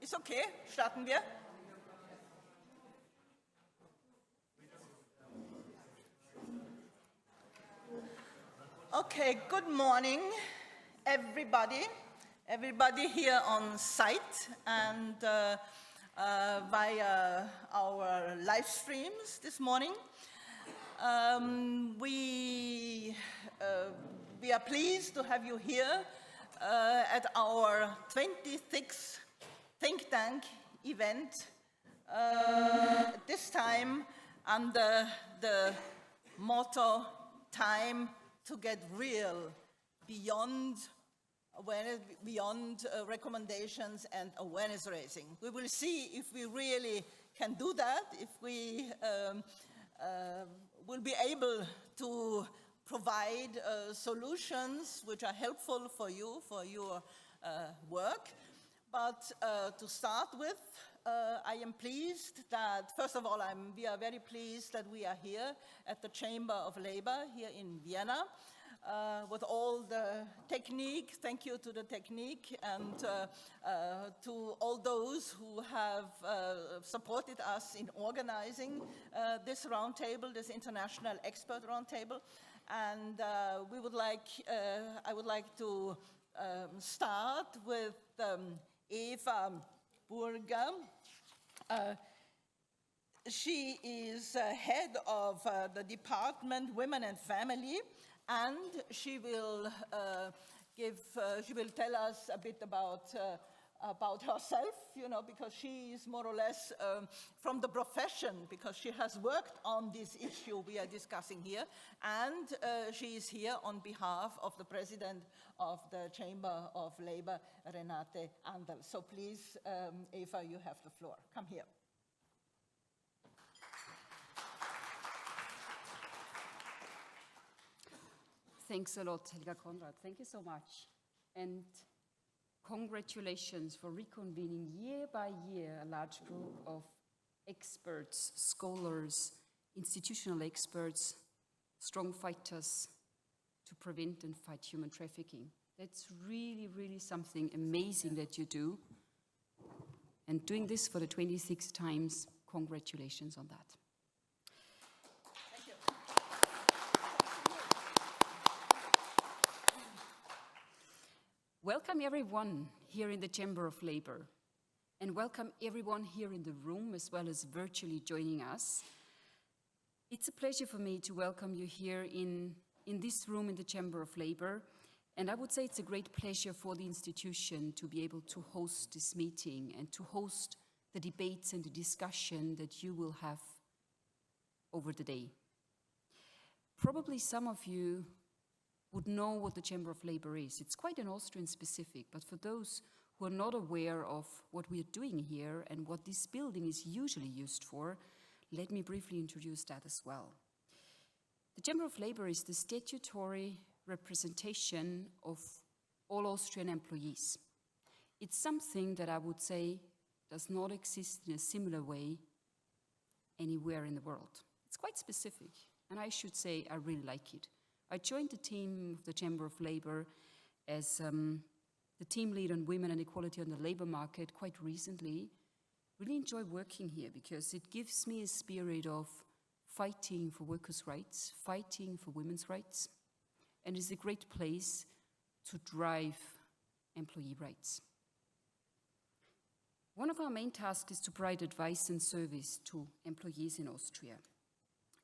Ist okay, starten wir. Okay, good morning, everybody here on site and via our live streams this morning. We are pleased to have you here at our 26th Think Tank event, this time under the motto, Time to Get Real, beyond awareness, beyond recommendations and awareness raising. We will see if we really can do that, if we will be able to provide solutions which are helpful for you, for your work. But to start with, I am pleased that, first of all, we are very pleased that we are here at the Chamber of Labor here in Vienna with all the technique. Thank you to the technique and to all those who have supported us in organizing this roundtable, this international expert roundtable. And I would like to start with Eva Burger. She is head of the Department Women and Family, and she will tell us a bit about herself, you know, because she is more or less from the profession, because she has worked on this issue we are discussing here, and she is here on behalf of the President of the Chamber of Labor, Renate Andel. So please, Eva, you have the floor. Come here. Thanks a lot, Helga Konrad. Thank you so much. And congratulations for reconvening year by year a large group of experts, scholars, institutional experts, strong fighters to prevent and fight human trafficking. That's really, really something amazing that you do. And doing this for the 26th times, congratulations on that. Thank you. Welcome everyone here in the Chamber of Labor, and welcome everyone here in the room as well as virtually joining us. It's a pleasure for me to welcome you here in this room in the Chamber of Labor, and I would say it's a great pleasure for the institution to be able to host this meeting and to host the debates and the discussion that you will have over the day. Probably some of you would know what the Chamber of Labor is. It's quite an Austrian specific, but for those who are not aware of what we are doing here and what this building is usually used for, let me briefly introduce that as well. The Chamber of Labor is the statutory representation of all Austrian employees. It's something that I would say does not exist in a similar way anywhere in the world. It's quite specific, and I should say I really like it. I joined the team of the Chamber of Labor as the team lead on women and equality on the labor market quite recently. Really enjoy working here because it gives me a spirit of fighting for workers' rights, fighting for women's rights, and is a great place to drive employee rights. One of our main tasks is to provide advice and service to employees in Austria.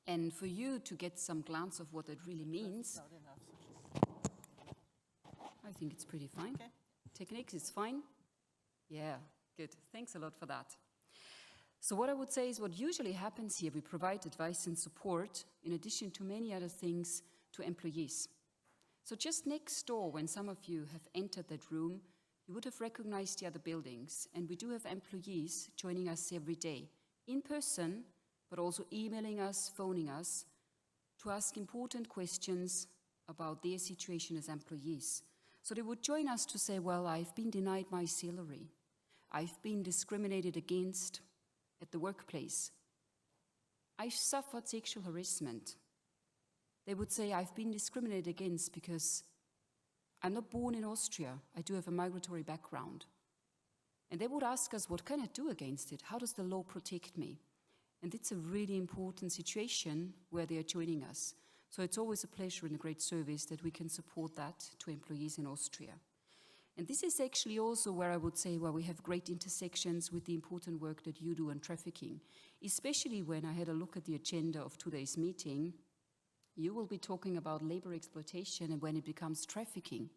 And for you to get some glance of what that really means, I think it's pretty fine. Okay. Techniques is fine? Yeah, good. Thanks a lot for that. So what I would say is what usually happens here, we provide advice and support in addition to many other things to employees. So just next door, when some of you have entered that room, you would have recognized the other buildings. And we do have employees joining us every day, in person, but also emailing us, phoning us, to ask important questions about their situation as employees. So they would join us to say, well, I've been denied my salary. I've been discriminated against at the workplace. I've suffered sexual harassment. They would say, I've been discriminated against because I'm not born in Austria. I do have a migratory background. And they would ask us, what can I do against it? How does the law protect me? And it's a really important situation where they are joining us. So it's always a pleasure and a great service that we can support that to employees in Austria. And this is actually also where I would say where we have great intersections with the important work that you do on trafficking. Especially when I had a look at the agenda of today's meeting, you will be talking about labor exploitation and when it becomes trafficking.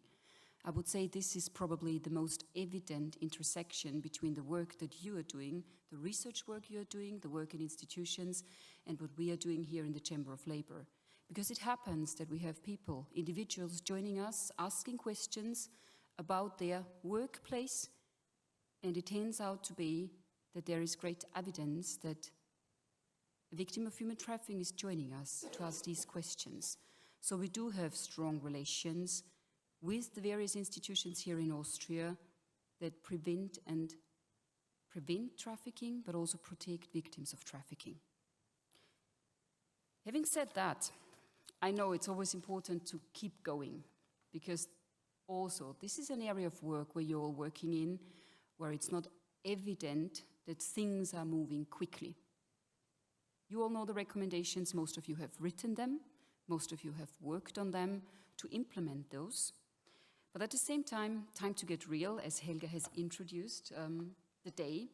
I would say this is probably the most evident intersection between the work that you are doing, the research work you are doing, the work in institutions, and what we are doing here in the Chamber of Labor. Because it happens that we have people, individuals joining us, asking questions about their workplace, and it turns out to be that there is great evidence that a victim of human trafficking is joining us to ask these questions. So we do have strong relations with the various institutions here in Austria that prevent trafficking, but also protect victims of trafficking. Having said that, I know it's always important to keep going, because also this is an area of work where you're all working in, where it's not evident that things are moving quickly. You all know the recommendations, most of you have written them, most of you have worked on them to implement those. But at the same time to get real, as Helga has introduced the day,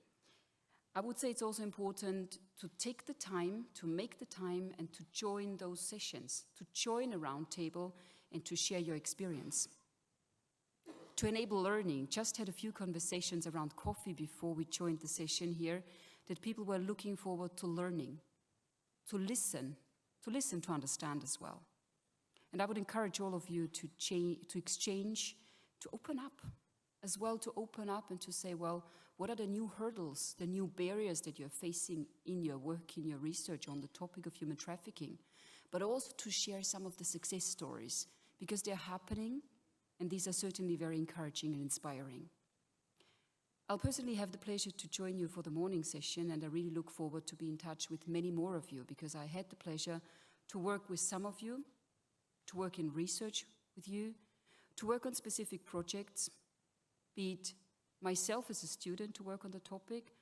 I would say it's also important to take the time, to make the time, and to join those sessions, to join a roundtable and to share your experience. To enable learning, just had a few conversations around coffee before we joined the session here, that people were looking forward to learning, to listen to understand as well. And I would encourage all of you to exchange, to open up as well, to open up and to say, well, what are the new hurdles, the new barriers that you're facing in your work, in your research on the topic of human trafficking, but also to share some of the success stories, because they're happening, and these are certainly very encouraging and inspiring. I'll personally have the pleasure to join you for the morning session, and I really look forward to be in touch with many more of you, because I had the pleasure to work with some of you, to work in research with you, to work on specific projects, be it myself as a student to work on the topic,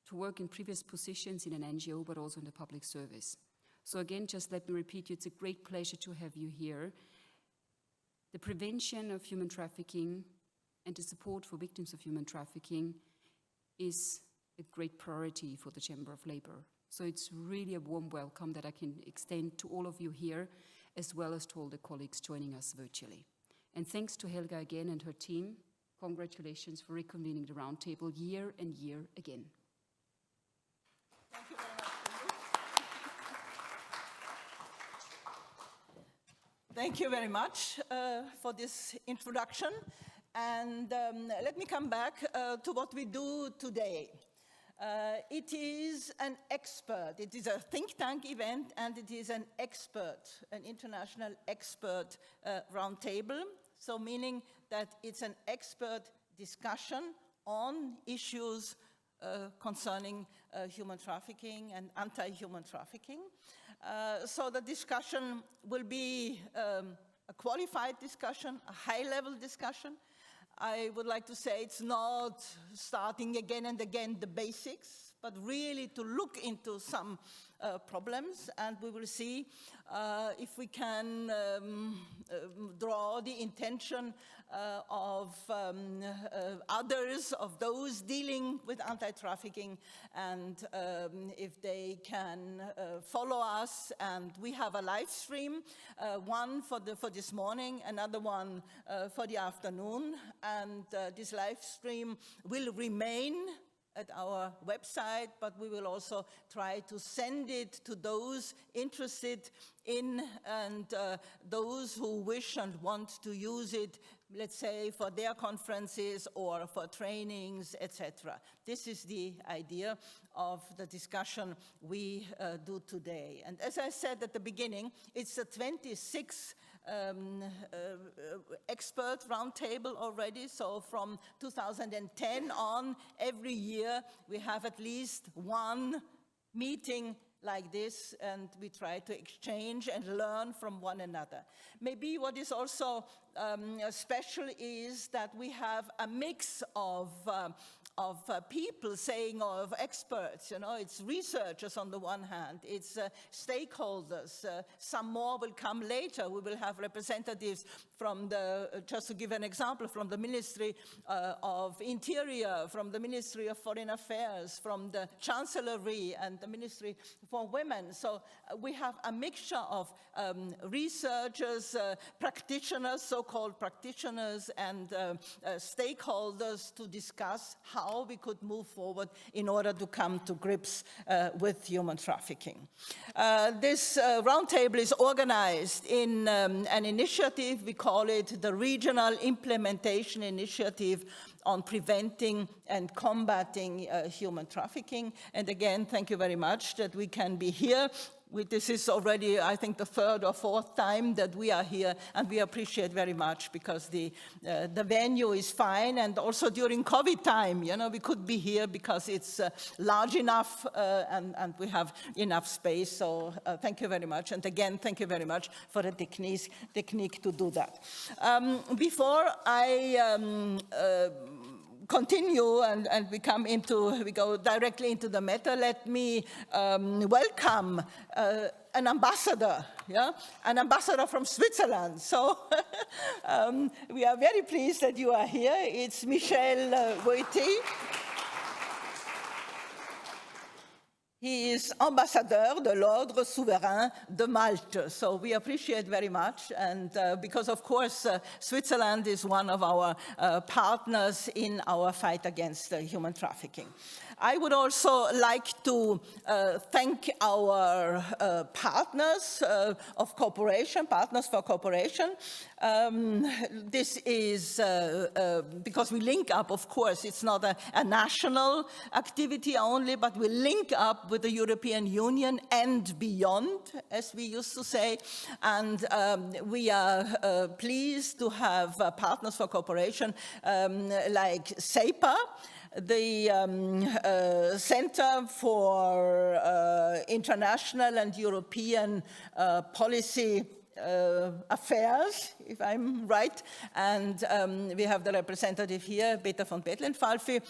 to work in previous positions in an NGO, but also in the public service. So again, just let me repeat you, it's a great pleasure to have you here. The prevention of human trafficking and the support for victims of human trafficking is a great priority for the Chamber of Labor. So it's really a warm welcome that I can extend to all of you here, as well as to all the colleagues joining us virtually. And thanks to Helga again and her team. Congratulations for reconvening the roundtable year and year again. Thank you very much for this introduction. And let me come back to what we do today. It is an think tank event, and it is an international expert roundtable. So meaning that it's an expert discussion on issues concerning human trafficking and anti-human trafficking. So the discussion will be a qualified discussion, a high-level discussion. I would like to say it's not starting again and again the basics, but really to look into some problems, and we will see if we can draw the intention of others, of those dealing with anti-trafficking, and if they can follow us. And we have a live stream, one for this morning, another one for the afternoon, and this live stream will remain at our website, but we will also try to send it to those interested in and those who wish and want to use it, let's say, for their conferences or for trainings, etc. This is the idea of the discussion we do today. And as I said at the beginning, it's the 26th expert roundtable already. So from 2010 on, every year we have at least one meeting like this, and we try to exchange and learn from one another. Maybe what is also special is that we have a mix of people saying, of experts, you know, it's researchers on the one hand, it's stakeholders, some more will come later. We will have representatives from the, just to give an example, from the Ministry of Interior, from the Ministry of Foreign Affairs, from the Chancellery and the Ministry for Women. So we have a mixture of researchers, practitioners, so-called practitioners, and stakeholders to discuss how we could move forward in order to come to grips with human trafficking. This roundtable is organized in an initiative. We call it the Regional Implementation Initiative on Preventing and Combating Human Trafficking. And again, thank you very much that we can be here. This is already, I think, the third or fourth time that we are here, and we appreciate very much because the venue is fine, and also during COVID time, you know, we could be here because it's large enough and we have enough space. So thank you very much, and again, thank you very much for the technique to do that. Before I continue and we go directly into the matter, let me welcome an ambassador, an ambassador from Switzerland. So we are very pleased that you are here. It's Michel Wojty. He is ambassadeur de l'Ordre Souverain de Malte. So we appreciate very much, and because of course Switzerland is one of our partners in our fight against human trafficking. I would also like to thank our partners of cooperation, Partners for Cooperation. This is because we link up, of course, it's not a national activity only, but we link up with the European Union and beyond, as we used to say. And we are pleased to have Partners for Cooperation like CEPA, the Center for International and European Policy Affairs, if I'm right, and we have the representative here, Peter von Bettlen-Falfi.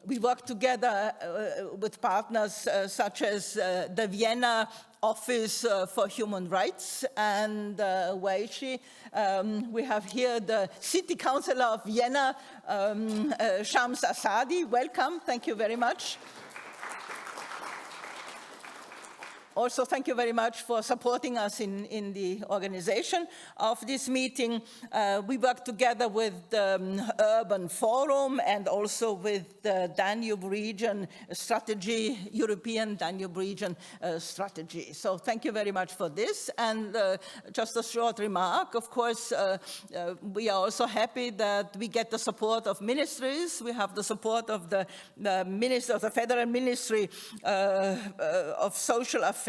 We work together with partners such as the Vienna Office for Human Rights and WAISHI. We have here the City Councillor of Vienna, Shams Asadi. Welcome, thank you very much. Also, thank you very much for supporting us in the organization of this meeting. We work together with the Urban Forum and also with the Danube Region Strategy, European Danube Region Strategy. So thank you very much for this. And just a short remark, of course, we are also happy that we get the support of ministries. We have the support of the Federal Ministry of Social Affairs,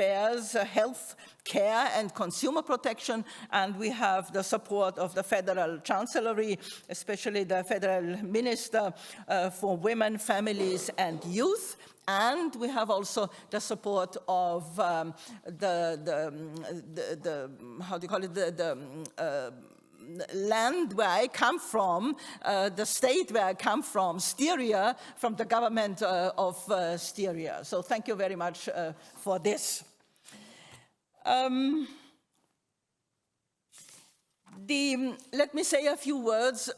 Health Care and Consumer Protection, and we have the support of the Federal Chancellery, especially the Federal Minister for Women, Families and Youth. And we have also the support of land where I come from, the state where I come from, Styria, from the government of Styria. So thank you very much for this. Let me say a few words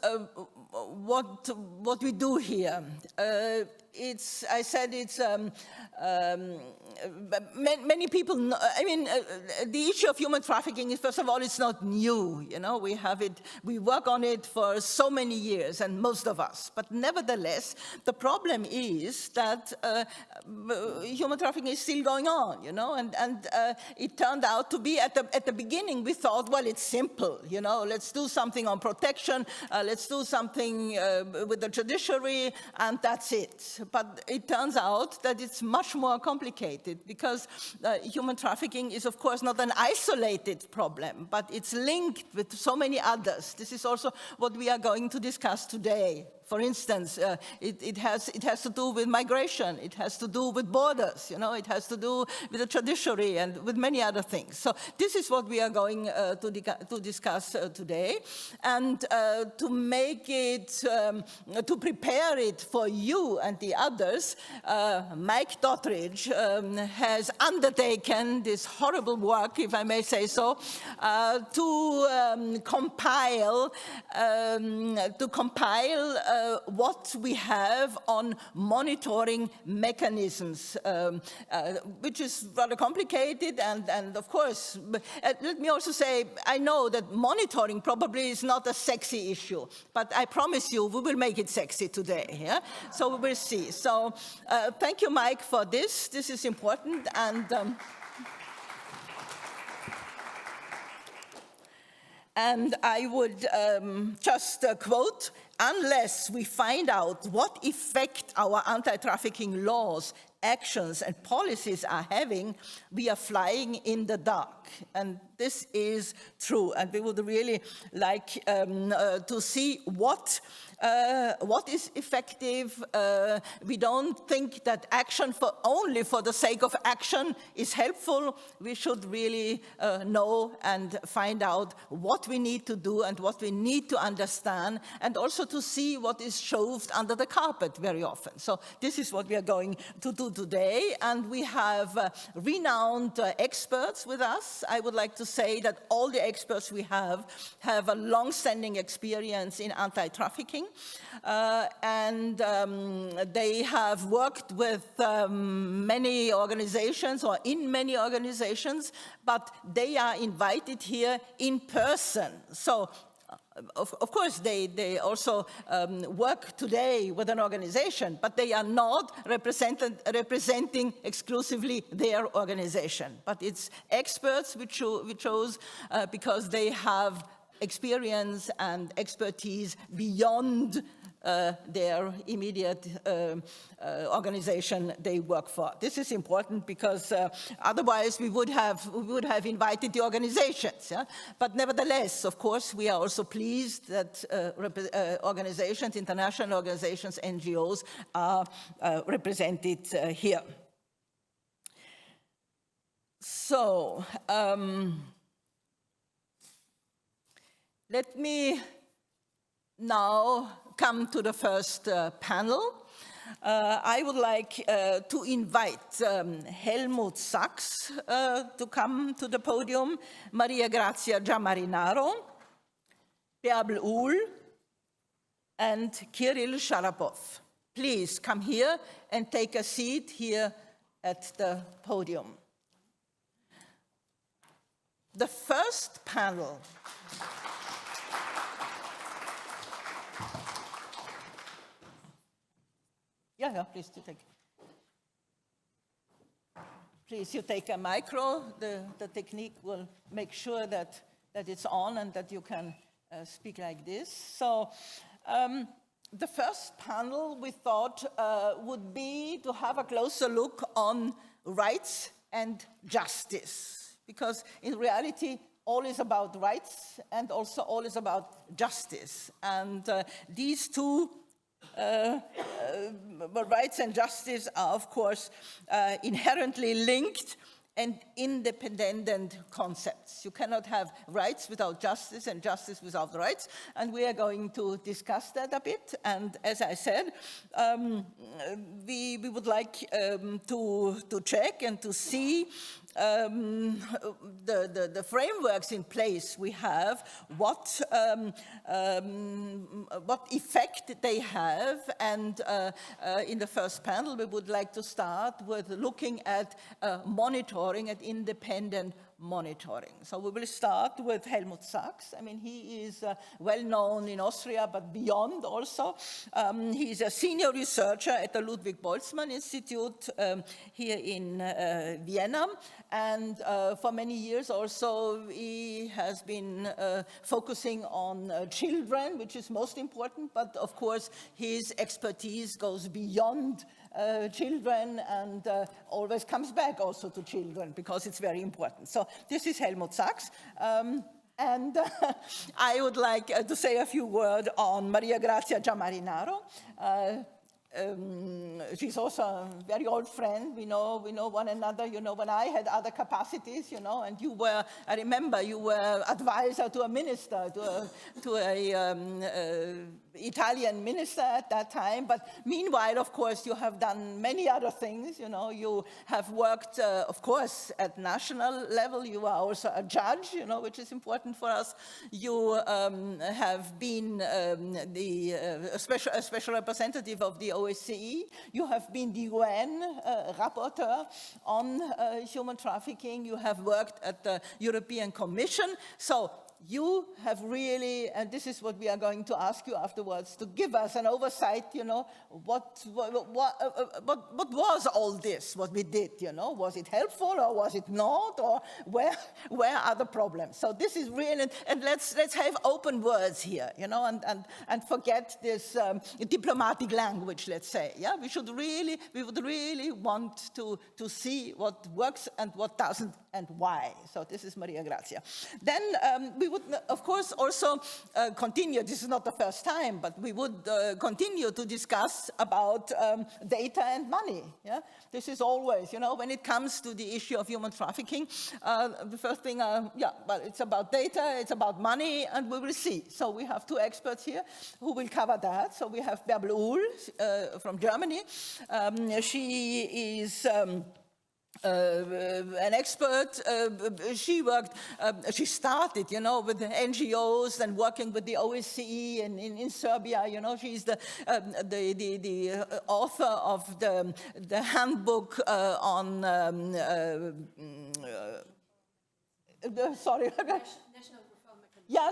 what we do here. I said it's many people know, I mean, the issue of human trafficking is, first of all, it's not new. You know, we work on it for so many years, and most of us. But nevertheless, the problem is that human trafficking is still going on. You know, and it turned out to be at the beginning we thought, well, it's simple. You know, let's do something on protection, let's do something with the judiciary, and that's it. But it turns out that it's much more complicated because human trafficking is, of course, not an isolated problem, but it's linked with so many others. This is also what we are going to discuss today. For instance, it has to do with migration, it has to do with borders, it has to do with the judiciary and with many other things. So this is what we are going to discuss today. And to make it, to prepare it for you and the others, Mike Dottridge has undertaken this horrible work, if I may say so, to compile what we have on monitoring mechanisms, which is rather complicated. And of course, let me also say, I know that monitoring probably is not a sexy issue, but I promise you we will make it sexy today. Yeah? So we will see. So thank you, Mike, for this. This is important. And I would just quote, unless we find out what effect our anti-trafficking laws, actions, and policies are having, we are flying in the dark. And this is true. And we would really like to see what is effective. We don't think that action only for the sake of action is helpful. We should really know and find out what we need to do and what we need to understand, and also to see what is shoved under the carpet very often. So this is what we are going to do today. And we have renowned experts with us. I would like to say that all the experts we have a long-standing experience in anti-trafficking. And they have worked with many organizations or in many organizations, but they are invited here in person. So of course, they also work today with an organization, but they are not representing exclusively their organization. But it's experts we chose because they have experience and expertise beyond their immediate organization they work for. This is important because otherwise we would have invited the organizations. Yeah? But nevertheless, of course, we are also pleased that organizations, international organizations, NGOs are represented here. So let me now come to the first panel. I would like to invite Helmut Sachs to come to the podium, Maria Grazia Giammarinaro, Bärbel Uhl, and Kirill Sharapov. Please come here and take a seat here at the podium. The first panel Yeah, please take. Please, you take a micro. The technique will make sure that it's on and that you can speak like this. So the first panel we thought would be to have a closer look on rights and justice, because in reality, all is about rights and also all is about justice. And these two rights and justice are, of course, inherently linked and independent concepts. You cannot have rights without justice and justice without rights, and we are going to discuss that a bit. And as I said, we would like to check and to see the frameworks in place we have, what effect they have. And in the first panel, we would like to start with looking at monitoring, at independent monitoring. So we will start with Helmut Sachs. I mean, he is well known in Austria, but beyond also. He's a senior researcher at the Ludwig Boltzmann Institute here in Vienna. And for many years also, he has been focusing on children, which is most important. But of course, his expertise goes beyond children and always comes back also to children, because it's very important. So this is Helmut Sachs. And I would like to say a few words on Maria Grazia Giammarinaro. She's also a very old friend. We know one another. You know, when I had other capacities, you know, and you were, I remember you were advisor to a minister, to a Italian minister at that time. But meanwhile, of course, you have done many other things. You know, you have worked, of course, at national level. You are also a judge, you know, which is important for us. You have been a special representative of the OSCE. You have been the UN rapporteur on human trafficking. You have worked at the European Commission. So you have really, and this is what we are going to ask you afterwards, to give us an oversight, you know, what was all this, what we did, you know? Was it helpful or was it not? Or where are the problems? So this is really, and let's have open words here, you know, and forget this diplomatic language, let's say, yeah? We would really want to see what works and what doesn't and why. So this is Maria Grazia. Then we would, of course, also continue, this is not the first time, but we would continue to discuss about data and money. Yeah? This is always, you know, when it comes to the issue of human trafficking, the first thing, well, it's about data, it's about money, and we will see. So we have two experts here who will cover that. So we have Bärbel Uhl from Germany. She is an expert. She started, you know, with the NGOs and working with the OSCE in Serbia. You know, she's the author of the handbook on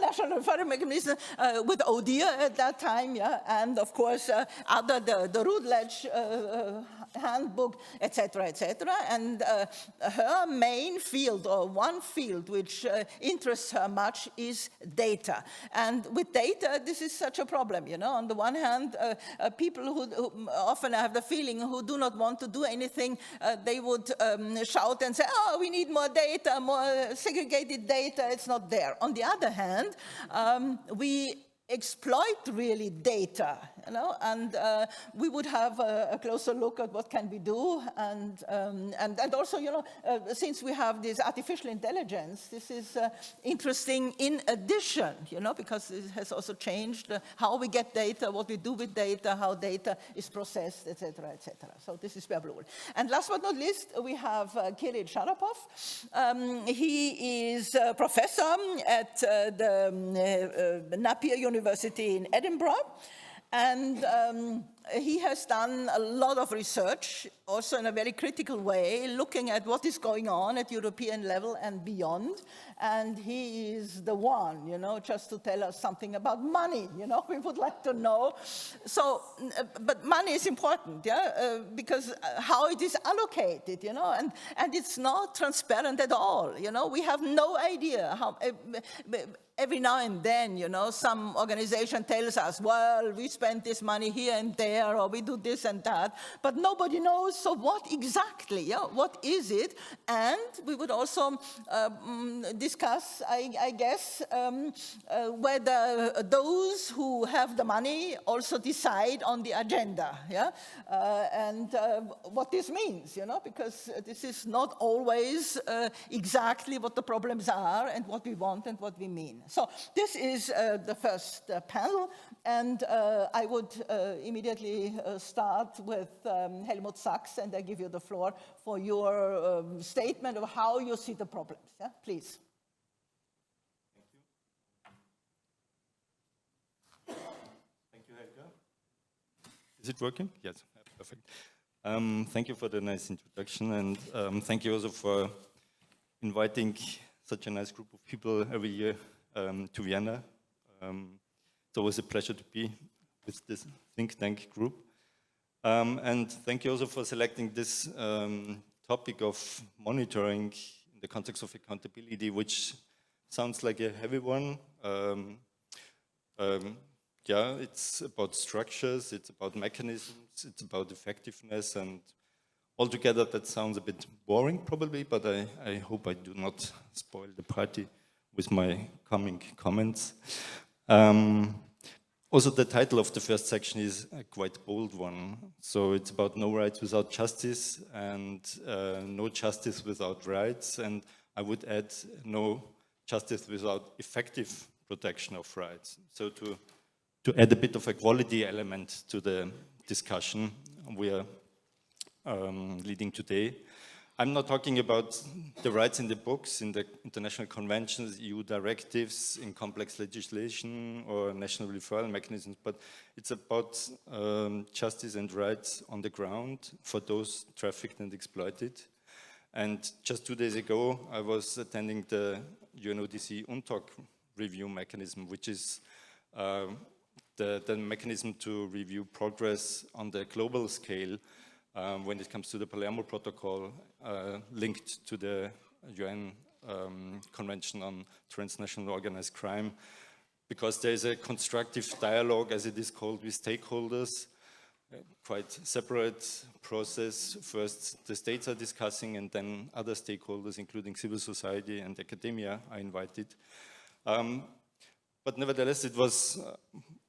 National Reform Mechanism with ODIHR at that time, yeah, and of course the Routledge handbook, etc., and her main field, or one field which interests her much, is data. And with data, this is such a problem, you know. On the one hand, people who often have the feeling who do not want to do anything, they would shout and say, oh, we need more data, more segregated data, it's not there. On the other hand, we exploit really data, you know, and we would have a closer look at what can we do, and also, you know, since we have this artificial intelligence, this is interesting in addition, you know, because it has also changed how we get data, what we do with data, how data is processed, etc., etc. So this is Bärbel Uhl. And last but not least, we have Kirill Sharapov. He is a professor at the Napier University in Edinburgh, and he has done a lot of research, also in a very critical way, looking at what is going on at European level and beyond. And he is the one, you know, just to tell us something about money, you know, we would like to know. So, but money is important, yeah, because how it is allocated, you know, and it's not transparent at all, you know. We have no idea how. Every now and then, you know, some organization tells us, well, we spent this money here and there, or we do this and that, but nobody knows, so what exactly, yeah? What is it? And we would also discuss, I guess, whether those who have the money also decide on the agenda, yeah? And what this means, you know, because this is not always exactly what the problems are and what we want and what we mean. So this is the first panel, and I would immediately start with Helmut Sachs, and I give you the floor for your statement of how you see the problems. Yeah? Please. Thank you. Thank you, Helga. Is it working? Yes, perfect. Thank you for the nice introduction, and thank you also for inviting such a nice group of people every year to Vienna. It's always a pleasure to be with this think tank group. And thank you also for selecting this topic of monitoring in the context of accountability, which sounds like a heavy one. Yeah, it's about structures, it's about mechanisms, it's about effectiveness, and altogether that sounds a bit boring probably, but I hope I do not spoil the party with my coming comments. Also, the title of the first section is a quite bold one. So it's about no rights without justice and no justice without rights. And I would add no justice without effective protection of rights. So to add a bit of a quality element to the discussion we are leading today. I'm not talking about the rights in the books, in the international conventions, EU directives, in complex legislation or national referral mechanisms, but it's about justice and rights on the ground for those trafficked and exploited. And just 2 days ago, I was attending the UNODC UNTOC review mechanism, which is the mechanism to review progress on the global scale when it comes to the Palermo Protocol linked to the UN Convention on Transnational Organized Crime, because there is a constructive dialogue, as it is called, with stakeholders, quite separate process. First, the states are discussing, and then other stakeholders, including civil society and academia, are invited. But nevertheless, it was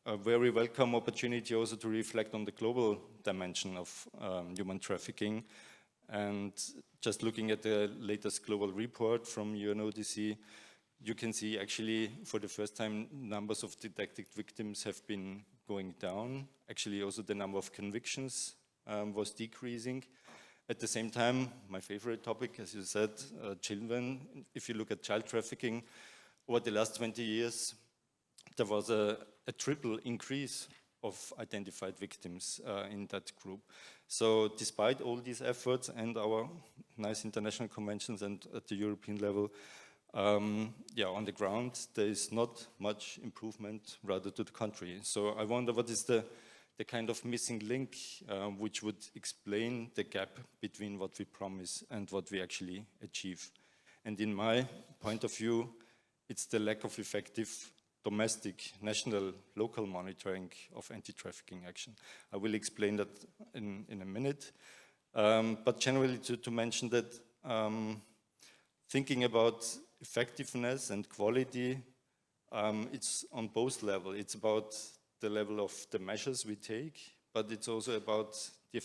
a very welcome opportunity also to reflect on the global dimension of human trafficking. And just looking at the latest global report from UNODC, you can see actually for the first time numbers of detected victims have been going down. Actually also the number of convictions was decreasing. At the same time, my favorite topic, as you said, children. If you look at child trafficking, over the last 20 years, there was a triple increase of identified victims in that group. So despite all these efforts and our nice international conventions and at the European level, on the ground, there is not much improvement, rather to the contrary. So I wonder what is the kind of missing link which would explain the gap between what we promise and what we actually achieve. And in my point of view, it's the lack of effective domestic, national, local monitoring of anti-trafficking action. I will explain that in a minute. But generally to mention that thinking about effectiveness and quality, it's on both levels. It's about the level of the measures we take, but it's also about the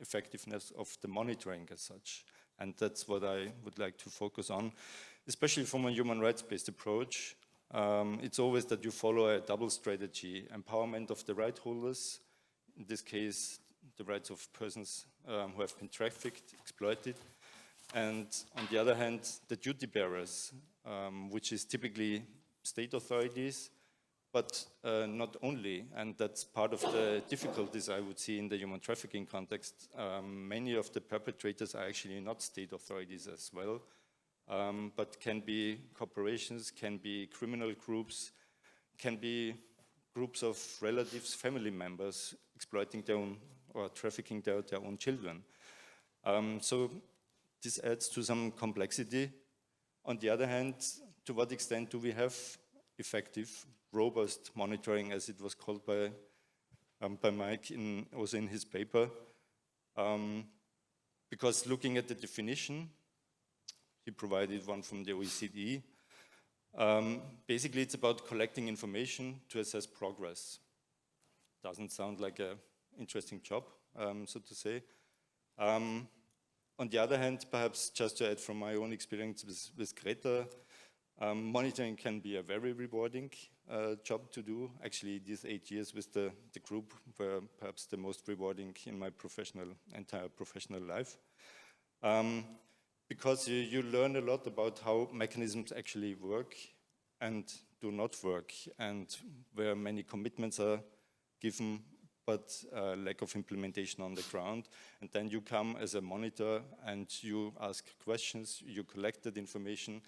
effectiveness of the monitoring as such. And that's what I would like to focus on, especially from a human rights-based approach. It's always that you follow a double strategy: empowerment of the right holders, in this case, the rights of persons who have been trafficked, exploited, and on the other hand, the duty bearers, which is typically state authorities, but not only, and that's part of the difficulties I would see in the human trafficking context. Many of the perpetrators are actually not state authorities as well, but can be corporations, can be criminal groups, can be groups of relatives, family members exploiting their own or trafficking their own children. So this adds to some complexity. On the other hand, to what extent do we have effective, robust monitoring, as it was called by Mike also in his paper? Because looking at the definition, he provided one from the OECD. Basically, it's about collecting information to assess progress. Doesn't sound like an interesting job, so to say. On the other hand, perhaps just to add from my own experience with Greta, monitoring can be a very rewarding job to do. Actually, these 8 years with the group were perhaps the most rewarding in my entire professional life. Because you learn a lot about how mechanisms actually work and do not work, and where many commitments are given, but lack of implementation on the ground. And then you come as a monitor and you ask questions, you collect that information,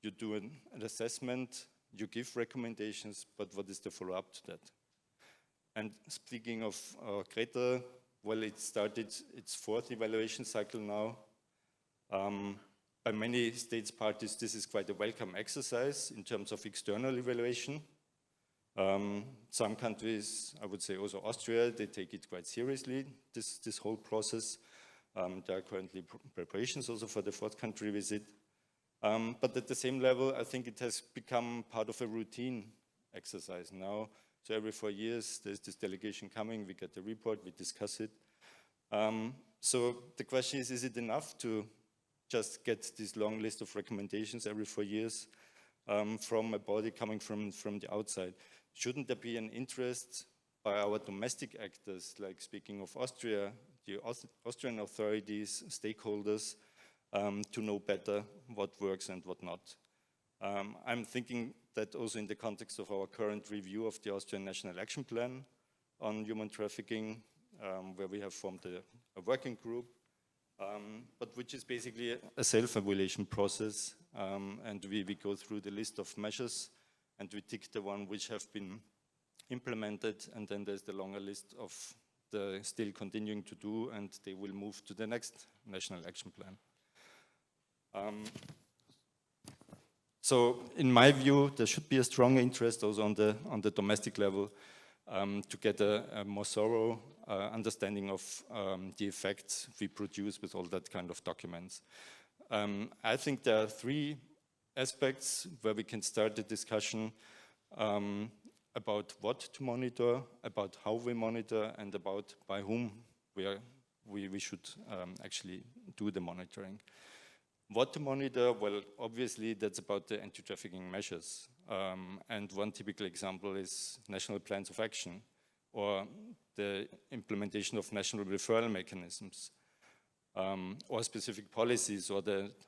you do an assessment, you give recommendations, but what is the follow-up to that? And speaking of Greta, well, it started its 4th evaluation cycle now. By many states parties, this is quite a welcome exercise in terms of external evaluation. Some countries, I would say also Austria, they take it quite seriously, this whole process. There are currently preparations also for the 4th country visit. But at the same level, I think it has become part of a routine exercise now. So every 4 years, there's this delegation coming, we get the report, we discuss it. So the question is it enough to just get this long list of recommendations every 4 years from a body coming from the outside? Shouldn't there be an interest by our domestic actors, like speaking of Austria, the Austrian authorities, stakeholders, to know better what works and what not? I'm thinking that also in the context of our current review of the Austrian National Action Plan on human trafficking, where we have formed a working group, but which is basically a self-evaluation process, and we go through the list of measures and we tick the one which have been implemented, and then there's the longer list of the still continuing to do, and they will move to the next National Action Plan. So in my view, there should be a strong interest also on the domestic level to get a more thorough understanding of the effects we produce with all that kind of documents. I think there are 3 aspects where we can start the discussion about what to monitor, about how we monitor, and about by whom we should actually do the monitoring. What to monitor? Well, obviously that's about the anti-trafficking measures. And one typical example is national plans of action or the implementation of national referral mechanisms, or specific policies, or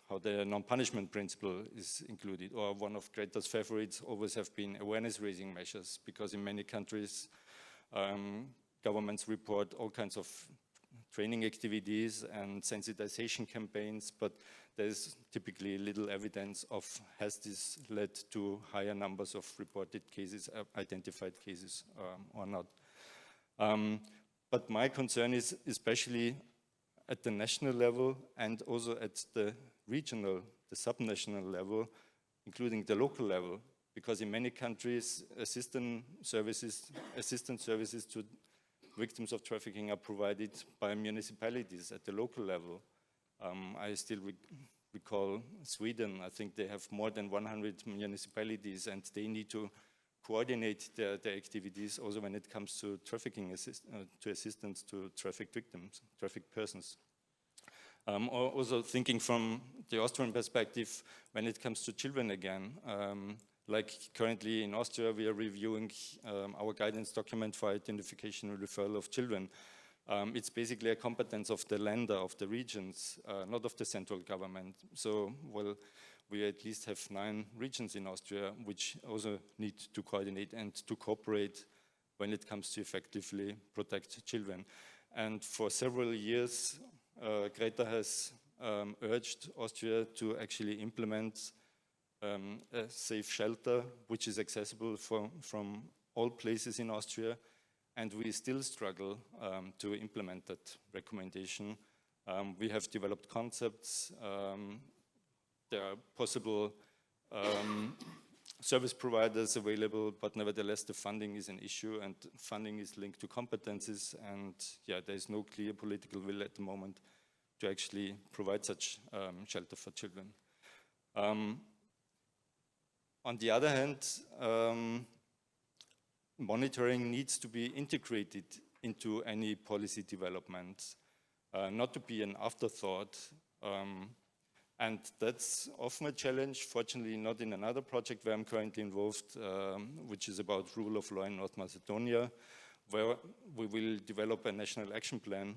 how the non-punishment principle is included. Or one of Greta's favorites always have been awareness-raising measures, because in many countries, governments report all kinds of training activities and sensitization campaigns, but there's typically little evidence of has this led to higher numbers of reported cases, identified cases, or not. But my concern is especially at the national level and also at the regional, the subnational level, including the local level, because in many countries, assistance services to victims of trafficking are provided by municipalities at the local level. I still recall Sweden. I think they have more than 100 municipalities, and they need to coordinate their activities also when it comes to trafficking assistance to trafficked victims, trafficked persons. Also thinking from the Austrian perspective, when it comes to children again, like currently in Austria, we are reviewing our guidance document for identification and referral of children. It's basically a competence of the lender, of the regions, not of the central government. So, well, we at least have 9 regions in Austria which also need to coordinate and to cooperate when it comes to effectively protect children. And for several years, Greta has urged Austria to actually implement a safe shelter, which is accessible from all places in Austria, and we still struggle to implement that recommendation. We have developed concepts. There are possible service providers available, but nevertheless the funding is an issue, and funding is linked to competencies, and yeah, there is no clear political will at the moment to actually provide such shelter for children. On the other hand, monitoring needs to be integrated into any policy development, not to be an afterthought. And that's often a challenge, fortunately not in another project where I'm currently involved, which is about rule of law in North Macedonia, where we will develop a national action plan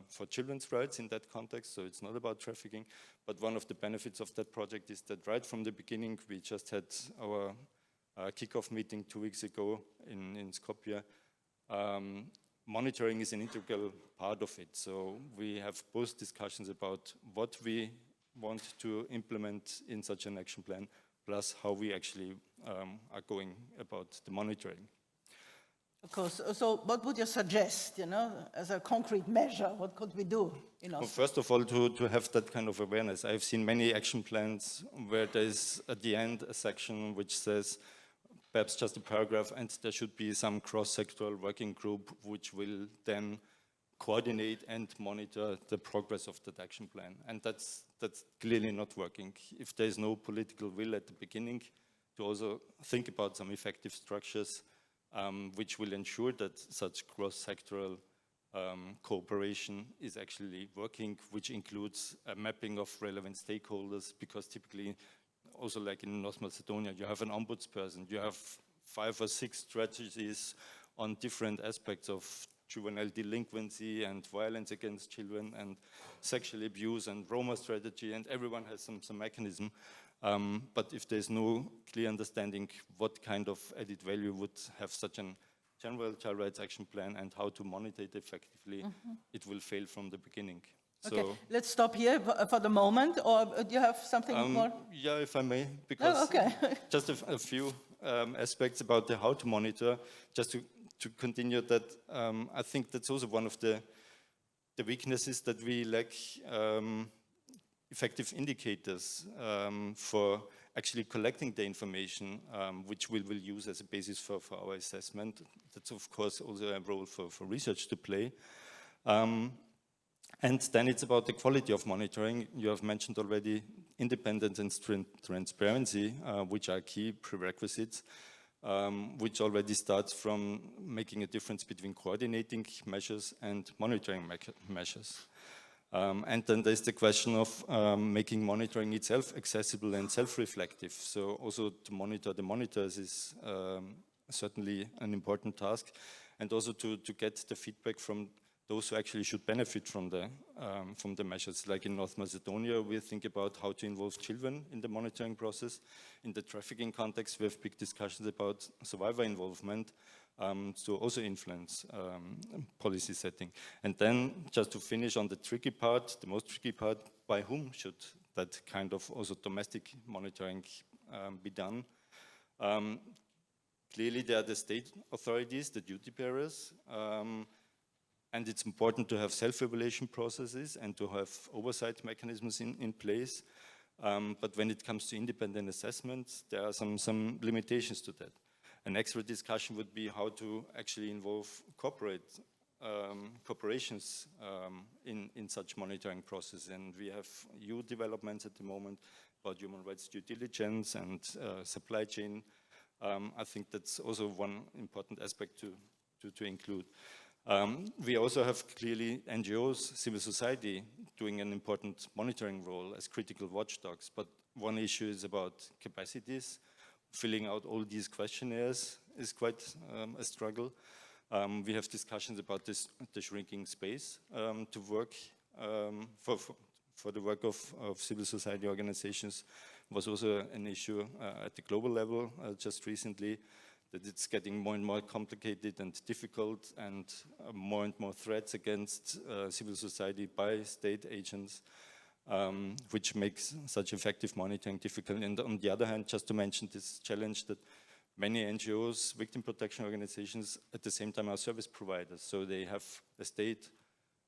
for children's rights in that context, so it's not about trafficking. But one of the benefits of that project is that right from the beginning, we just had our kickoff meeting 2 weeks ago in Skopje. Monitoring is an integral part of it, so we have both discussions about what we want to implement in such an action plan, plus how we actually are going about the monitoring. Of course. So what would you suggest, as a concrete measure? What could we do? Well, first of all, to have that kind of awareness. I've seen many action plans where there's at the end a section which says, perhaps just a paragraph, and there should be some cross-sectoral working group which will then coordinate and monitor the progress of that action plan. And that's clearly not working. If there's no political will at the beginning to also think about some effective structures which will ensure that such cross-sectoral cooperation is actually working, which includes a mapping of relevant stakeholders, because typically, also like in North Macedonia, you have an ombudsperson, you have 5 or 6 strategies on different aspects of juvenile delinquency and violence against children and sexual abuse and Roma strategy, and everyone has some mechanism. But if there's no clear understanding what kind of added value would have such a general child rights action plan and how to monitor it effectively, it will fail from the beginning. Okay, So, let's stop here for the moment, or do you have something more? yeah, if I may, because okay. just a few aspects about how to monitor, just to continue that, I think that's also one of the weaknesses, that we lack effective indicators for actually collecting the information, which we will use as a basis for our assessment. That's of course also a role for research to play. And then it's about the quality of monitoring. You have mentioned already independence and transparency, which are key prerequisites, which already starts from making a difference between coordinating measures and monitoring measures. And then there's the question of making monitoring itself accessible and self-reflective. So also to monitor the monitors is certainly an important task, and also to get the feedback from those who actually should benefit from the measures. Like in North Macedonia, we think about how to involve children in the monitoring process. In the trafficking context, we have big discussions about survivor involvement, to also influence policy setting. And then, just to finish on the tricky part, the most tricky part, by whom should that kind of also domestic monitoring be done? Clearly, there are the state authorities, the duty bearers, and it's important to have self-evaluation processes and to have oversight mechanisms in place. But when it comes to independent assessments, there are some limitations to that. An extra discussion would be how to actually involve corporations in such monitoring process. And we have EU developments at the moment about human rights due diligence and supply chain. I think that's also one important aspect to include. We also have clearly NGOs, civil society, doing an important monitoring role as critical watchdogs. But one issue is about capacities. Filling out all these questionnaires is quite a struggle. We have discussions about the shrinking space to work for the work of civil society organizations was also an issue at the global level just recently, that it's getting more and more complicated and difficult, and more threats against civil society by state agents, which makes such effective monitoring difficult. And on the other hand, just to mention this challenge that many NGOs, victim protection organizations, at the same time are service providers. So they have a state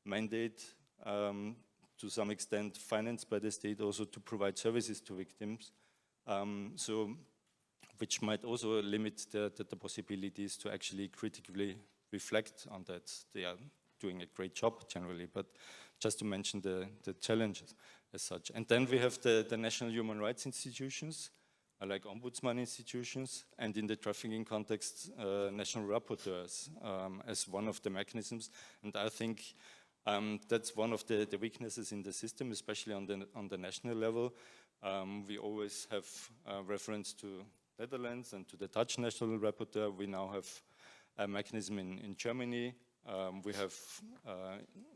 mandate, to some extent financed by the state also, to provide services to victims. Which might also limit the possibilities to actually critically reflect on that. They are doing a great job generally, but just to mention the challenges as such. And then we have the national human rights institutions, like ombudsman institutions, and in the trafficking context, national rapporteurs as one of the mechanisms. And I think that's one of the weaknesses in the system, especially on the national level. We always have reference to Netherlands and to the Dutch national rapporteur. We now have a mechanism in Germany. We have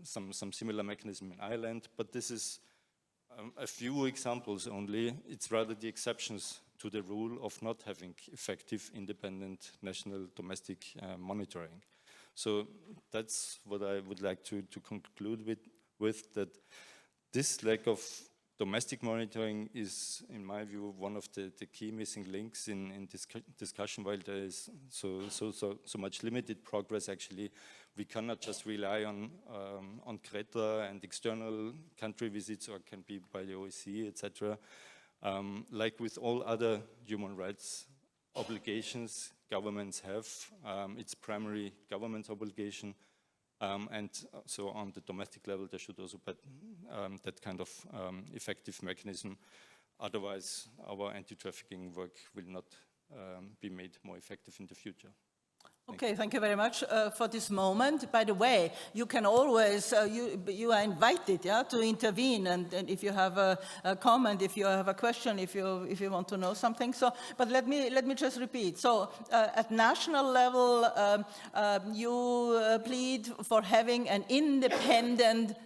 some similar mechanism in Ireland, but this is a few examples only. It's rather the exceptions to the rule of not having effective, independent, national, domestic monitoring. So that's what I would like to conclude with, that this lack of domestic monitoring is, in my view, one of the key missing links in this discussion. While there is so much limited progress, actually, we cannot just rely on CRETA and external country visits, or can be by the OSCE, etc. Like with all other human rights obligations governments have, it's primary government's obligation And so on the domestic level, there should also be that kind of effective mechanism. Otherwise, our anti-trafficking work will not be made more effective in the future. Okay, thank you very much for this moment. By the way, you can always, you are invited, yeah, to intervene, and if you have a comment, if you have a question, if you want to know something. So, but let me just repeat. So, at national level, you plead for having an independent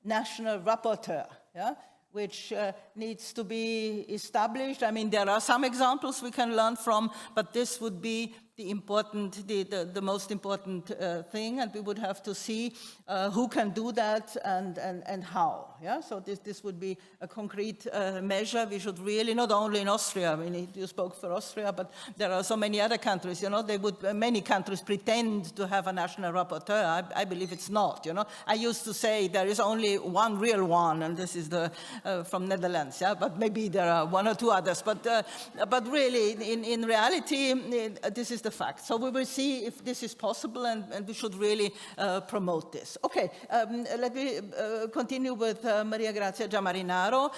national rapporteur, yeah, which needs to be established. I mean, there are some examples we can learn from, but this would be the most important thing, and we would have to see who can do that and how. Yeah, so this would be a concrete measure. We should really, not only in Austria. I mean, you spoke for Austria, but there are so many other countries. You know, many countries pretend to have a national rapporteur. I believe it's not. You know, I used to say there is only one real one, and this is the from Netherlands. Yeah, but maybe there are one or two others. But really, in reality, this is the fact. So we will see if this is possible, and we should really promote this. Okay, let me continue with Maria Grazia Giamarinaro.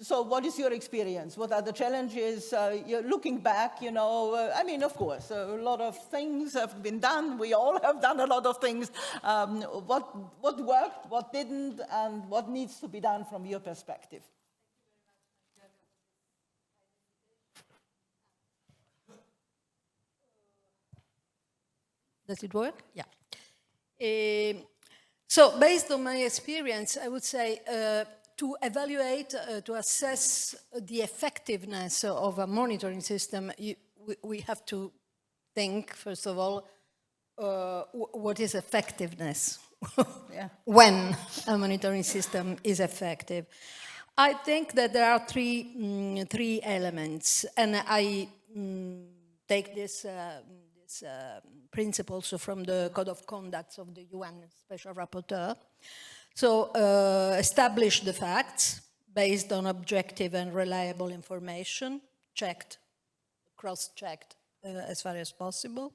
So what is your experience? What are the challenges? You're looking back, you know, I mean, of course, a lot of things have been done. We all have done a lot of things. What worked, what didn't, and what needs to be done from your perspective? Does it work? Yeah. So based on my experience, I would say to evaluate, to assess the effectiveness of a monitoring system, we have to think, first of all, what is effectiveness? Yeah. When a monitoring system is effective. I think that there are three elements, and I take this principles from the Code of Conduct of the UN Special Rapporteur. So establish the facts based on objective and reliable information, checked, cross-checked as far as possible.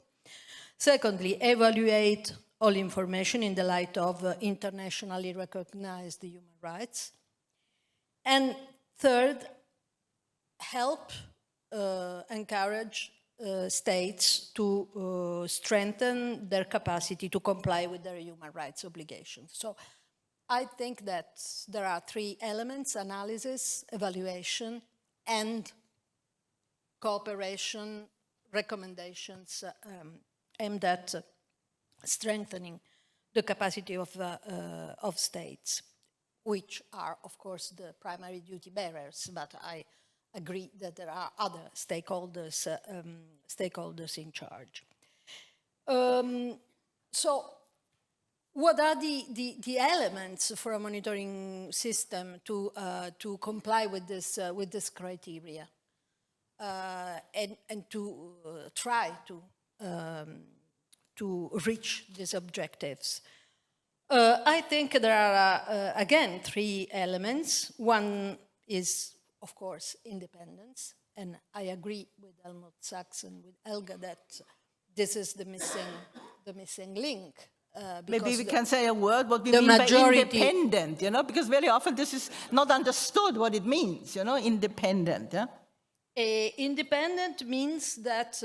Secondly, evaluate all information in the light of internationally recognized human rights. And third, help, encourage states to strengthen their capacity to comply with their human rights obligations. So I think that there are three elements: analysis, evaluation, and cooperation, recommendations aimed at strengthening the capacity of states, which are, of course, the primary duty bearers, but I agree that there are other stakeholders in charge. So what are the elements for a monitoring system to comply with this criteria and to try to reach these objectives? I think there are, again, three elements. One is, of course, independence, and I agree with Helmut Sachs and with Elga that this is the missing link. Maybe we can say a word what we mean by independent, you know, because very often this is not understood what it means, you know, independent. Yeah? Independent means that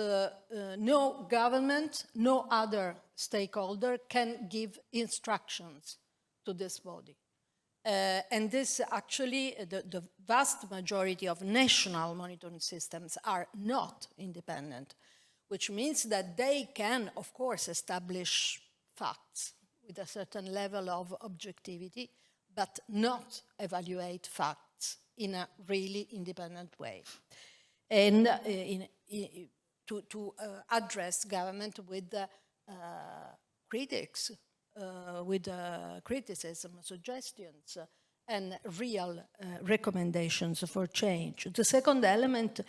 no government, no other stakeholder can give instructions to this body. And this actually, the vast majority of national monitoring systems are not independent, which means that they can, of course, establish facts with a certain level of objectivity, but not evaluate facts in a really independent way. And to address government with critics, with criticism, suggestions, and real recommendations for change. The second element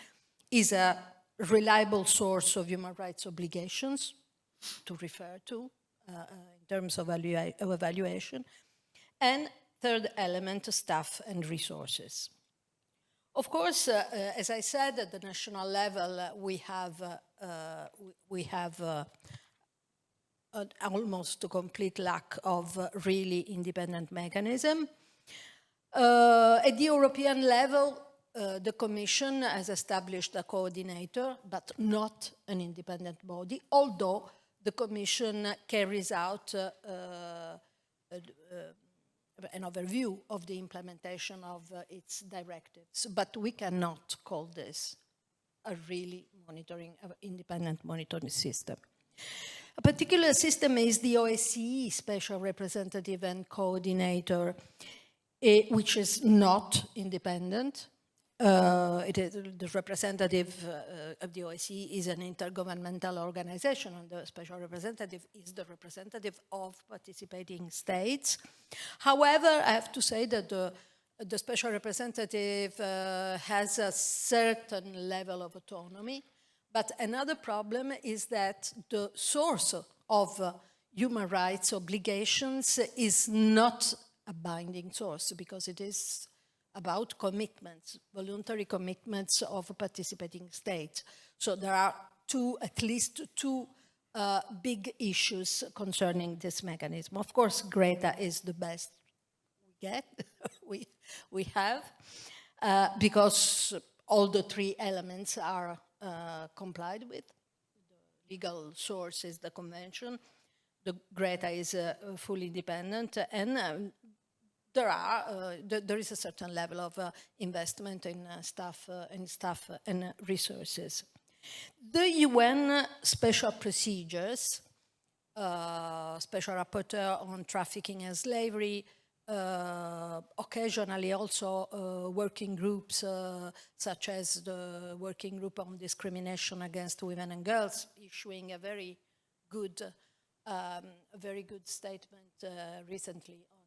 is a reliable source of human rights obligations to refer to in terms of evaluation. And third element, staff and resources. Of course, as I said, at the national level, we have almost a complete lack of really independent mechanism. At the European level, the Commission has established a coordinator, but not an independent body, although the Commission carries out an overview of the implementation of its directives. But we cannot call this a really independent monitoring system. A particular system is the OSCE Special Representative and Coordinator, which is not independent. The representative of the OSCE is an intergovernmental organization, and the special representative is the representative of participating states. However, I have to say that the special representative has a certain level of autonomy, but another problem is that the source of human rights obligations is not a binding source, because it is about commitments, voluntary commitments of participating states. So there are at least two big issues concerning this mechanism. Of course, Greta is the best we have, because all the three elements are complied with. The legal source is the convention. The Greta is fully independent, and there is a certain level of investment in staff and resources. The UN special procedures, special rapporteur on trafficking and slavery, occasionally also working groups such as the working group on discrimination against women and girls, issuing a very good statement recently on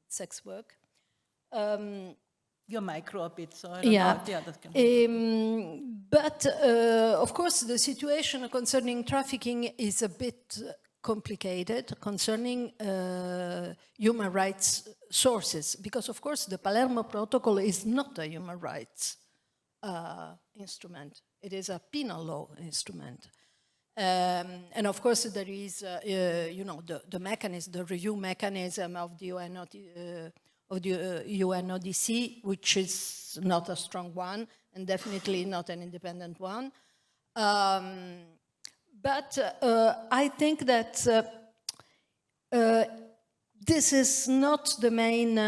sex work. Your micro a bit, so I don't Yeah. know if the others can. But of course, the situation concerning trafficking is a bit complicated concerning human rights sources, because of course the Palermo Protocol is not a human rights instrument. It is a penal law instrument. And of course there is, the mechanism, the review mechanism of the UNODC, which is not a strong one and definitely not an independent one. But I think that this is not the main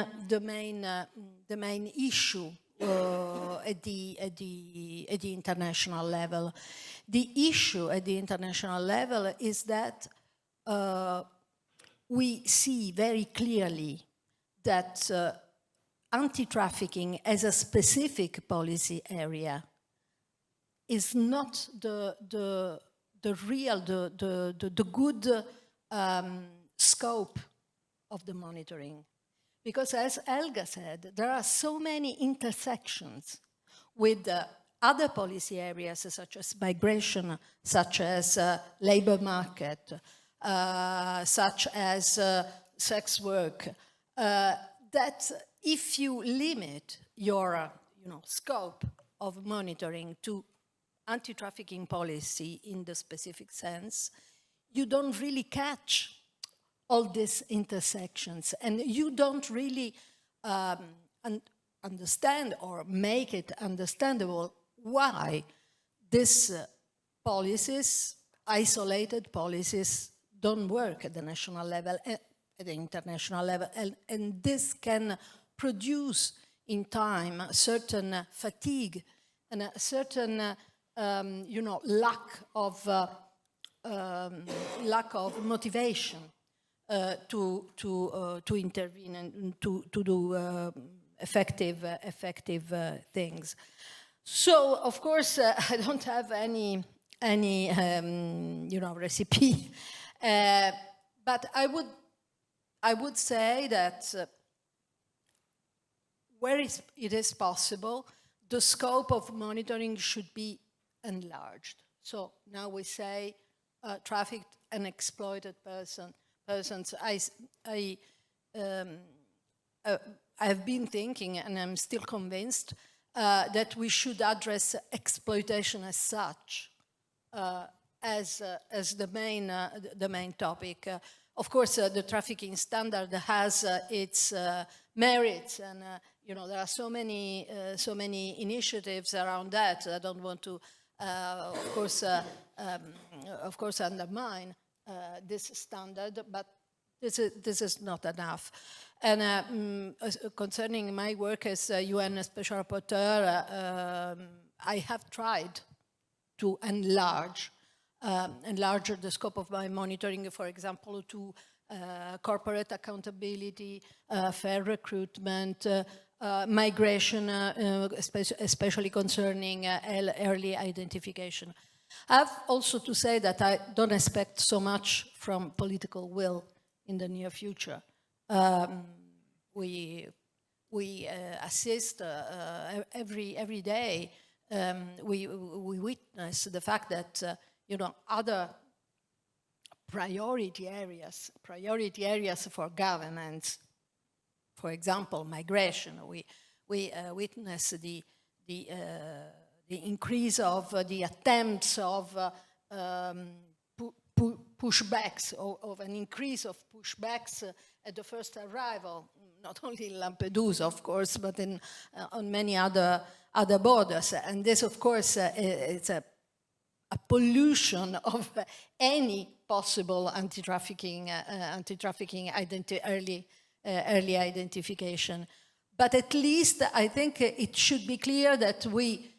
issue at the international level. The issue at the international level is that we see very clearly that anti-trafficking as a specific policy area is not the good scope of the monitoring. Because as Helga said, there are so many intersections with other policy areas such as migration, such as labor market, such as sex work, that if you limit your scope of monitoring to anti-trafficking policy in the specific sense, you don't really catch all these intersections, and you don't really understand or make it understandable why these policies, isolated policies, don't work at the national level, at the international level, and this can produce in time a certain fatigue and a certain lack of motivation to intervene and to do effective things. So of course I don't have any recipe, but I would say that where it is possible, the scope of monitoring should be enlarged. So now we say trafficked and exploited persons. I've been thinking, and I'm still convinced, that we should address exploitation as such as the main topic. Of course, the trafficking standard has its merits, and there are so many initiatives around that. I don't want to, of course, undermine this standard, but this is not enough. And concerning my work as UN Special Rapporteur, I have tried to enlarge the scope of my monitoring, for example, to corporate accountability, fair recruitment, migration, especially concerning early identification. I have also to say that I don't expect so much from political will in the near future. We assist every day. We witness the fact that other priority areas for governments, for example, migration. We witness the increase of the attempts of pushbacks, of an increase of pushbacks at the first arrival, not only in Lampedusa, of course, but on many other borders. And this, of course, it's a pollution of any possible anti-trafficking early identification. But at least I think it should be clear that we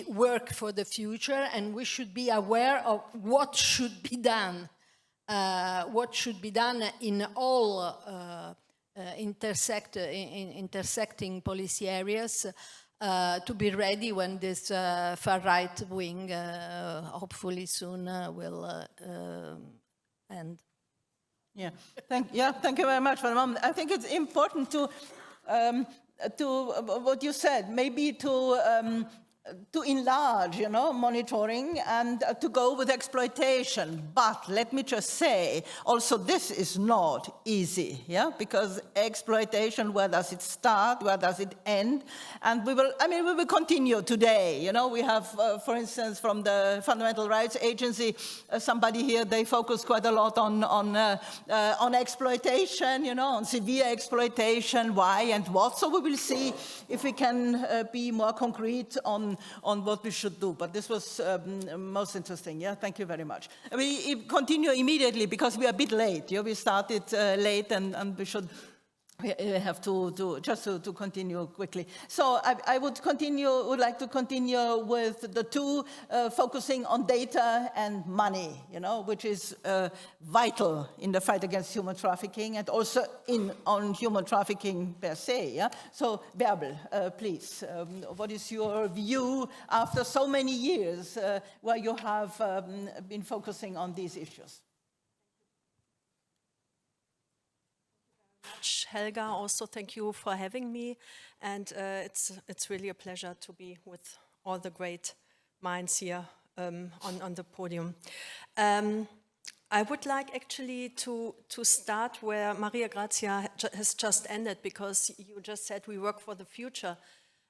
work for the future, and we should be aware of what should be done in all intersecting policy areas, to be ready when this far-right wing, hopefully soon, will end. Yeah, thank you very much for the moment. I think it's important to what you said, maybe to enlarge, monitoring and to go with exploitation. But let me just say, also this is not easy, because exploitation, where does it start, where does it end? And we will continue today. We have, for instance, from the Fundamental Rights Agency, somebody here, they focus quite a lot on exploitation, on severe exploitation, why and what. So we will see if we can be more concrete on what we should do. But this was most interesting. Thank you very much. We continue immediately because we are a bit late. We started late, and we have to continue quickly. So I would like to continue with the two, focusing on data and money, which is vital in the fight against human trafficking, and also on human trafficking per se. So Bärbel, please, what is your view after so many years where you have been focusing on these issues? Helga, also thank you for having me, and it's really a pleasure to be with all the great minds here on the podium. I would like actually to start where Maria Grazia has just ended, because you just said we work for the future,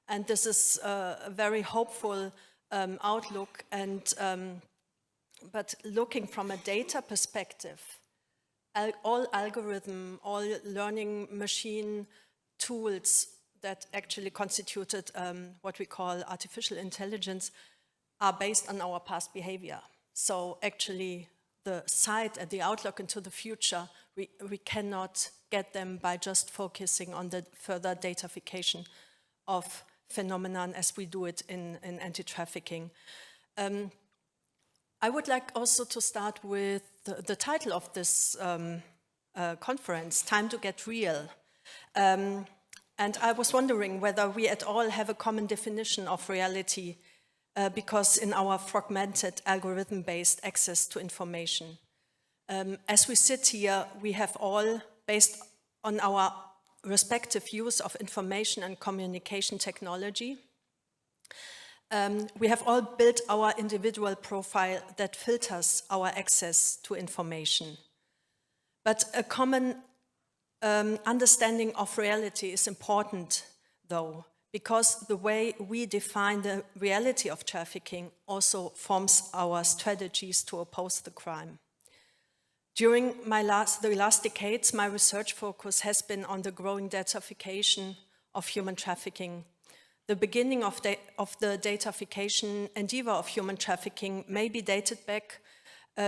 and this is a very hopeful outlook. And but looking from a data perspective, all algorithm, all learning machine tools that actually constituted what we call artificial intelligence are based on our past behavior. So actually the sight and the outlook into the future, we cannot get them by just focusing on the further datafication of phenomenon as we do it in anti-trafficking. I would like also to start with the title of this conference, Time to Get Real. And I was wondering whether we at all have a common definition of reality, because in our fragmented algorithm-based access to information. As we sit here, we have all, based on our respective use of information and communication technology, we have all built our individual profile that filters our access to information. But a common understanding of reality is important, though, because the way we define the reality of trafficking also forms our strategies to oppose the crime. During the last decades, my research focus has been on the growing datafication of human trafficking. The beginning of the datafication endeavor of human trafficking may be dated back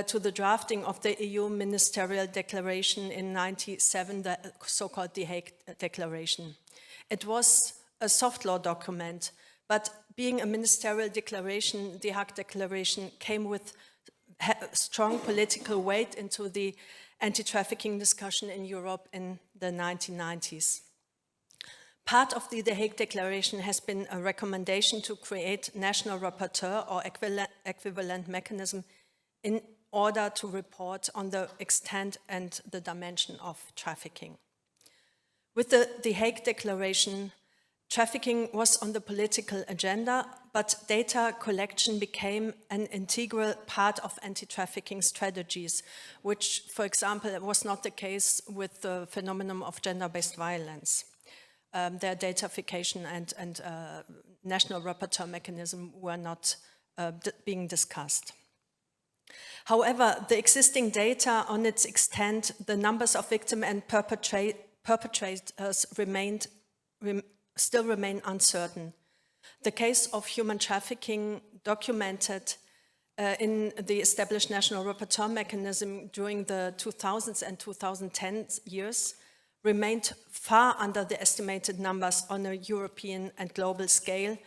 to the drafting of the EU Ministerial Declaration in 1997, the so-called The Hague Declaration. It was a soft law document, but being a ministerial declaration, the Hague Declaration came with strong political weight into the anti-trafficking discussion in Europe in the 1990s. Part of the Hague Declaration has been a recommendation to create national rapporteur or equivalent mechanism in order to report on the extent and the dimension of trafficking. With the Hague Declaration, trafficking was on the political agenda, but data collection became an integral part of anti-trafficking strategies, which, for example, was not the case with the phenomenon of gender-based violence. Their datafication and national rapporteur mechanism were not being discussed. However, the existing data on its extent, the numbers of victims and perpetrators still remain uncertain. The case of human trafficking documented in the established national rapporteur mechanism during the 2000s and 2010 years remained far under the estimated numbers on a European and global scale,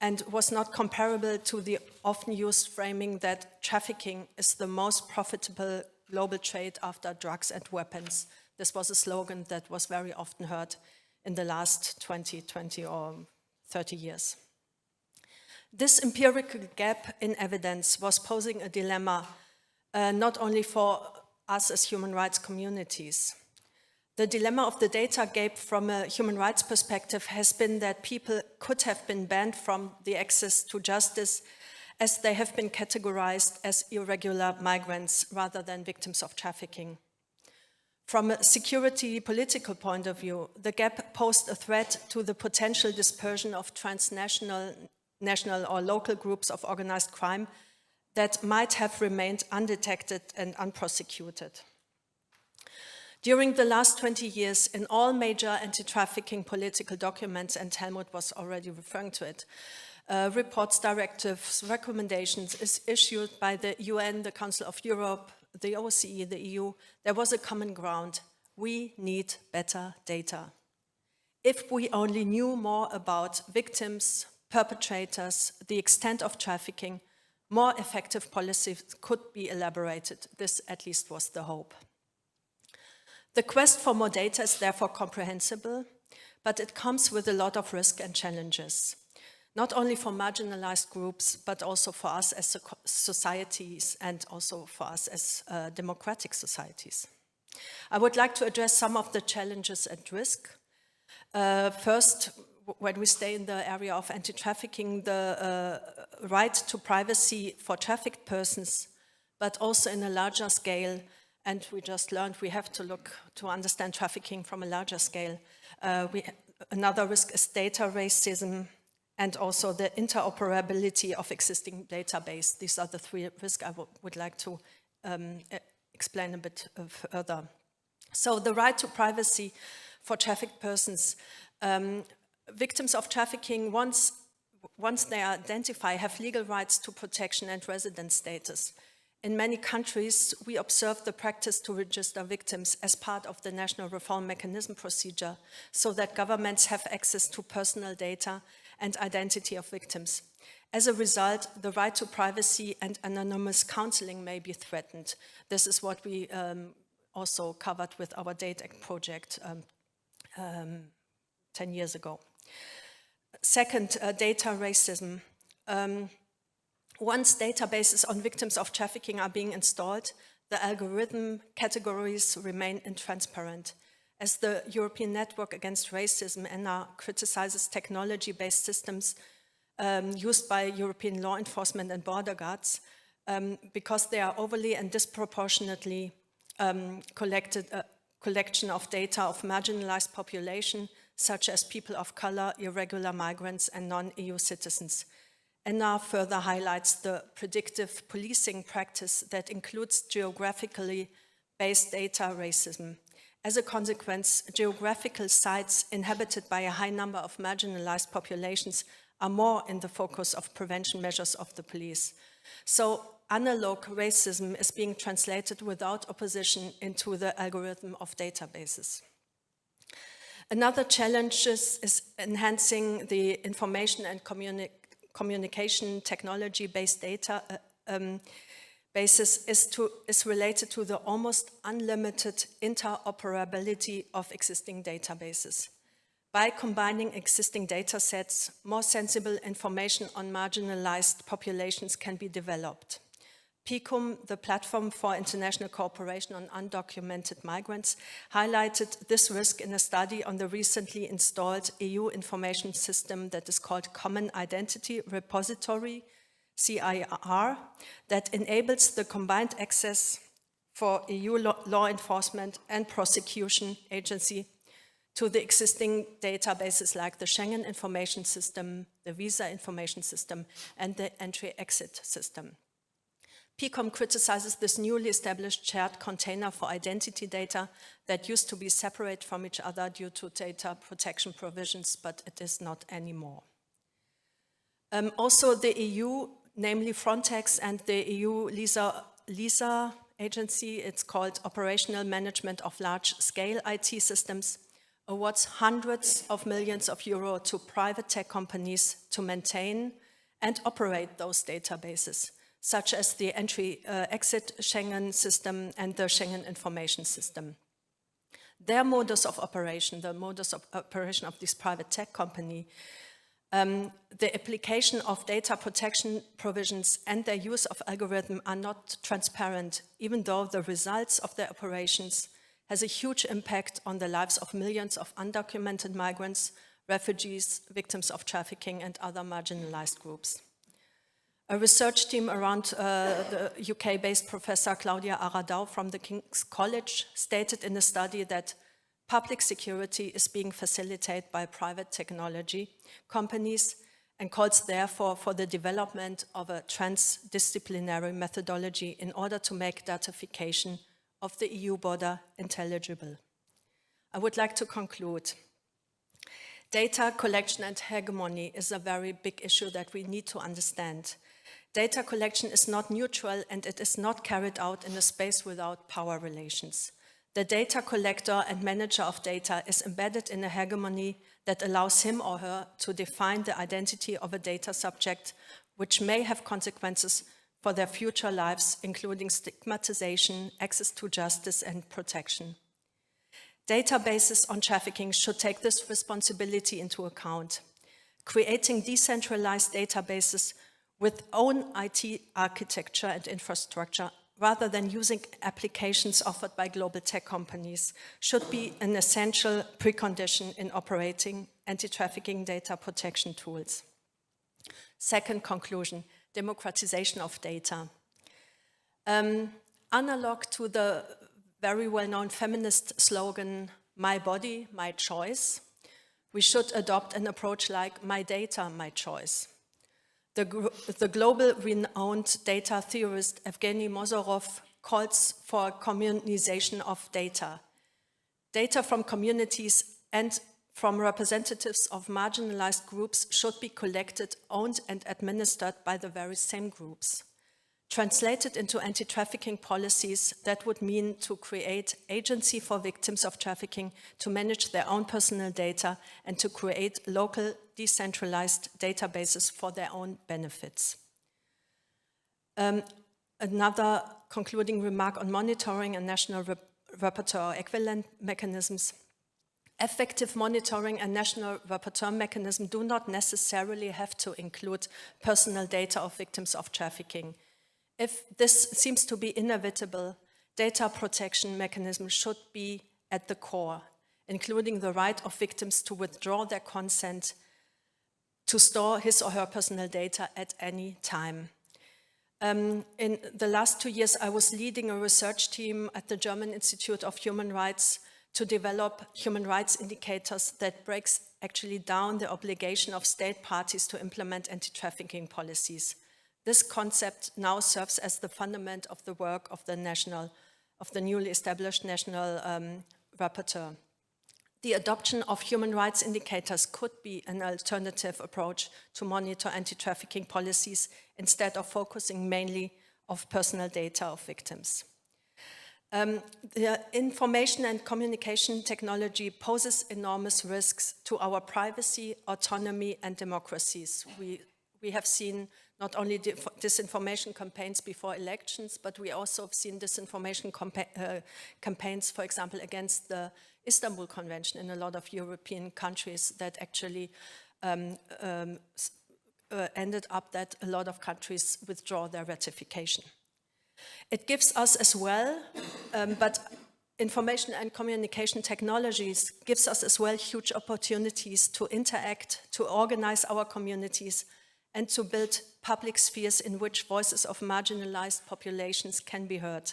and was not comparable to the often used framing that trafficking is the most profitable global trade after drugs and weapons. This was a slogan that was very often heard in the last 20 or 30 years. This empirical gap in evidence was posing a dilemma not only for us as human rights communities. The dilemma of the data gap from a human rights perspective has been that people could have been banned from the access to justice as they have been categorized as irregular migrants rather than victims of trafficking. From a security political point of view, the gap posed a threat to the potential dispersion of transnational, national or local groups of organized crime that might have remained undetected and unprosecuted. During the last 20 years, in all major anti-trafficking political documents, and Helmut was already referring to it, reports, directives, recommendations is issued by the UN, the Council of Europe, the OSCE, the EU, there was a common ground. We need better data. If we only knew more about victims, perpetrators, the extent of trafficking, more effective policies could be elaborated. This at least was the hope. The quest for more data is therefore comprehensible, but it comes with a lot of risk and challenges, not only for marginalized groups, but also for us as societies and also for us as democratic societies. I would like to address some of the challenges at risk. First, when we stay in the area of anti-trafficking, the right to privacy for trafficked persons, but also in a larger scale. And we just learned we have to look to understand trafficking from a larger scale. Another risk is data racism and also the interoperability of existing database. These are the three risks I would like to explain a bit further. So the right to privacy for trafficked persons. Victims of trafficking, once they are identified, have legal rights to protection and residence status. In many countries, we observe the practice to register victims as part of the national reform mechanism procedure so that governments have access to personal data and identity of victims. As a result, the right to privacy and anonymous counseling may be threatened. This is what we also covered with our Date Act project 10 years ago. Second, data racism. Once databases on victims of trafficking are being installed, the algorithm categories remain intransparent. As the European Network Against Racism, ENA, criticizes technology-based systems used by European law enforcement and border guards because they are overly and disproportionately collection of data of marginalized population, such as people of color, irregular migrants, and non-EU citizens. ENA further highlights the predictive policing practice that includes geographically based data racism. As a consequence, geographical sites inhabited by a high number of marginalized populations are more in the focus of prevention measures of the police. So analog racism is being translated without opposition into the algorithm of databases. Another challenge is enhancing the information and communication technology-based data basis is related to the almost unlimited interoperability of existing databases. By combining existing data sets, more sensible information on marginalized populations can be developed. PICUM, the Platform for International Cooperation on Undocumented Migrants, highlighted this risk in a study on the recently installed EU information system that is called Common Identity Repository, CIR, that enables the combined access for EU law enforcement and prosecution agency to the existing databases like the Schengen Information System, the Visa Information System, and the Entry-Exit System. PICOM criticizes this newly established shared container for identity data that used to be separate from each other due to data protection provisions, but it is not anymore. Also, the EU, namely Frontex and the EU LISA agency, it's called Operational Management of Large-Scale IT Systems, awards hundreds of millions of euro to private tech companies to maintain and operate those databases, such as the Entry-Exit Schengen system and the Schengen Information System. Their modus of operation, the modus of operation of this private tech company, the application of data protection provisions and their use of algorithm are not transparent, even though the results of their operations has a huge impact on the lives of millions of undocumented migrants, refugees, victims of trafficking, and other marginalized groups. A research team around the UK-based Professor Claudia Aradau from the King's College stated in a study that public security is being facilitated by private technology companies and calls therefore for the development of a transdisciplinary methodology in order to make datification of the EU border intelligible. I would like to conclude. Data collection and hegemony is a very big issue that we need to understand. Data collection is not neutral and it is not carried out in a space without power relations. The data collector and manager of data is embedded in a hegemony that allows him or her to define the identity of a data subject, which may have consequences for their future lives, including stigmatization, access to justice, and protection. Databases on trafficking should take this responsibility into account. Creating decentralized databases with own IT architecture and infrastructure, rather than using applications offered by global tech companies, should be an essential precondition in operating anti-trafficking data protection tools. Second conclusion, democratization of data. Analog to the very well-known feminist slogan, "My body, my choice," we should adopt an approach like "My data, my choice." The global renowned data theorist Evgeny Mozorov calls for communization of data. Data from communities and from representatives of marginalized groups should be collected, owned, and administered by the very same groups. Translated into anti-trafficking policies, that would mean to create agency for victims of trafficking to manage their own personal data and to create local decentralized databases for their own benefits. Another concluding remark on monitoring and national rapporteur equivalent mechanisms. Effective monitoring and national rapporteur mechanism do not necessarily have to include personal data of victims of trafficking. If this seems to be inevitable, data protection mechanisms should be at the core, including the right of victims to withdraw their consent to store his or her personal data at any time. In the last 2 years, I was leading a research team at the German Institute of Human Rights to develop human rights indicators that breaks actually down the obligation of state parties to implement anti-trafficking policies. This concept now serves as the fundament of the work of the newly established national rapporteur. The adoption of human rights indicators could be an alternative approach to monitor anti-trafficking policies instead of focusing mainly on personal data of victims. The information and communication technology poses enormous risks to our privacy, autonomy, and democracies. We have seen not only disinformation campaigns before elections, but we also have seen disinformation campaigns, for example, against the Istanbul Convention in a lot of European countries that actually ended up that a lot of countries withdraw their ratification. It gives us as well, but information and communication technologies gives us as well huge opportunities to interact, to organize our communities, and to build public spheres in which voices of marginalized populations can be heard.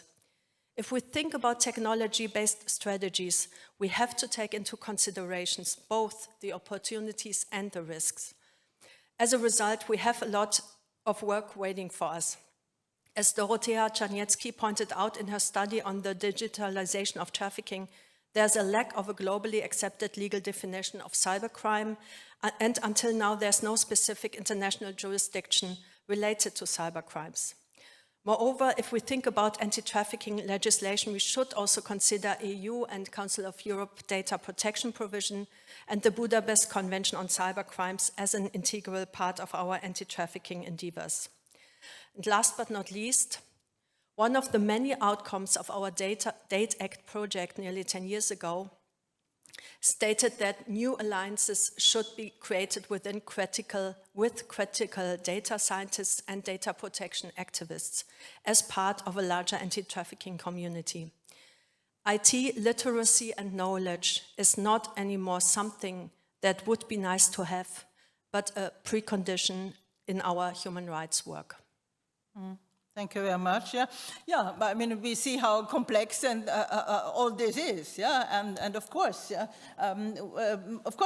If we think about technology-based strategies, we have to take into considerations both the opportunities and the risks. As a result, we have a lot of work waiting for us. As Dorothea Czarniecki pointed out in her study on the digitalization of trafficking, there's a lack of a globally accepted legal definition of cybercrime, and until now there's no specific international jurisdiction related to cybercrimes. Moreover, if we think about anti-trafficking legislation, we should also consider EU and Council of Europe data protection provision and the Budapest Convention on Cybercrimes as an integral part of our anti-trafficking endeavors. And last but not least, one of the many outcomes of our Date Act project nearly 10 years ago stated that new alliances should be created with critical data scientists and data protection activists as part of a larger anti-trafficking community. IT literacy and knowledge is not anymore something that would be nice to have, but a precondition in our human rights work. Thank you very much. Yeah. But I mean, we see how complex and all this is. And of course,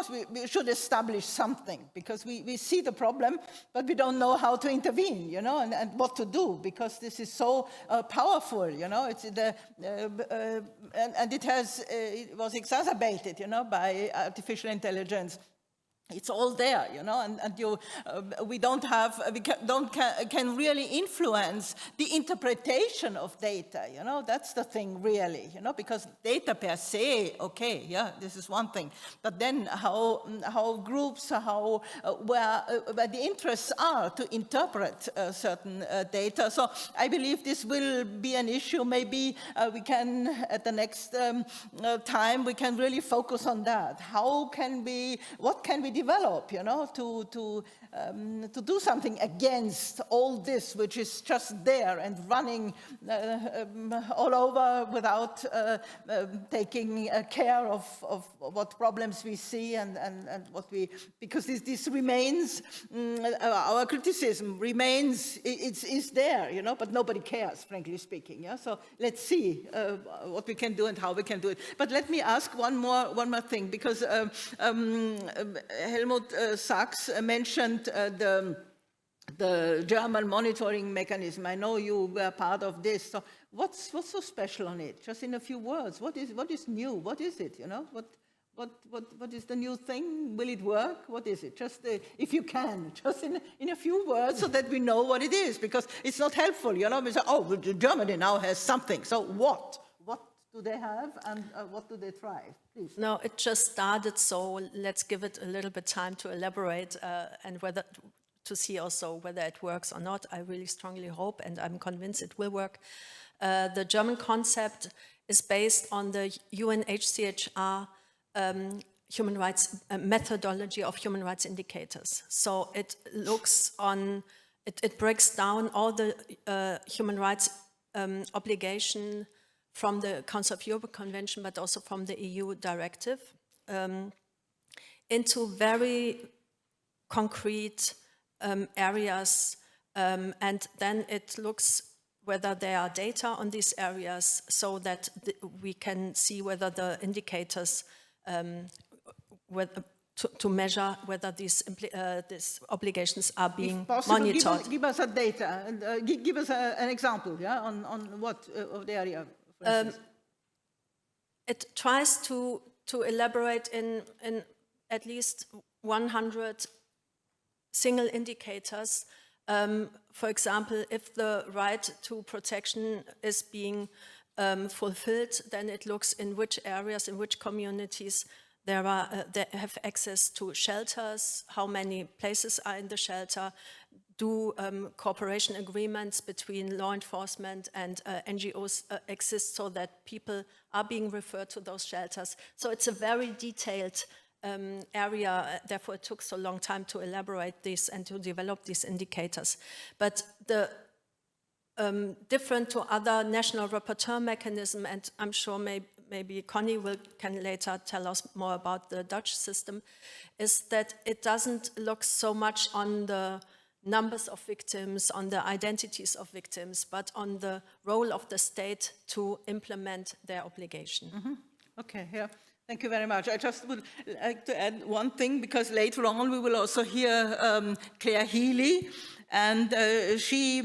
we should establish something because we see the problem, but we don't know how to intervene, and what to do because this is so powerful, It's and it was exacerbated, by artificial intelligence. It's all there, and we can really influence the interpretation of data, that's the thing really, because data per se, okay, this is one thing, but then how groups, where the interests are to interpret certain data. So I believe this will be an issue. Maybe we can, at the next time, we can really focus on that. What can we develop, to do something against all this, which is just there and running all over without taking care of what problems we see and what because this remains, our criticism remains, it's there, but nobody cares, frankly speaking. So let's see what we can do and how we can do it. But let me ask one more thing, because Helmut Sachs mentioned the German monitoring mechanism. I know you were part of this. So what's so special on it? Just in a few words, what is new? What is it? What is the new thing? Will it work? What is it? Just if you can, just in a few words, so that we know what it is, because it's not helpful. We say, oh, Germany now has something. So what? What do they have, and what do they try? Please. No, it just started, so let's give it a little bit time to elaborate and to see also whether it works or not. I really strongly hope, and I'm convinced it will work. The German concept is based on the UNHCR human rights methodology of human rights indicators. So it looks on, it breaks down all the human rights obligation from the Council of Europe Convention, but also from the EU directive, into very concrete areas, and then it looks whether there are data on these areas so that we can see whether the indicators, to measure whether these obligations are being If possible, monitored. give us a data, and give us an example, yeah, on what of the area, for instance. It tries to elaborate in at least 100 single indicators. For example, if the right to protection is being fulfilled, then it looks in which areas, in which communities there have access to shelters, how many places are in the shelter, do cooperation agreements between law enforcement and NGOs exist so that people are being referred to those shelters. So it's a very detailed area, therefore it took so long time to elaborate this and to develop these indicators. But the different to other national rapporteur mechanism, and I'm sure maybe Connie can later tell us more about the Dutch system, is that it doesn't look so much on the numbers of victims, on the identities of victims, but on the role of the state to implement their obligation. Mm-hmm. Okay, yeah. Thank you very much. I just would like to add one thing, because later on we will also hear Claire Healy, and she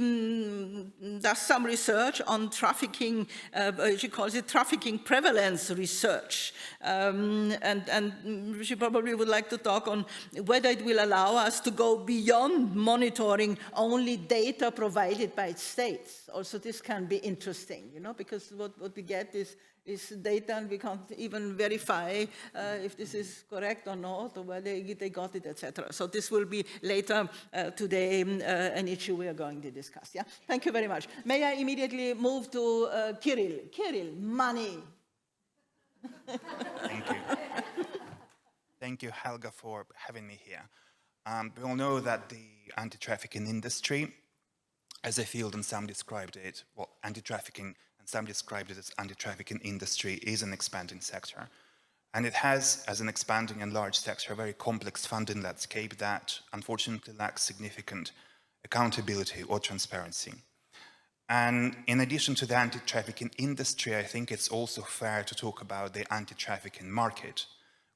does some research on trafficking, she calls it trafficking prevalence research. And she probably would like to talk on whether it will allow us to go beyond monitoring only data provided by states. Also, this can be interesting, you know, because what we get is data, and we can't even verify if this is correct or not, or whether they got it, etc. So this will be later today an issue we are going to discuss. Yeah, thank you very much. May I immediately move to Kirill? Kirill, money. Thank you. Thank you, Helga, for having me here. We all know that the anti-trafficking industry, as a field, and some described it, well, anti-trafficking, and some described it as anti-trafficking industry, is an expanding sector. And it has, as an expanding and large sector, a very complex funding landscape that unfortunately lacks significant accountability or transparency. And in addition to the anti-trafficking industry, I think it's also fair to talk about the anti-trafficking market,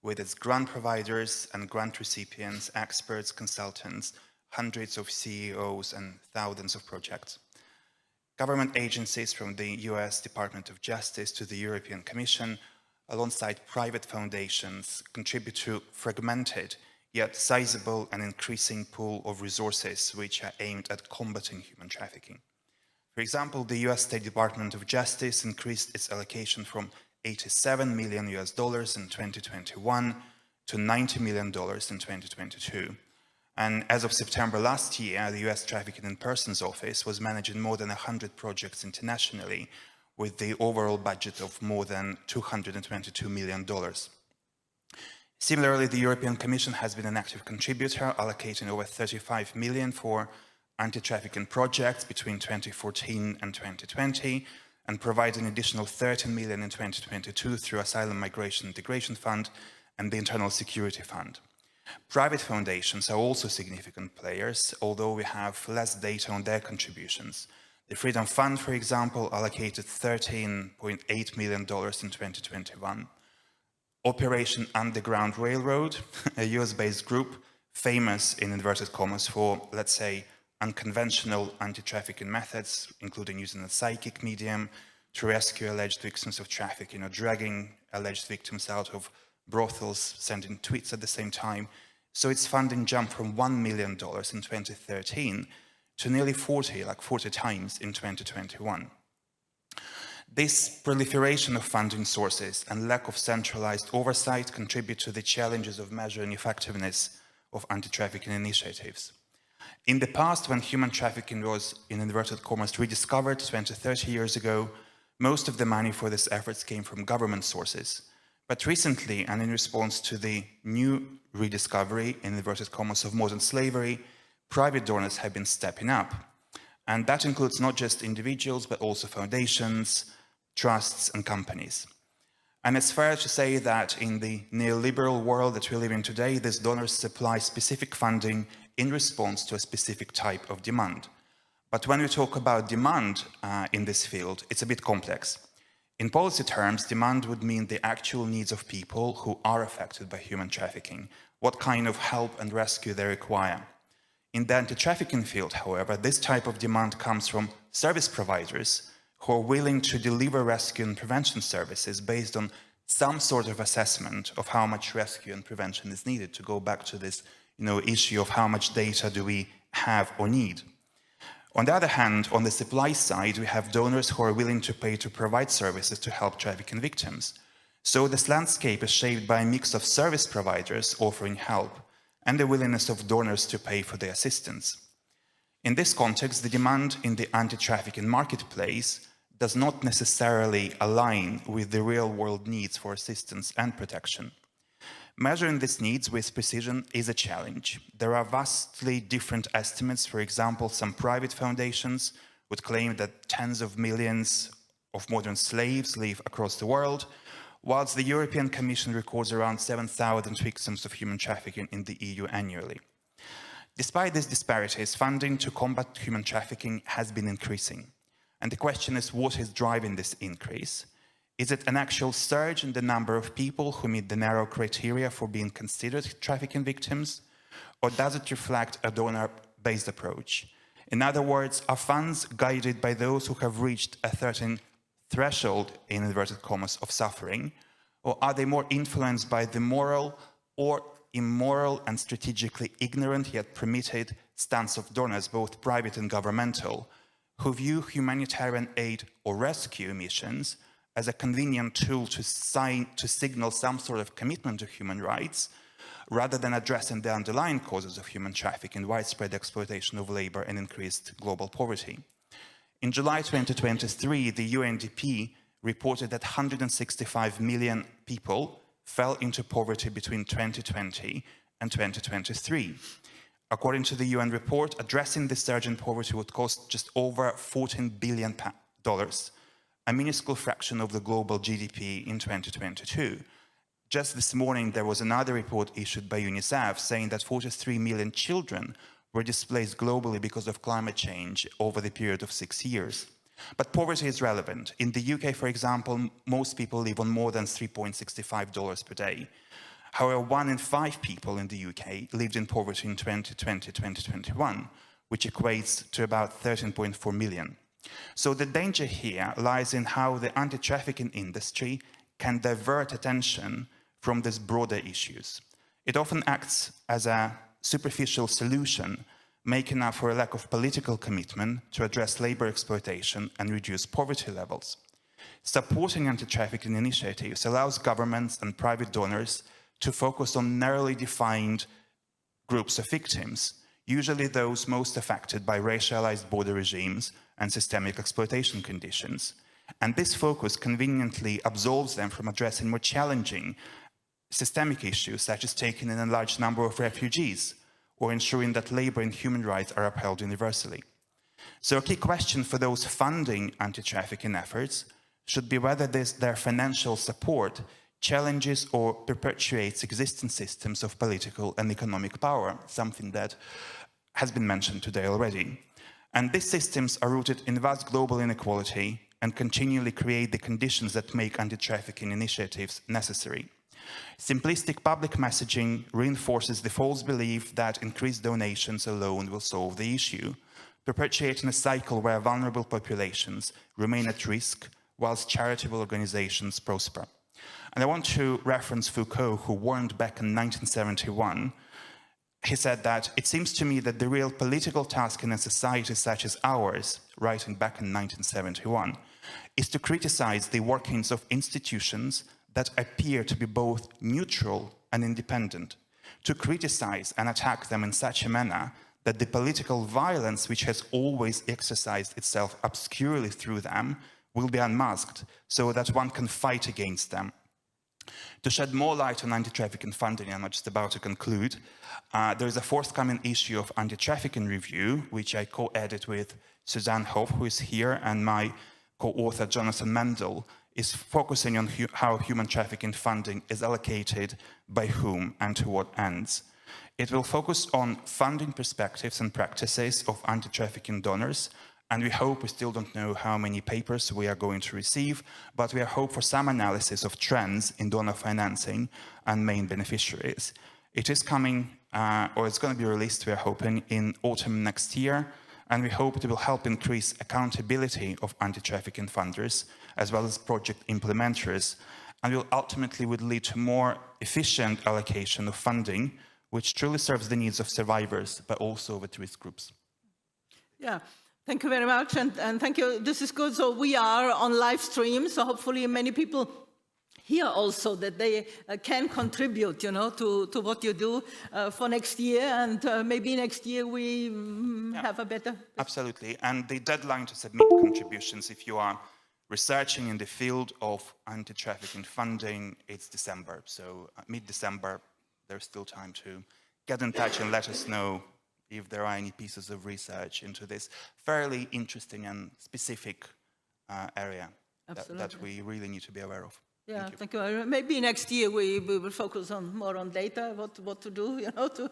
with its grant providers and grant recipients, experts, consultants, hundreds of CEOs, and thousands of projects. Government agencies from the US Department of Justice to the European Commission, alongside private foundations, contribute to fragmented yet sizable and increasing pool of resources which are aimed at combating human trafficking. For example, the US State Department of Justice increased its allocation from $87 million in 2021 to $90 million in 2022. And as of September last year, the US Trafficking in Persons Office was managing more than 100 projects internationally, with the overall budget of more than $222 million. Similarly, the European Commission has been an active contributor, allocating over 35 million for anti-trafficking projects between 2014 and 2020, and providing additional 13 million in 2022 through Asylum Migration Integration Fund and the Internal Security Fund. Private foundations are also significant players, although we have less data on their contributions. The Freedom Fund, for example, allocated $13.8 million in 2021. Operation Underground Railroad, a US-based group famous in inverted commas for, let's say, unconventional anti-trafficking methods, including using a psychic medium to rescue alleged victims of trafficking, or dragging alleged victims out of brothels, sending tweets at the same time. So its funding jumped from $1 million in 2013 to nearly 40 times in 2021. This proliferation of funding sources and lack of centralized oversight contribute to the challenges of measuring effectiveness of anti-trafficking initiatives. In the past, when human trafficking was, in inverted commas, rediscovered 20, 30 years ago, most of the money for these efforts came from government sources. But recently, and in response to the new rediscovery, in inverted commas, of modern slavery, private donors have been stepping up. And that includes not just individuals, but also foundations, trusts, and companies. And it's fair to say that in the neoliberal world that we live in today, these donors supply specific funding in response to a specific type of demand. But when we talk about demand in this field, it's a bit complex. In policy terms, demand would mean the actual needs of people who are affected by human trafficking, what kind of help and rescue they require. In the anti-trafficking field, however, this type of demand comes from service providers who are willing to deliver rescue and prevention services based on some sort of assessment of how much rescue and prevention is needed, to go back to this issue of how much data do we have or need. On the other hand, on the supply side, we have donors who are willing to pay to provide services to help trafficking victims. So this landscape is shaped by a mix of service providers offering help and the willingness of donors to pay for their assistance. In this context, the demand in the anti-trafficking marketplace does not necessarily align with the real-world needs for assistance and protection. Measuring these needs with precision is a challenge. There are vastly different estimates. For example, some private foundations would claim that tens of millions of modern slaves live across the world, whilst the European Commission records around 7,000 victims of human trafficking in the EU annually. Despite these disparities, funding to combat human trafficking has been increasing. And the question is, what is driving this increase? Is it an actual surge in the number of people who meet the narrow criteria for being considered trafficking victims? Or does it reflect a donor-based approach? In other words, are funds guided by those who have reached a certain threshold, in inverted commas, of suffering? Or are they more influenced by the moral or immoral and strategically ignorant yet permitted stance of donors, both private and governmental, who view humanitarian aid or rescue missions as a convenient tool to signal some sort of commitment to human rights, rather than addressing the underlying causes of human trafficking, widespread exploitation of labor, and increased global poverty? In July 2023, the UNDP reported that 165 million people fell into poverty between 2020 and 2023. According to the UN report, addressing this surge in poverty would cost just over $14 billion, a minuscule fraction of the global GDP in 2022. Just this morning, there was another report issued by UNICEF saying that 43 million children were displaced globally because of climate change over the period of 6 years. But poverty is relevant. In the UK, for example, most people live on more than $3.65 per day. However, 1 in 5 people in the UK lived in poverty in 2020-2021, which equates to about 13.4 million. So the danger here lies in how the anti-trafficking industry can divert attention from these broader issues. It often acts as a superficial solution, making up for a lack of political commitment to address labor exploitation and reduce poverty levels. Supporting anti-trafficking initiatives allows governments and private donors to focus on narrowly defined groups of victims, usually those most affected by racialized border regimes and systemic exploitation conditions. And this focus conveniently absolves them from addressing more challenging systemic issues, such as taking in a large number of refugees or ensuring that labor and human rights are upheld universally. So a key question for those funding anti-trafficking efforts should be whether their financial support challenges or perpetuates existing systems of political and economic power, something that has been mentioned today already. And these systems are rooted in vast global inequality and continually create the conditions that make anti-trafficking initiatives necessary. Simplistic public messaging reinforces the false belief that increased donations alone will solve the issue, perpetuating a cycle where vulnerable populations remain at risk whilst charitable organizations prosper. And I want to reference Foucault, who warned back in 1971. He said that, "It seems to me that the real political task in a society such as ours," writing back in 1971, "is to criticize the workings of institutions that appear to be both neutral and independent, to criticize and attack them in such a manner that the political violence which has always exercised itself obscurely through them will be unmasked, so that one can fight against them." To shed more light on anti-trafficking funding, I'm just about to conclude, there is a forthcoming issue of Anti-Trafficking Review, which I co-edit with Suzanne Hoff, who is here, and my co-author Jonathan Mendel, is focusing on how human trafficking funding is allocated, by whom, and to what ends. It will focus on funding perspectives and practices of anti-trafficking donors, and we hope, we still don't know how many papers we are going to receive, but we hope for some analysis of trends in donor financing and main beneficiaries. It is coming, or it's going to be released, we are hoping, in autumn next year, and we hope it will help increase accountability of anti-trafficking funders, as well as project implementers, and will ultimately would lead to more efficient allocation of funding, which truly serves the needs of survivors, but also of at-risk groups. Yeah. Thank you very much, and thank you. This is good. So we are on live stream, so hopefully many people hear also that they can contribute, you know, to what you do for next year, and maybe next year we have a better... Absolutely, and the deadline to submit contributions, if you are researching in the field of anti-trafficking funding, it's December. So mid-December, there's still time to get in touch and let us know if there are any pieces of research into this fairly interesting and specific area that we really need to be aware of. Yeah, thank you. Maybe next year we will focus more on data, what to do, you know, to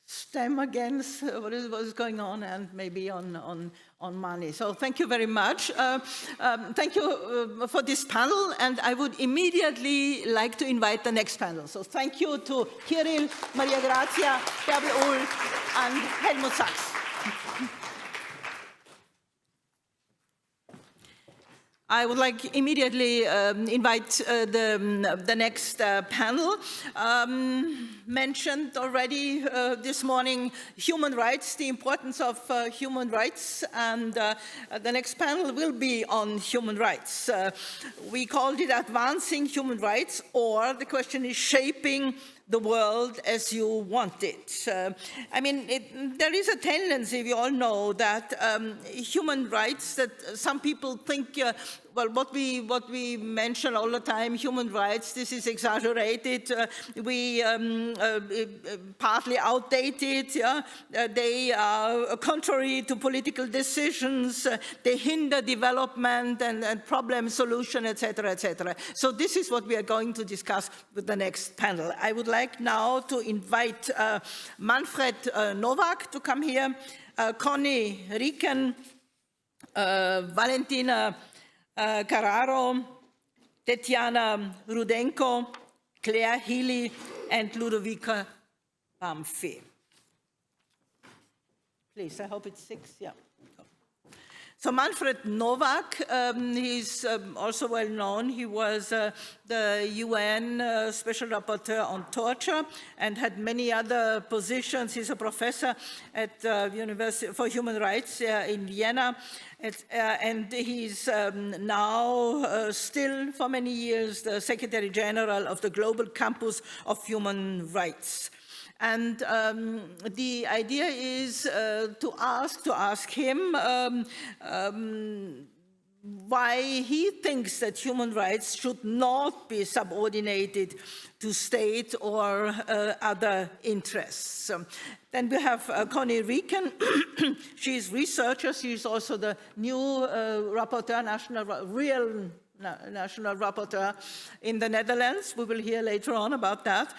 stem against what is going on, and maybe on money. So thank you very much. Thank you for this panel, and I would immediately like to invite the next panel. So thank you to Kirill, Maria Grazia, Bärbel Uhl, and Helmut Sachs. I would like immediately invite the next panel. Mentioned already this morning human rights, the importance of human rights, and the next panel will be on human rights. We called it Advancing Human Rights, or the question is Shaping the World as You Want It. I mean, there is a tendency, we all know, that human rights, that some people think, well, what we mention all the time, human rights, this is exaggerated, partly outdated, yeah? They are contrary to political decisions, they hinder development and problem solution, etc., etc. So this is what we are going to discuss with the next panel. I would like now to invite Manfred Nowak to come here, Connie Rieken, Valentina Carraro, Tetiana Rudenko, Claire Healy, and Ludovica Bamfi. Please, I hope it's 6, yeah. So Manfred Nowak, he's also well known. He was the UN Special Rapporteur on Torture and had many other positions. He's a professor at University for Human Rights in Vienna. And he's now still for many years the Secretary General of the Global Campus of Human Rights. And the idea is to ask him why he thinks that human rights should not be subordinated to state or other interests. Then we have Connie Rieken. She's researcher. She's also the new rapporteur, national rapporteur in the Netherlands. We will hear later on about that.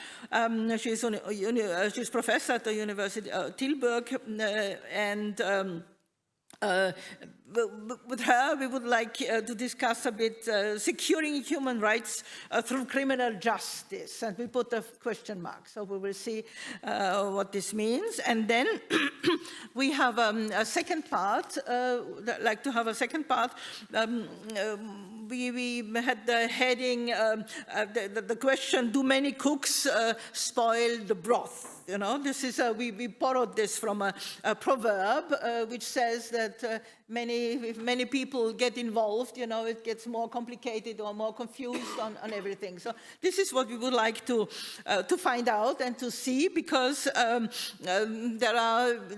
She's professor at the University of Tilburg, and with her, we would like to discuss a bit securing human rights through criminal justice. And we put a question mark, so we will see what this means. And then we have a second part, like to have a second part. We had the heading, the question, do many cooks spoil the broth? You know, this is we borrowed this from a proverb which says that if many people get involved, you know, it gets more complicated or more confused on everything. So this is what we would like to find out and to see, because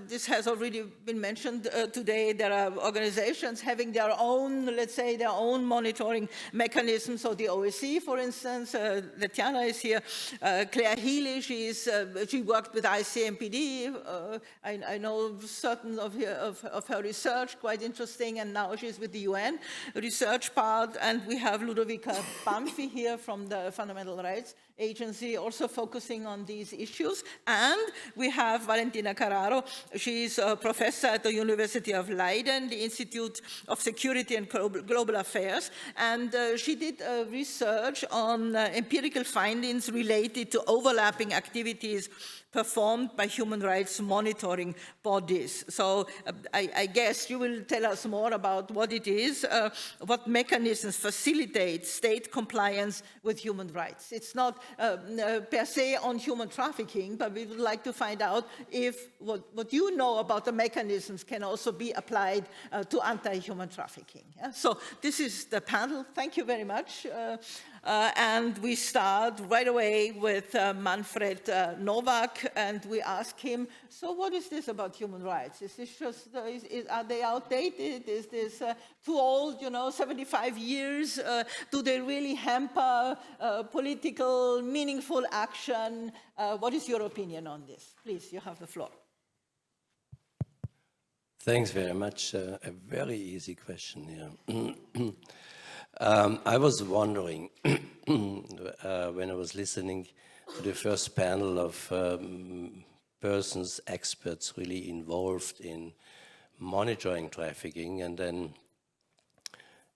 this has already been mentioned today, there are organizations having their own, let's say, their own monitoring mechanisms. So the OSCE, for instance, Tatiana is here, Claire Healy, she worked with ICMPD. I know certain of her research quite quite interesting, and now she's with the UN research part, and we have Ludovica Banfi here from the Fundamental Rights Agency, also focusing on these issues. And we have Valentina Carraro. She's a professor at the University of Leiden, the Institute of Security and Global Affairs. And she did research on empirical findings related to overlapping activities performed by human rights monitoring bodies. So I guess you will tell us more about what it is, what mechanisms facilitate state compliance with human rights. It's not per se on human trafficking, but we would like to find out if what you know about the mechanisms can also be applied to anti-human trafficking. Yeah? So this is the panel. Thank you very much. And we start right away with Manfred Novak, and we ask him, so what is this about human rights? Is this just, are they outdated? Is this too old, 75 years? Do they really hamper political, meaningful action? What is your opinion on this? Please, you have the floor. Thanks very much. A very easy question here. I was wondering, when I was listening to the first panel of persons, experts really involved in monitoring trafficking, and then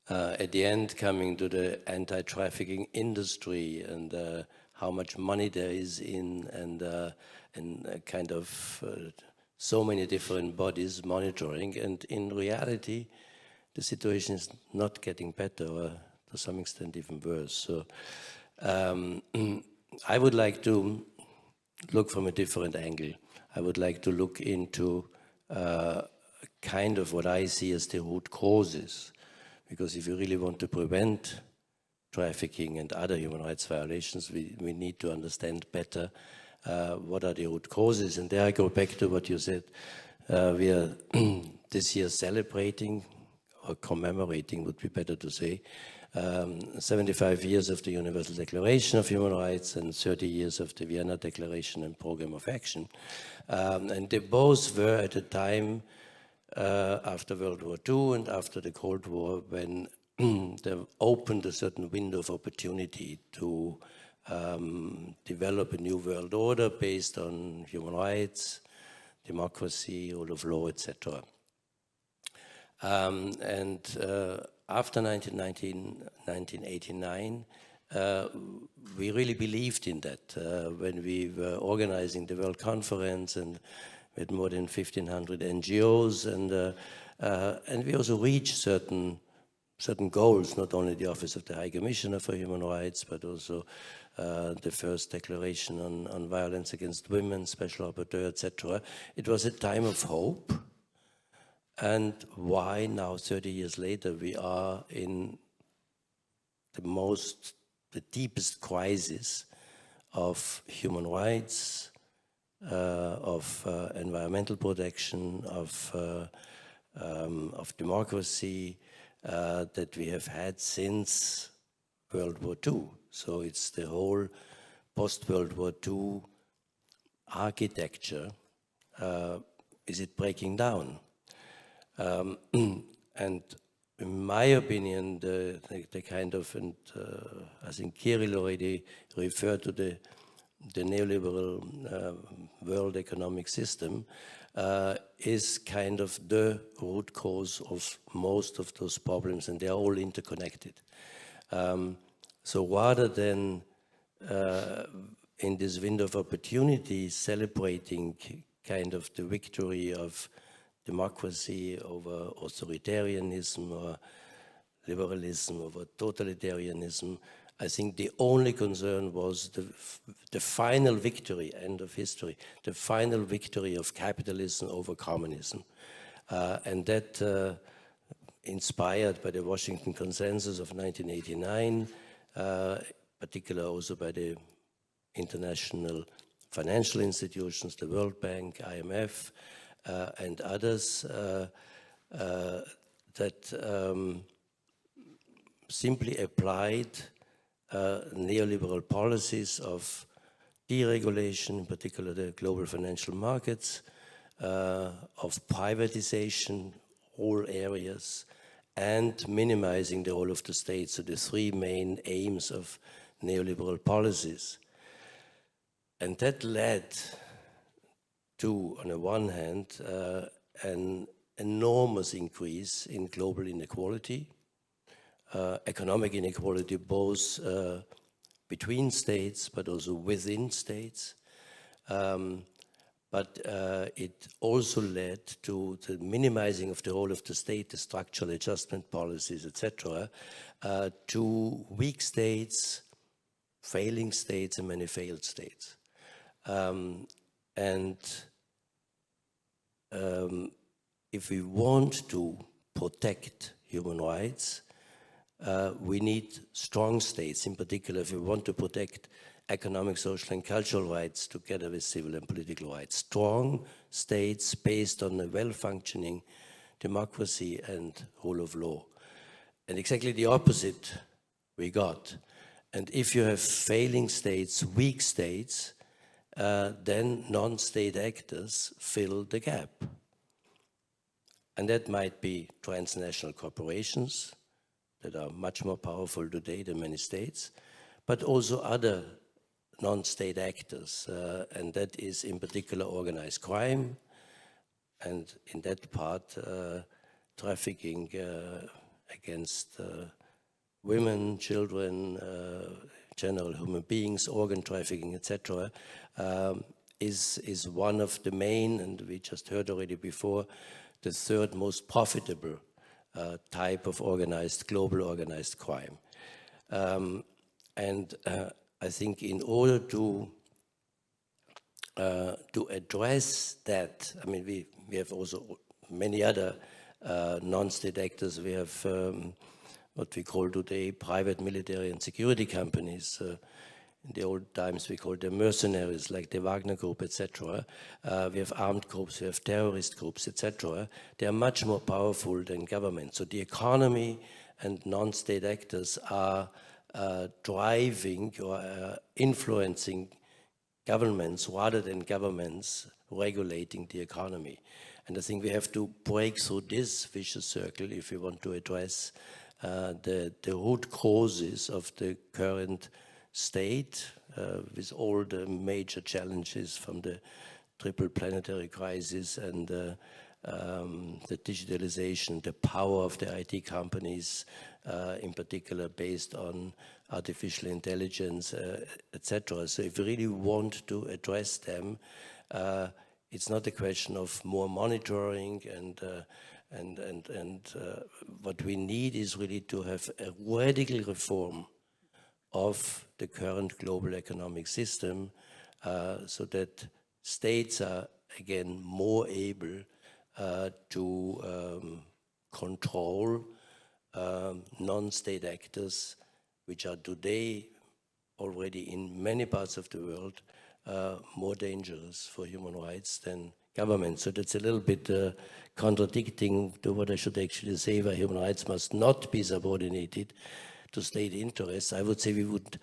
at the end coming to the anti-trafficking industry and how much money there is in, and kind of so many different bodies monitoring, and in reality, the situation is not getting better, or to some extent even worse. So I would like to look from a different angle. I would like to look into kind of what I see as the root causes. Because if you really want to prevent trafficking and other human rights violations, we need to understand better what are the root causes. And there I go back to what you said. We are this year celebrating, or commemorating would be better to say, 75 years of the Universal Declaration of Human Rights and 30 years of the Vienna Declaration and Program of Action. And they both were at a time after World War II and after the Cold War when they opened a certain window of opportunity to develop a new world order based on human rights, democracy, rule of law, etc. After 1989, we really believed in that when we were organizing the World Conference and with more than 1,500 NGOs, and we also reached certain goals, not only the Office of the High Commissioner for Human Rights, but also the first declaration on violence against women, Special Rapporteur, etc. It was a time of hope. And why now, 30 years later, we are in the deepest crisis of human rights, of environmental protection, of democracy that we have had since World War II. So it's the whole post-World War II architecture. Is it breaking down? And in my opinion, the kind of, and I think Kirill already referred to the neoliberal world economic system, is kind of the root cause of most of those problems, and they are all interconnected. So rather than in this window of opportunity celebrating kind of the victory of democracy over authoritarianism or liberalism over totalitarianism, I think the only concern was the final victory, end of history, the final victory of capitalism over communism. And that, inspired by the Washington Consensus of 1989, particularly also by the international financial institutions, the World Bank, IMF, and others, that simply applied neoliberal policies of deregulation, in particular the global financial markets, of privatization, all areas, and minimizing the role of the state. So the three main aims of neoliberal policies. And that led to, on the one hand, an enormous increase in global inequality, economic inequality, both between states, but also within states. But it also led to the minimizing of the role of the state, the structural adjustment policies, etc., to weak states, failing states, and many failed states. If we want to protect human rights, we need strong states. In particular, if we want to protect economic, social, and cultural rights together with civil and political rights. Strong states based on a well-functioning democracy and rule of law. And exactly the opposite we got. And if you have failing states, weak states, then non-state actors fill the gap. And that might be transnational corporations that are much more powerful today than many states, but also other non-state actors, and that is in particular organized crime, and in that part, trafficking against women, children, general human beings, organ trafficking, etc., is one of the main, and we just heard already before, the third most profitable type of global organized crime. I think in order to address that, I mean, we have also many other non-state actors. We have what we call today private military and security companies. In the old times, we called them mercenaries, like the Wagner Group, etc. We have armed groups, we have terrorist groups, etc. They are much more powerful than government. So the economy and non-state actors are driving or influencing governments rather than governments regulating the economy. And I think we have to break through this vicious circle if we want to address the root causes of the current state with all the major challenges from the triple planetary crisis and the digitalization, the power of the IT companies, in particular based on artificial intelligence, etc. So if we really want to address them, it's not a question of more monitoring and what we need is really to have a radical reform of the current global economic system so that states are again more able to control non-state actors, which are today already in many parts of the world more dangerous for human rights than government. So that's a little bit contradicting to what I should actually say, where human rights must not be subordinated to state interests. I would say we would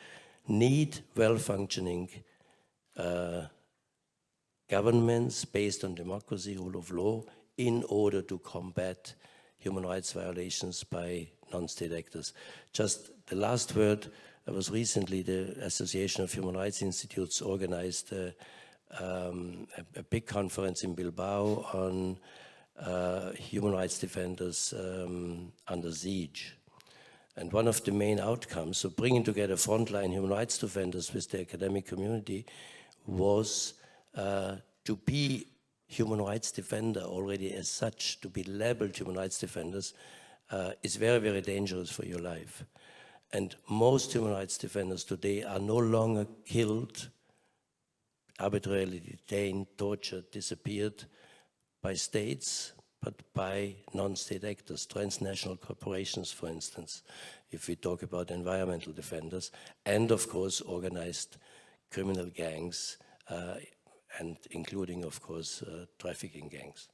need well-functioning governments based on democracy, rule of law, in order to combat human rights violations by non-state actors. Just the last word, I was recently, the Association of Human Rights Institutes organized a big conference in Bilbao on human rights defenders under siege. And one of the main outcomes of bringing together frontline human rights defenders with the academic community was to be human rights defender already as such, to be labeled human rights defenders, is very, very dangerous for your life. And most human rights defenders today are no longer killed, arbitrarily detained, tortured, disappeared by states, but by non-state actors, transnational corporations, for instance, if we talk about environmental defenders, and of course organized criminal gangs, and including, of course, trafficking gangs.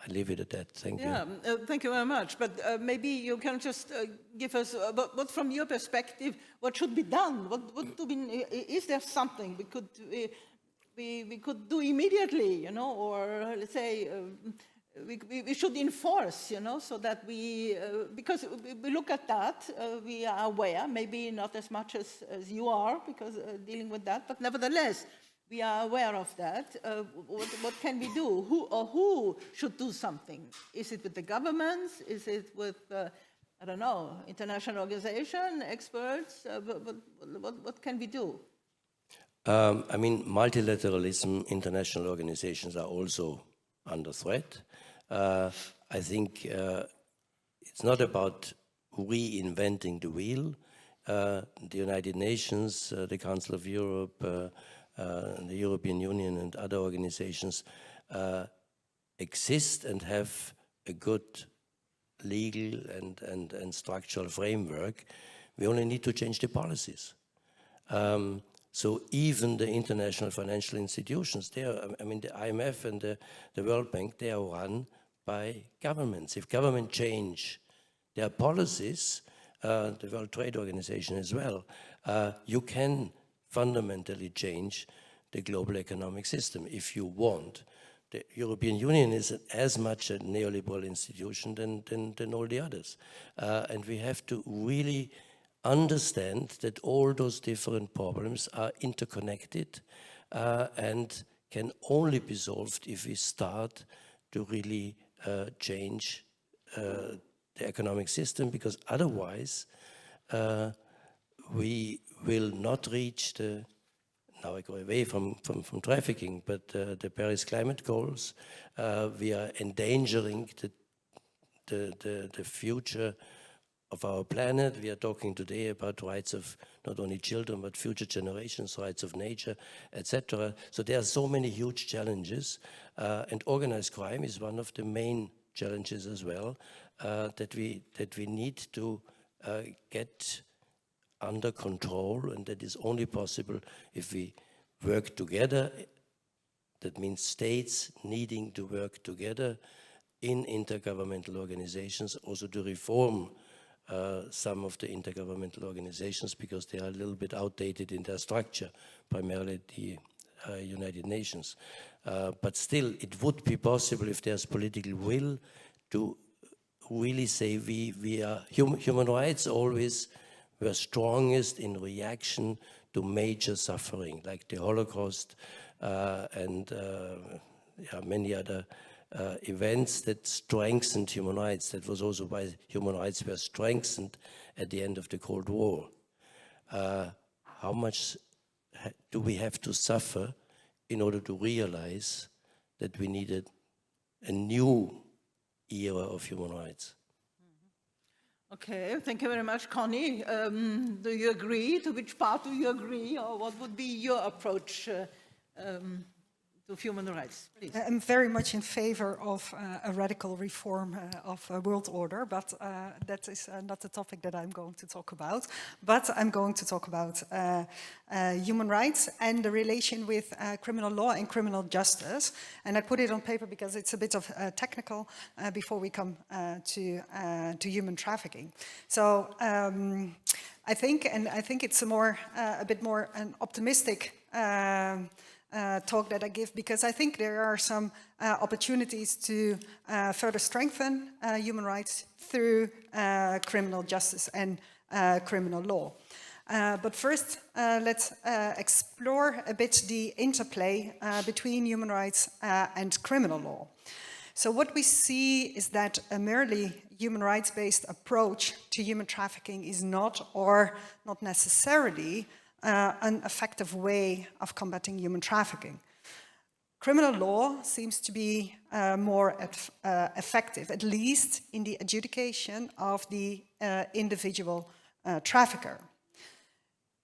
I leave it at that. Thank you. Thank you very much. But maybe you can just give us, what from your perspective, what should be done? What do we, is there something we could do immediately, you know, or let's say we should enforce, you know, so that because we look at that, we are aware, maybe not as much as you are, because dealing with that, but nevertheless, we are aware of that. What can we do? Who should do something? Is it with the governments? Is it with, I don't know, international organization, experts? What can we do? I mean, multilateralism, international organizations are also under threat. I think it's not about reinventing the wheel. The United Nations, the Council of Europe, the European Union and other organizations exist and have a good legal and structural framework. We only need to change the policies. So even the international financial institutions, I mean, the IMF and the World Bank, they are run by governments. If government change their policies, the World Trade Organization as well, you can fundamentally change the global economic system if you want. The European Union is as much a neoliberal institution than all the others. And we have to really understand that all those different problems are interconnected and can only be solved if we start to really change the economic system, because otherwise we will not reach now I go away from trafficking, but the Paris climate goals. We are endangering the future of our planet. We are talking today about rights of not only children, but future generations, rights of nature, etc. So there are so many huge challenges, and organized crime is one of the main challenges as well, that we need to get under control, and that is only possible if we work together. That means states needing to work together in intergovernmental organizations, also to reform some of the intergovernmental organizations, because they are a little bit outdated in their structure, primarily the United Nations. But still, it would be possible if there's political will to really say we are human rights always were strongest in reaction to major suffering, like the Holocaust and many other events that strengthened human rights. That was also why human rights were strengthened at the end of the Cold War. How much do we have to suffer in order to realize that we needed a new era of human rights? Okay, thank you very much, Connie. Do you agree? To which part do you agree, or what would be your approach to human rights, please? I'm very much in favor of a radical reform of world order, but that is not the topic that I'm going to talk about. But I'm going to talk about human rights and the relation with criminal law and criminal justice. And I put it on paper because it's a bit of technical before we come to human trafficking. So I think it's a bit more an optimistic talk that I give, because I think there are some opportunities to further strengthen human rights through criminal justice and criminal law. But first, let's explore a bit the interplay between human rights and criminal law. So what we see is that a merely human rights-based approach to human trafficking is not, or not necessarily, an effective way of combating human trafficking. Criminal law seems to be more effective, at least in the adjudication of the individual trafficker.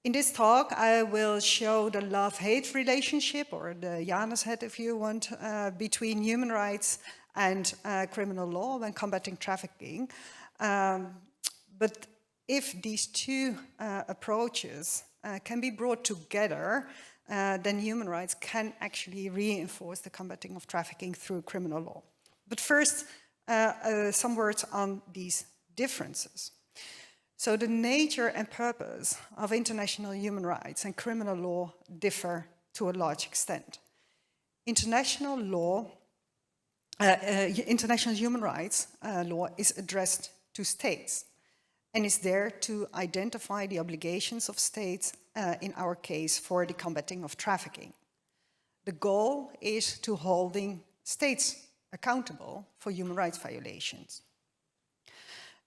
In this talk, I will show the love-hate relationship, or the Janushead, if you want, between human rights and criminal law when combating trafficking. But if these two approaches can be brought together, then human rights can actually reinforce the combating of trafficking through criminal law. But first, some words on these differences. So the nature and purpose of international human rights and criminal law differ to a large extent. International law international human rights law is addressed to states and is there to identify the obligations of states, in our case, for the combating of trafficking. The goal is to holding states accountable for human rights violations.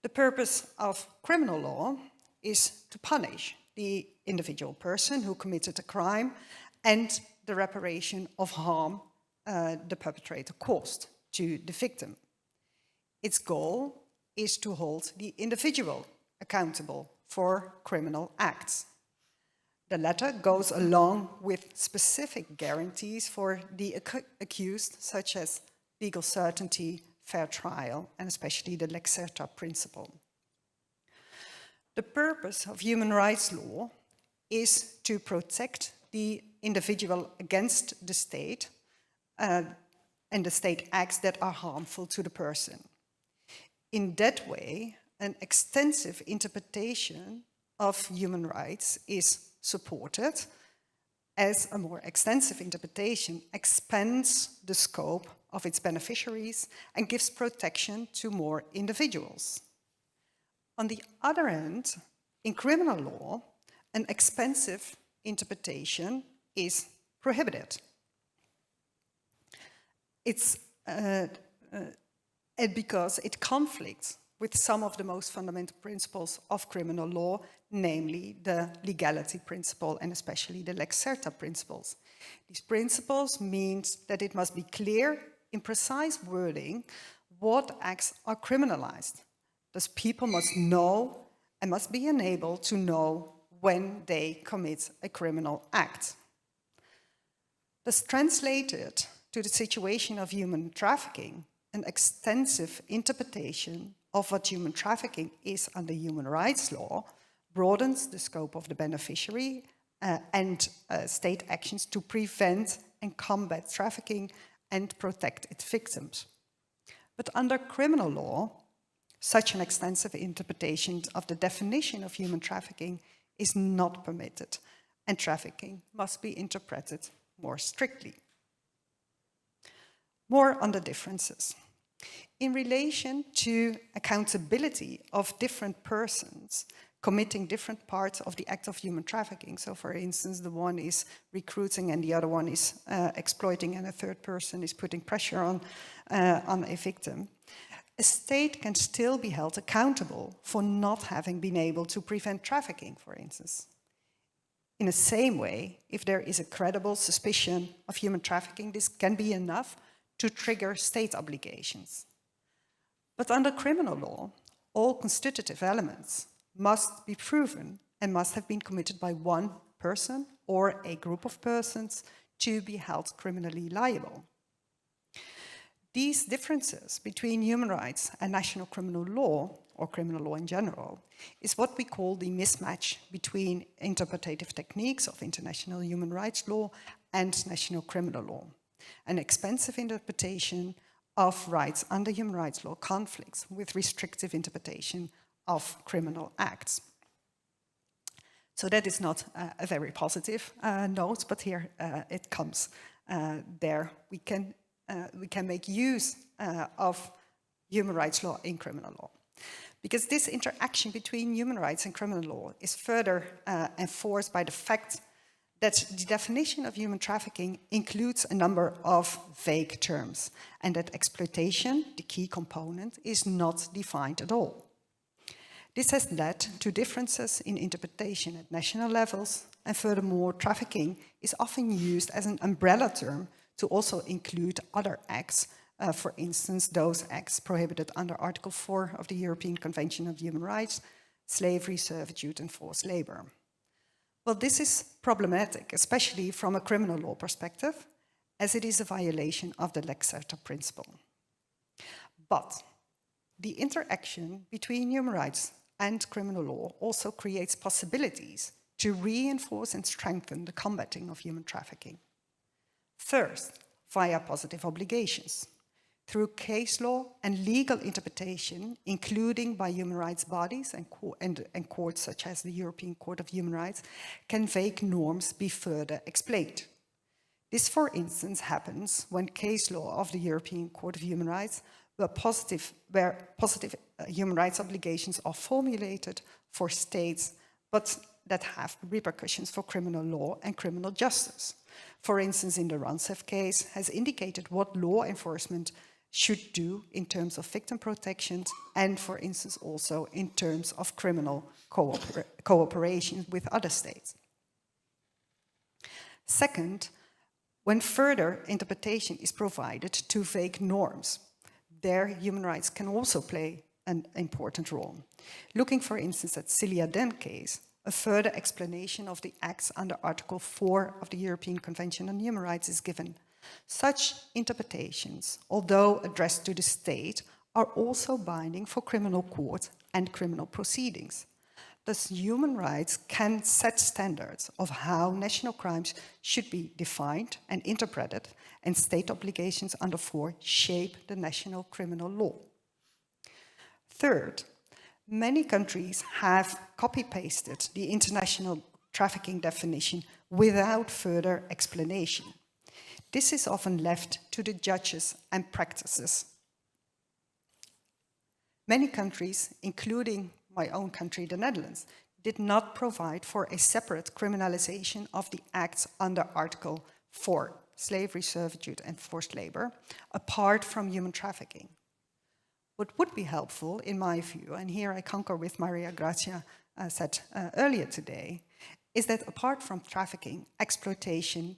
The purpose of criminal law is to punish the individual person who committed a crime and the reparation of harm the perpetrator caused to the victim. Its goal is to hold the individual accountable for criminal acts. The latter goes along with specific guarantees for the accused, such as legal certainty, fair trial, and especially the lex certa principle. The purpose of human rights law is to protect the individual against the state and the state acts that are harmful to the person. In that way, an extensive interpretation of human rights is supported, as a more extensive interpretation expands the scope of its beneficiaries and gives protection to more individuals. On the other hand, in criminal law, an expansive interpretation is prohibited. It's because it conflicts with some of the most fundamental principles of criminal law, namely the legality principle and especially the lex certa principles. These principles mean that it must be clear in precise wording what acts are criminalized. Thus people must know and must be enabled to know when they commit a criminal act. Thus translated to the situation of human trafficking, an extensive interpretation of what human trafficking is under human rights law broadens the scope of the beneficiary and state actions to prevent and combat trafficking and protect its victims. But under criminal law, such an extensive interpretation of the definition of human trafficking is not permitted, and trafficking must be interpreted more strictly. More on the differences. In relation to accountability of different persons committing different parts of the act of human trafficking, so for instance, the one is recruiting and the other one is exploiting and a third person is putting pressure on a victim, a state can still be held accountable for not having been able to prevent trafficking, for instance. In the same way, if there is a credible suspicion of human trafficking, this can be enough to trigger state obligations. But under criminal law, all constitutive elements must be proven and must have been committed by one person or a group of persons to be held criminally liable. These differences between human rights and national criminal law, or criminal law in general, is what we call the mismatch between interpretative techniques of international human rights law and national criminal law. An expansive interpretation of rights under human rights law conflicts with restrictive interpretation of criminal acts. So that is not a very positive note, but here it comes. There we can make use of human rights law in criminal law. Because this interaction between human rights and criminal law is further enforced by the fact that the definition of human trafficking includes a number of vague terms, and that exploitation, the key component, is not defined at all. This has led to differences in interpretation at national levels, and furthermore, trafficking is often used as an umbrella term to also include other acts, for instance, those acts prohibited under Article 4 of the European Convention of Human Rights, slavery, servitude, and forced labor. Well, this is problematic, especially from a criminal law perspective, as it is a violation of the lex certa principle. But the interaction between human rights and criminal law also creates possibilities to reinforce and strengthen the combating of human trafficking. First, via positive obligations. Through case law and legal interpretation, including by human rights bodies and courts such as the European Court of Human Rights, can vague norms be further explained. This, for instance, happens when case law of the European Court of Human Rights, where positive human rights obligations are formulated for states, but that have repercussions for criminal law and criminal justice. For instance, in the Rancev case, has indicated what law enforcement should do in terms of victim protection and, for instance, also in terms of criminal cooperation with other states. Second, when further interpretation is provided to vague norms, there human rights can also play an important role. Looking, for instance, at Celia Den case, a further explanation of the acts under Article 4 of the European Convention on Human Rights is given. Such interpretations, although addressed to the state, are also binding for criminal court and criminal proceedings. Thus, human rights can set standards of how national crimes should be defined and interpreted, and state obligations under 4 shape the national criminal law. Third, many countries have copy-pasted the international trafficking definition without further explanation. This is often left to the judges and practices. Many countries, including my own country, the Netherlands, did not provide for a separate criminalization of the acts under Article 4, slavery, servitude, and forced labor, apart from human trafficking. What would be helpful, in my view, and here I concur with Maria Grazia said earlier today, is that apart from trafficking, exploitation,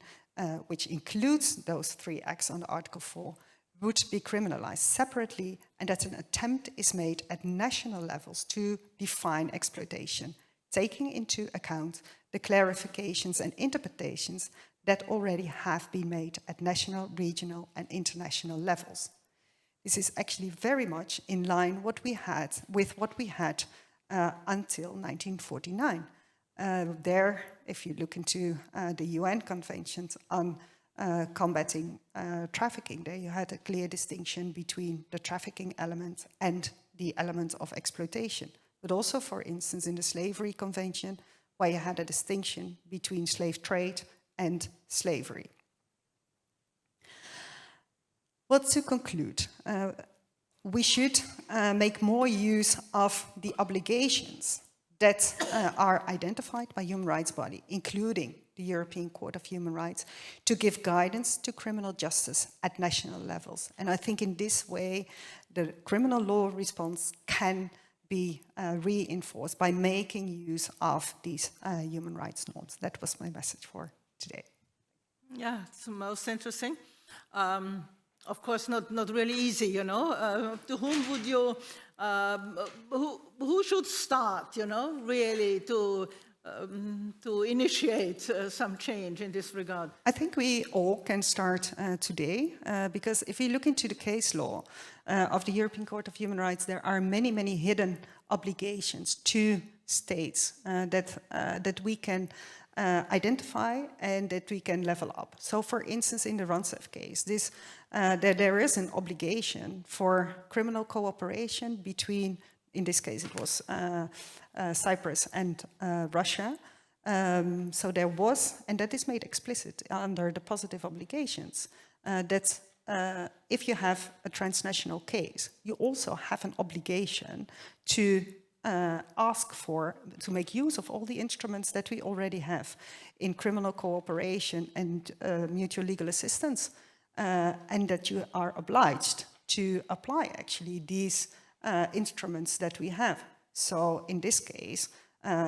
which includes those 3 acts under Article 4, would be criminalized separately, and that an attempt is made at national levels to define exploitation, taking into account the clarifications and interpretations that already have been made at national, regional, and international levels. This is actually very much in line with what we had until 1949. There, if you look into the UN conventions on combating trafficking, there you had a clear distinction between the trafficking element and the element of exploitation. But also, for instance, in the Slavery Convention, where you had a distinction between slave trade and slavery. Well, to conclude, we should make more use of the obligations that are identified by human rights body, including the European Court of Human Rights, to give guidance to criminal justice at national levels. And I think in this way, the criminal law response can be reinforced by making use of these human rights norms. That was my message for today. Yeah, it's most interesting. Of course, not really easy, you know. To whom would you, who should start, you know, really to initiate some change in this regard? I think we all can start today, because if we look into the case law of the European Court of Human Rights, there are many, many hidden obligations to states that we can identify and that we can level up. So, for instance, in the Rancev case, there is an obligation for criminal cooperation between, in this case, it was Cyprus and Russia. So there was, and that is made explicit under the positive obligations, that if you have a transnational case, you also have an obligation to to make use of all the instruments that we already have in criminal cooperation and mutual legal assistance, and that you are obliged to apply actually these instruments that we have. So in this case,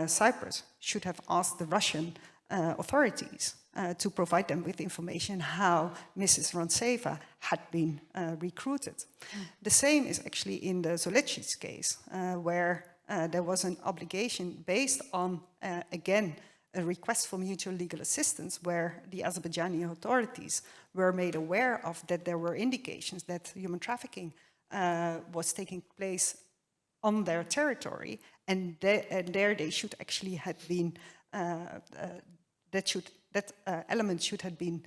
Cyprus should have asked the Russian authorities to provide them with information how Mrs. Rantseva had been recruited. The same is actually in the Zolecic case, where there was an obligation based on, again, a request for mutual legal assistance, where the Azerbaijani authorities were made aware of that there were indications that human trafficking was taking place on their territory, and there they should actually have been, that element should have been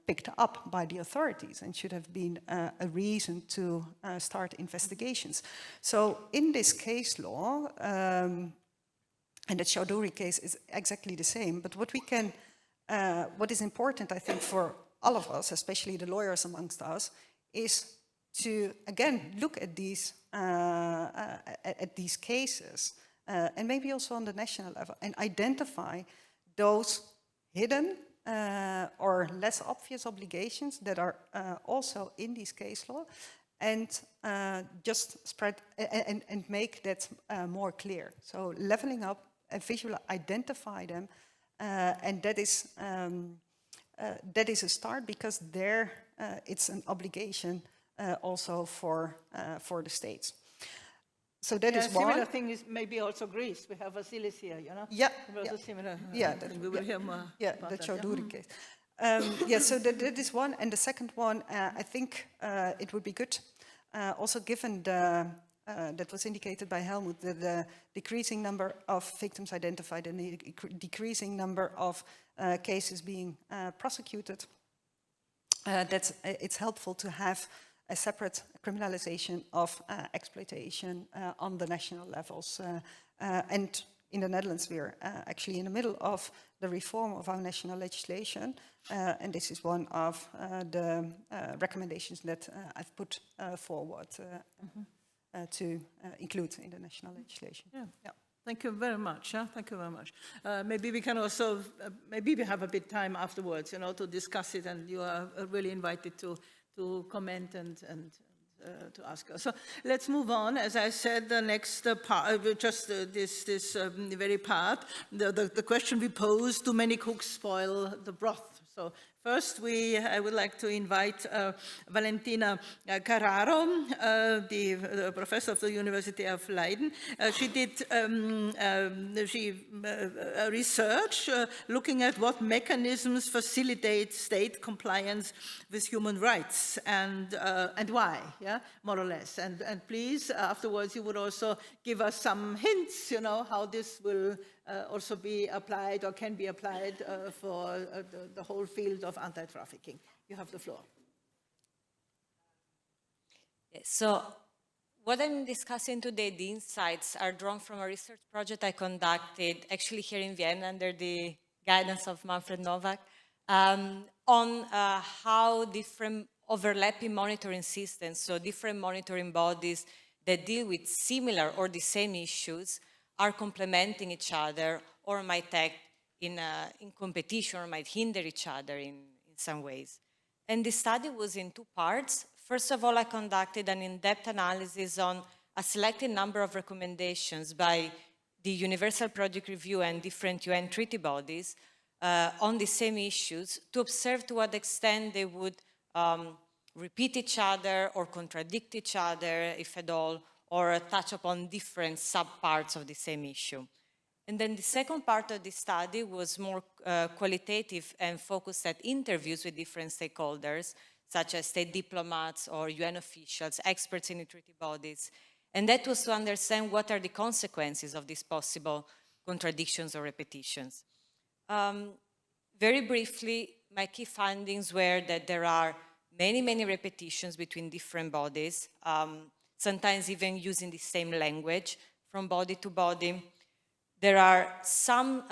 picked up by the authorities and should have been a reason to start investigations. So in this case law, and the Chowdhury case is exactly the same, but what we can what is important, I think, for all of us, especially the lawyers amongst us, is to, again, look at these cases, and maybe also on the national level, and identify those hidden or less obvious obligations that are also in this case law, and just spread and make that more clear. So leveling up and visually identify them, and that is a start, because there it's an obligation also for the states. So that is one. Similar thing is maybe also Greece. We have Vasilis here, you know? Yeah. It was a similar That, we will hear more about the that, Chaudhuri case. So that is one. And the second one, I think it would be good, also given that was indicated by Helmut, the decreasing number of victims identified and the decreasing number of cases being prosecuted, that it's helpful to have a separate criminalization of exploitation on the national levels. And in the Netherlands, we're actually in the middle of the reform of our national legislation, and this is one of the recommendations that I've put forward to include in the national legislation. Yeah. Thank you very much. Thank you very much. Maybe we can also, maybe we have a bit time afterwards, you know, to discuss it, and you are really invited to comment and to ask us. So let's move on. As I said, the next part, just this very part, the question we posed: do many cooks spoil the broth? So first, I would like to invite Valentina Carraro, the professor of the University of Leiden. She did research looking at what mechanisms facilitate state compliance with human rights and why, yeah, more or less. And please, afterwards, you would also give us some hints, you know, how this will also be applied or can be applied for the whole field of anti-trafficking. You have the floor. So what I'm discussing today, the insights are drawn from a research project I conducted actually here in Vienna under the guidance of Manfred Novak on how different overlapping monitoring systems, so different monitoring bodies that deal with similar or the same issues, are complementing each other or might act in competition or might hinder each other in some ways. And the study was in two parts. First of all, I conducted an in-depth analysis on a selected number of recommendations by the Universal Project Review and different UN treaty bodies on the same issues to observe to what extent they would repeat each other or contradict each other, if at all, or touch upon different subparts of the same issue. And then the second part of the study was more qualitative and focused at interviews with different stakeholders, such as state diplomats or UN officials, experts in the treaty bodies. And that was to understand what are the consequences of these possible contradictions or repetitions. Very briefly, my key findings were that there are many, many repetitions between different bodies, sometimes even using the same language from body to body. There are some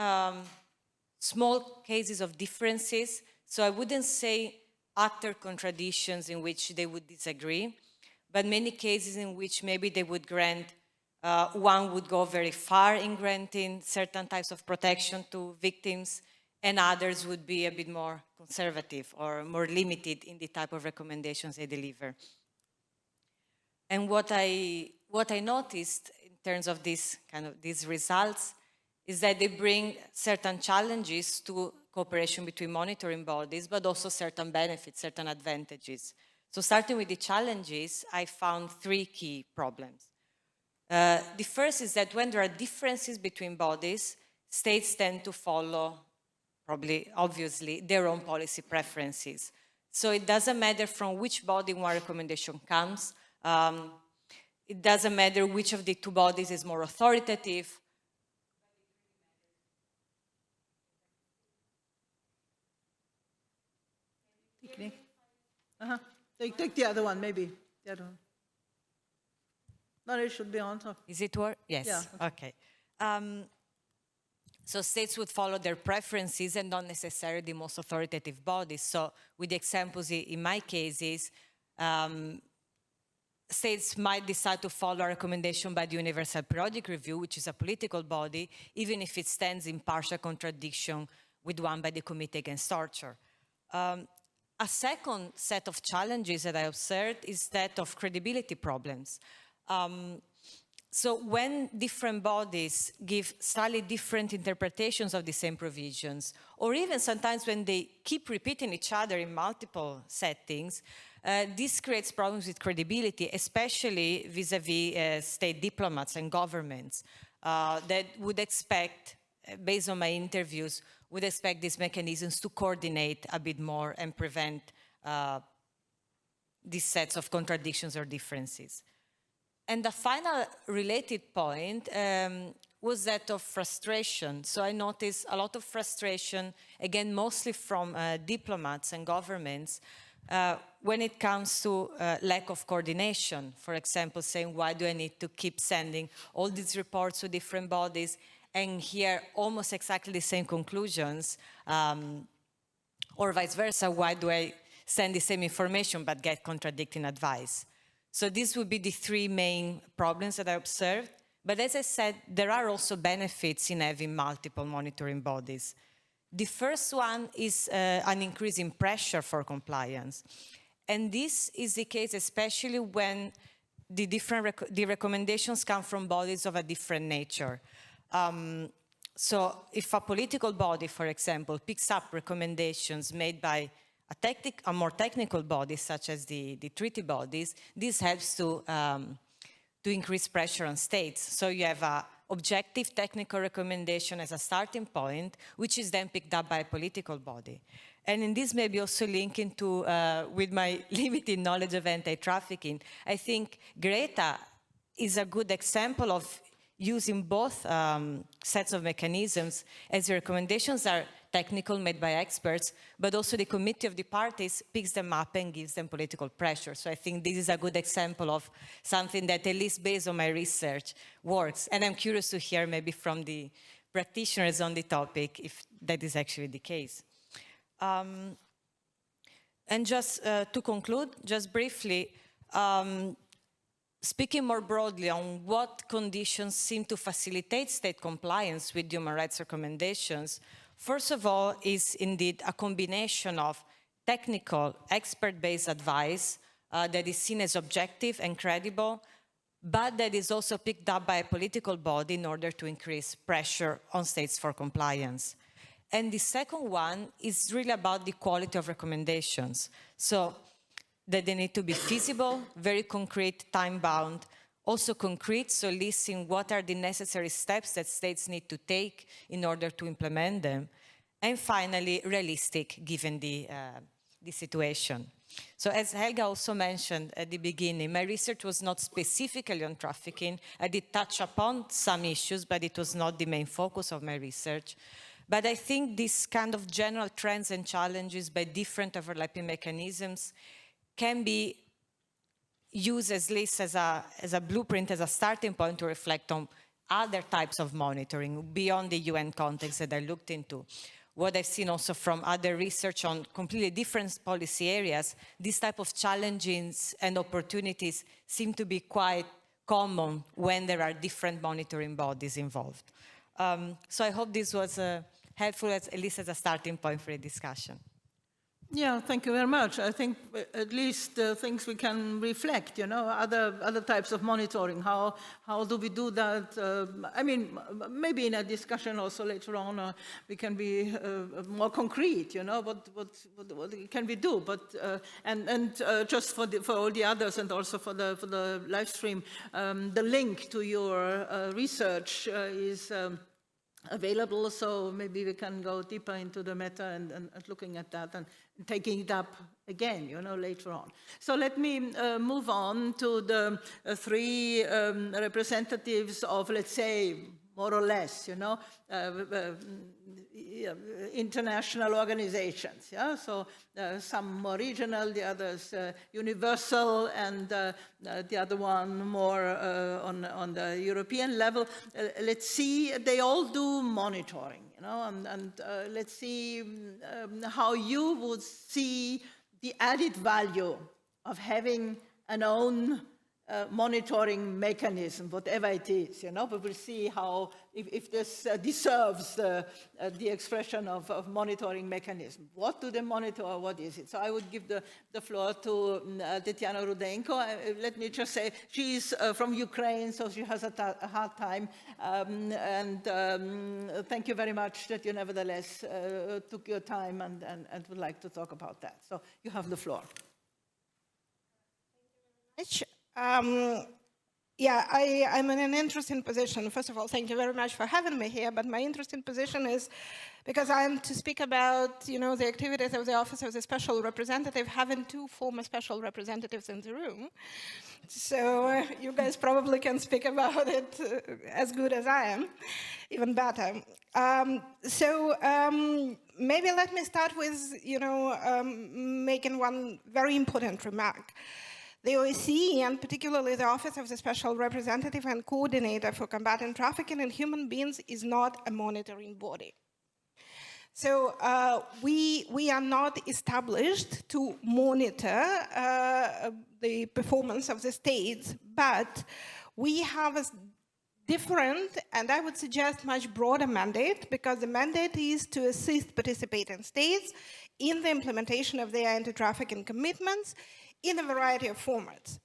small cases of differences, so I wouldn't say utter contradictions in which they would disagree, but many cases in which maybe they would grant, one would go very far in granting certain types of protection to victims, and others would be a bit more conservative or more limited in the type of recommendations they deliver. And what I noticed in terms of these results is that they bring certain challenges to cooperation between monitoring bodies, but also certain benefits, certain advantages. So starting with the challenges, I found three key problems. The first is that when there are differences between bodies, states tend to follow, probably obviously, their own policy preferences. So it doesn't matter from which body one recommendation comes. It doesn't matter which of the two bodies is more authoritative. Take the other one, maybe. The other one. No, it should be on top. Is it work? Yes. Yeah. Okay. So states would follow their preferences and not necessarily the most authoritative bodies. So with the examples in my cases, states might decide to follow a recommendation by the Universal Periodic Review, which is a political body, even if it stands in partial contradiction with one by the Committee Against Torture. A second set of challenges that I observed is that of credibility problems. So when different bodies give slightly different interpretations of the same provisions, or even sometimes when they keep repeating each other in multiple settings, this creates problems with credibility, especially vis-a-vis state diplomats and governments that would expect, based on my interviews, would expect these mechanisms to coordinate a bit more and prevent these sets of contradictions or differences. And the final related point was that of frustration. So I noticed a lot of frustration, again, mostly from diplomats and governments, when it comes to lack of coordination. For example, saying, why do I need to keep sending all these reports to different bodies and hear almost exactly the same conclusions, or vice versa, why do I send the same information but get contradicting advice? So these would be the three main problems that I observed. But as I said, there are also benefits in having multiple monitoring bodies. The first one is an increase in pressure for compliance. And this is the case especially when the recommendations come from bodies of a different nature. So if a political body, for example, picks up recommendations made by a more technical body, such as the treaty bodies, this helps to increase pressure on states. So you have an objective technical recommendation as a starting point, which is then picked up by a political body. And in this maybe also linking to, with my limited knowledge of anti-trafficking, I think Greta is a good example of using both sets of mechanisms, as the recommendations are technical, made by experts, but also the committee of the parties picks them up and gives them political pressure. So I think this is a good example of something that, at least based on my research, works. And I'm curious to hear maybe from the practitioners on the topic if that is actually the case. And just to conclude, just briefly, speaking more broadly on what conditions seem to facilitate state compliance with human rights recommendations, first of all is indeed a combination of technical, expert-based advice that is seen as objective and credible, but that is also picked up by a political body in order to increase pressure on states for compliance. And the second one is really about the quality of recommendations. So that they need to be feasible, very concrete, time-bound, also concrete, so listing what are the necessary steps that states need to take in order to implement them, and finally, realistic, given the situation. So as Helga also mentioned at the beginning, my research was not specifically on trafficking. I did touch upon some issues, but it was not the main focus of my research. But I think this kind of general trends and challenges by different overlapping mechanisms can be used at least as a blueprint, as a starting point to reflect on other types of monitoring beyond the UN context that I looked into. What I've seen also from other research on completely different policy areas, these type of challenges and opportunities seem to be quite common when there are different monitoring bodies involved. So I hope this was helpful, at least as a starting point for a discussion. Yeah, thank you very much. I think at least things we can reflect, you know, other types of monitoring. How do we do that? I mean, maybe in a discussion also later on, we can be more concrete, you know, what can we do? But and just for all the others, and also for the live stream, the link to your research is available, so maybe we can go deeper into the meta and looking at that and taking it up again, you know, later on. So let me move on to the three representatives of, let's say, more or less, you know, international organizations. Yeah, so some more regional, the others universal, and the other one more on the European level. Let's see, they all do monitoring, you know, and let's see how you would see the added value of having an own monitoring mechanism, whatever it is, you know, but we'll see how, if this deserves the expression of monitoring mechanism. What do they monitor, or what is it? So I would give the floor to Tetiana Rudenko. Let me just say, she's from Ukraine, so she has a hard time, and thank you very much that you nevertheless took your time and would like to talk about that. So you have the floor. Yeah, I'm in an interesting position. First of all, thank you very much for having me here. But my interesting position is because I'm to speak about, you know, the activities of the Office of the Special Representative, having two former special representatives in the room. So you guys probably can speak about it as good as I am, even better. Maybe let me start with, you know, making one very important remark. The OSCE, and particularly the Office of the Special Representative and Coordinator for Combating Trafficking in Human Beings, is not a monitoring body. So we are not established to monitor the performance of the states, but we have a different, and I would suggest much broader mandate, because the mandate is to assist participating states in the implementation of their anti-trafficking commitments in a variety of formats.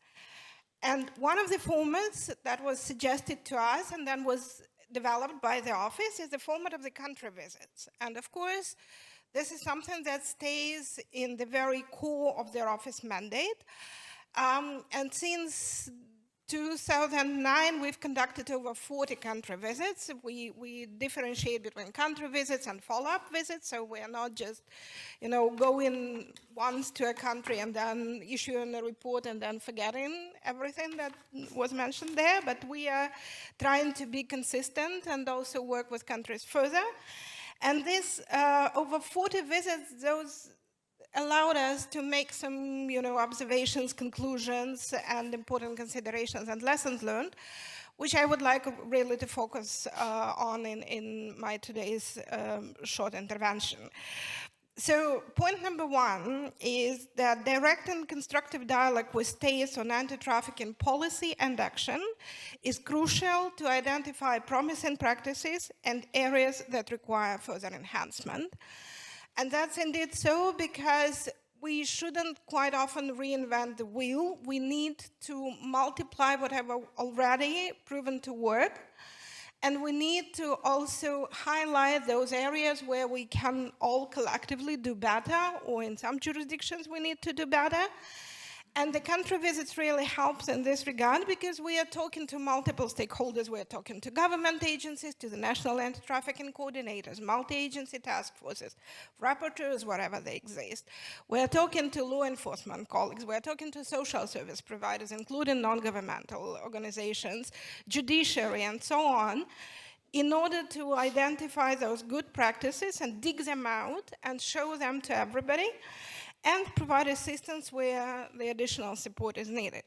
And one of the formats that was suggested to us and then was developed by the office is the format of the country visits. And of course, this is something that stays in the very core of their office mandate. And since 2009, we've conducted over 40 country visits. We differentiate between country visits and follow-up visits, so we're not just, you know, going once to a country and then issuing a report and then forgetting everything that was mentioned there, but we are trying to be consistent and also work with countries further. And this, over 40 visits, those allowed us to make some, you know, observations, conclusions, and important considerations and lessons learned, which I would like really to focus on in my today's short intervention. So point number one is that direct and constructive dialogue with states on anti-trafficking policy and action is crucial to identify promising practices and areas that require further enhancement. And that's indeed so, because we shouldn't quite often reinvent the wheel. We need to multiply whatever already proven to work. And we need to also highlight those areas where we can all collectively do better, or in some jurisdictions we need to do better. And the country visits really helps in this regard, because we are talking to multiple stakeholders. We are talking to government agencies, to the national anti-trafficking coordinators, multi-agency task forces, rapporteurs, wherever they exist. We are talking to law enforcement colleagues. We are talking to social service providers, including non-governmental organizations, judiciary, and so on, in order to identify those good practices and dig them out and show them to everybody, and provide assistance where the additional support is needed.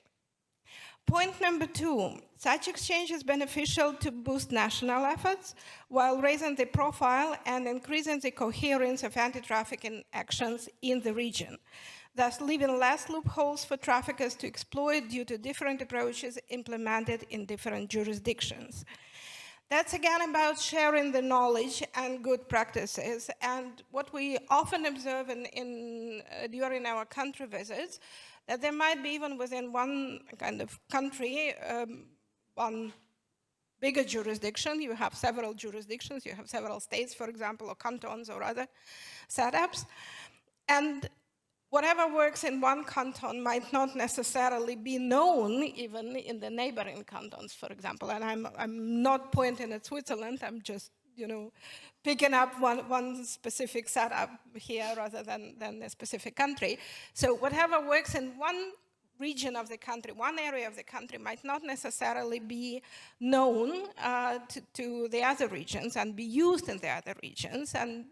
Point number two, such exchange is beneficial to boost national efforts while raising the profile and increasing the coherence of anti-trafficking actions in the region, thus leaving less loopholes for traffickers to exploit due to different approaches implemented in different jurisdictions. That's again about sharing the knowledge and good practices. And what we often observe during our country visits, that there might be, even within one kind of country, one bigger jurisdiction. You have several jurisdictions, you have several states, for example, or cantons or other setups. And whatever works in one canton might not necessarily be known even in the neighboring cantons, for example. And I'm not pointing at Switzerland, I'm just, you know, picking up one specific setup here rather than a specific country. So whatever works in one region of the country, one area of the country might not necessarily be known to the other regions and be used in the other regions. And,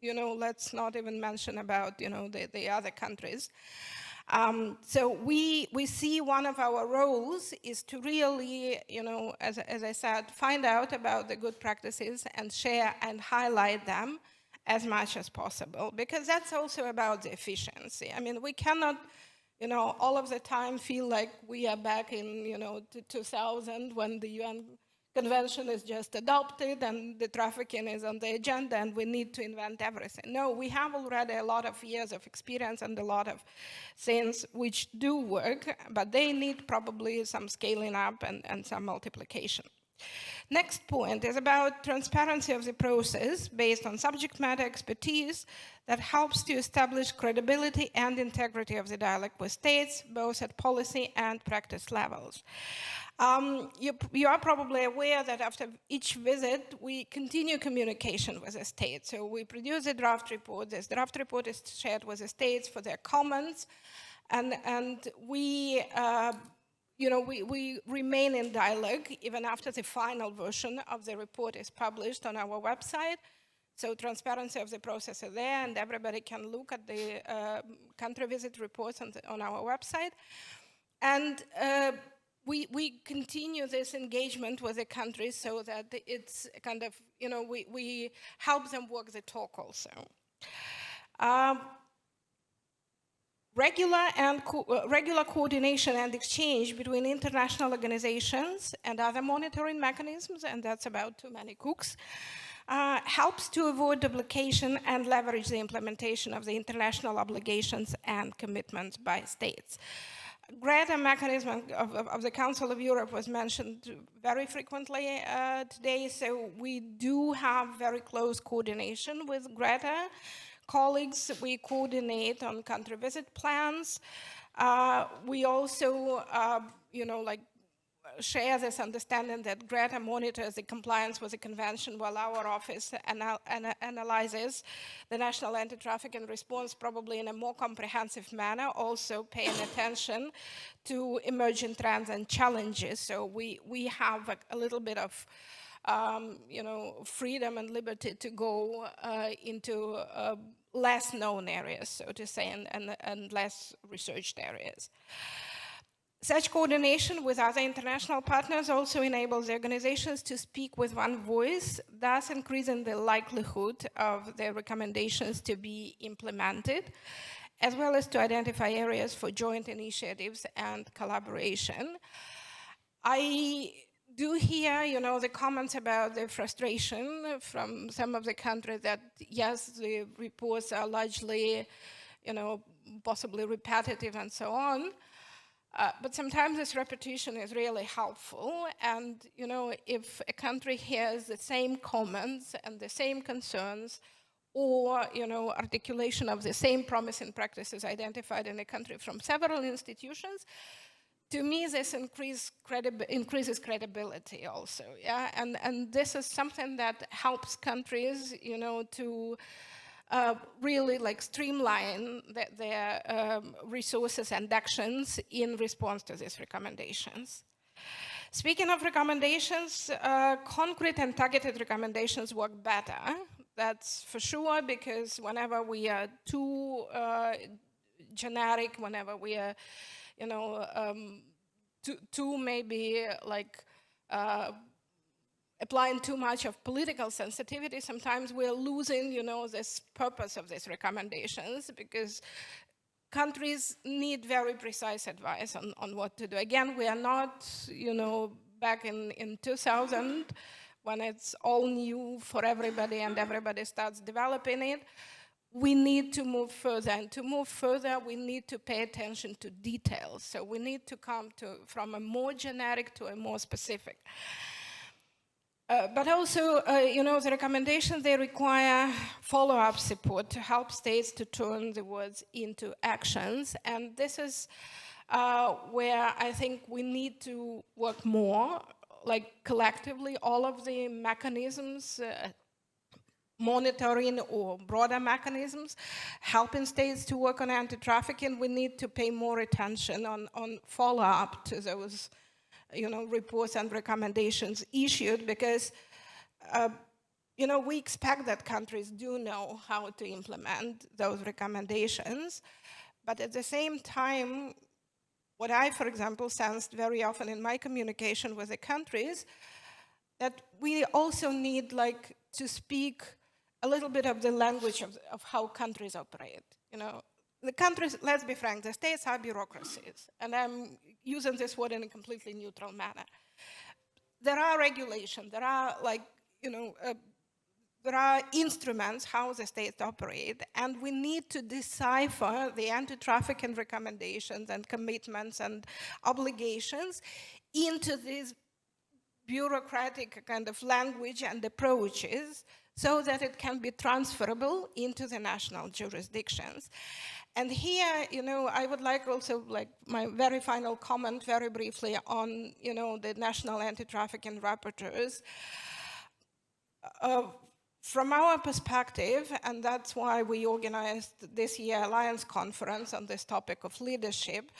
let's not even mention about, the other countries. So we see one of our roles is to really, as I said, find out about the good practices and share and highlight them as much as possible, because that's also about the efficiency. I mean, we cannot, all of the time feel like we are back in, 2000 when the UN Convention is just adopted and the trafficking is on the agenda and we need to invent everything. No, we have already a lot of years of experience and a lot of things which do work, but they need probably some scaling up and some multiplication. Next point is about transparency of the process based on subject matter expertise that helps to establish credibility and integrity of the dialogue with states, both at policy and practice levels. You are probably aware that after each visit, we continue communication with the state. So we produce a draft report. This draft report is shared with the states for their comments. And we remain in dialogue even after the final version of the report is published on our website. So transparency of the process is there, and everybody can look at the country visit reports on our website. And we continue this engagement with the countries so that it's kind of, we help them walk the talk also. Regular coordination and exchange between international organizations and other monitoring mechanisms, and that's about too many cooks, helps to avoid duplication and leverage the implementation of the international obligations and commitments by states. Greater mechanism of the Council of Europe was mentioned very frequently today, so we do have very close coordination with Greta. Colleagues, we coordinate on country visit plans. We also, share this understanding that Greta monitors the compliance with the convention while our office analyzes the national anti-trafficking response probably in a more comprehensive manner, also paying attention to emerging trends and challenges. So we have a little bit of freedom and liberty to go into less known areas, so to say, and less researched areas. Such coordination with other international partners also enables the organizations to speak with one voice, thus increasing the likelihood of their recommendations to be implemented, as well as to identify areas for joint initiatives and collaboration. I do hear, the comments about the frustration from some of the countries that, yes, the reports are largely, possibly repetitive and so on. But sometimes this repetition is really helpful. And, if a country hears the same comments and the same concerns, or, articulation of the same promising practices identified in a country from several institutions, to me, this increases credibility also, yeah? And this is something that helps countries, to really streamline their resources and actions in response to these recommendations. Speaking of recommendations, concrete and targeted recommendations work better. That's for sure, because whenever we are too generic, whenever we are, too maybe applying too much of political sensitivity, sometimes we're losing, this purpose of these recommendations, because countries need very precise advice on what to do. Again, we are not, back in 2000, when it's all new for everybody and everybody starts developing it. We need to move further, and to move further, we need to pay attention to details. So we need to come from a more generic to a more specific. But also, the recommendations, they require follow-up support to help states to turn the words into actions. And this is where I think we need to work more, collectively, all of the mechanisms monitoring or broader mechanisms, helping states to work on anti-trafficking, we need to pay more attention on follow-up to those, reports and recommendations issued, because, we expect that countries do know how to implement those recommendations, but at the same time, what I, for example, sensed very often in my communication with the countries, that we also need to speak a little bit of the language of how countries operate. The countries, let's be frank, the states are bureaucracies, and I'm using this word in a completely neutral manner. There are regulations, there are there are instruments how the states operate, and we need to decipher the anti-trafficking recommendations and commitments and obligations into these bureaucratic kind of language and approaches so that it can be transferable into the national jurisdictions. And here, I would like also, my very final comment very briefly on, the national anti-trafficking rapporteurs. From our perspective, and that's why we organized this year Alliance Conference on this topic of leadership,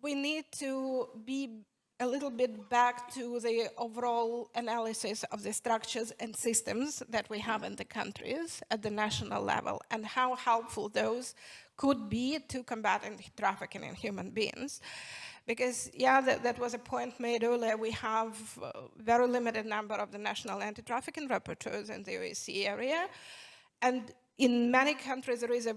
we need to be a little bit back to the overall analysis of the structures and systems that we have in the countries at the national level, and how helpful those could be to combating trafficking in human beings. Because, that was a point made earlier. We have a very limited number of the national anti-trafficking rapporteurs in the OSCE area. And in many countries, there is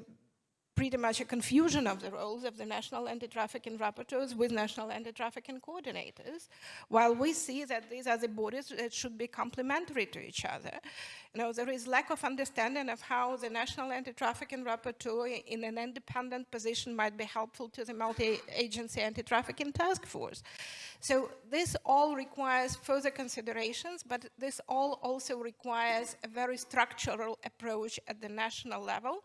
pretty much a confusion of the roles of the national anti-trafficking rapporteurs with national anti-trafficking coordinators, while we see that these are the bodies that should be complementary to each other. There is lack of understanding of how the national anti-trafficking rapporteur in an independent position might be helpful to the multi-agency anti-trafficking task force. So this all requires further considerations, but this all also requires a very structural approach at the national level,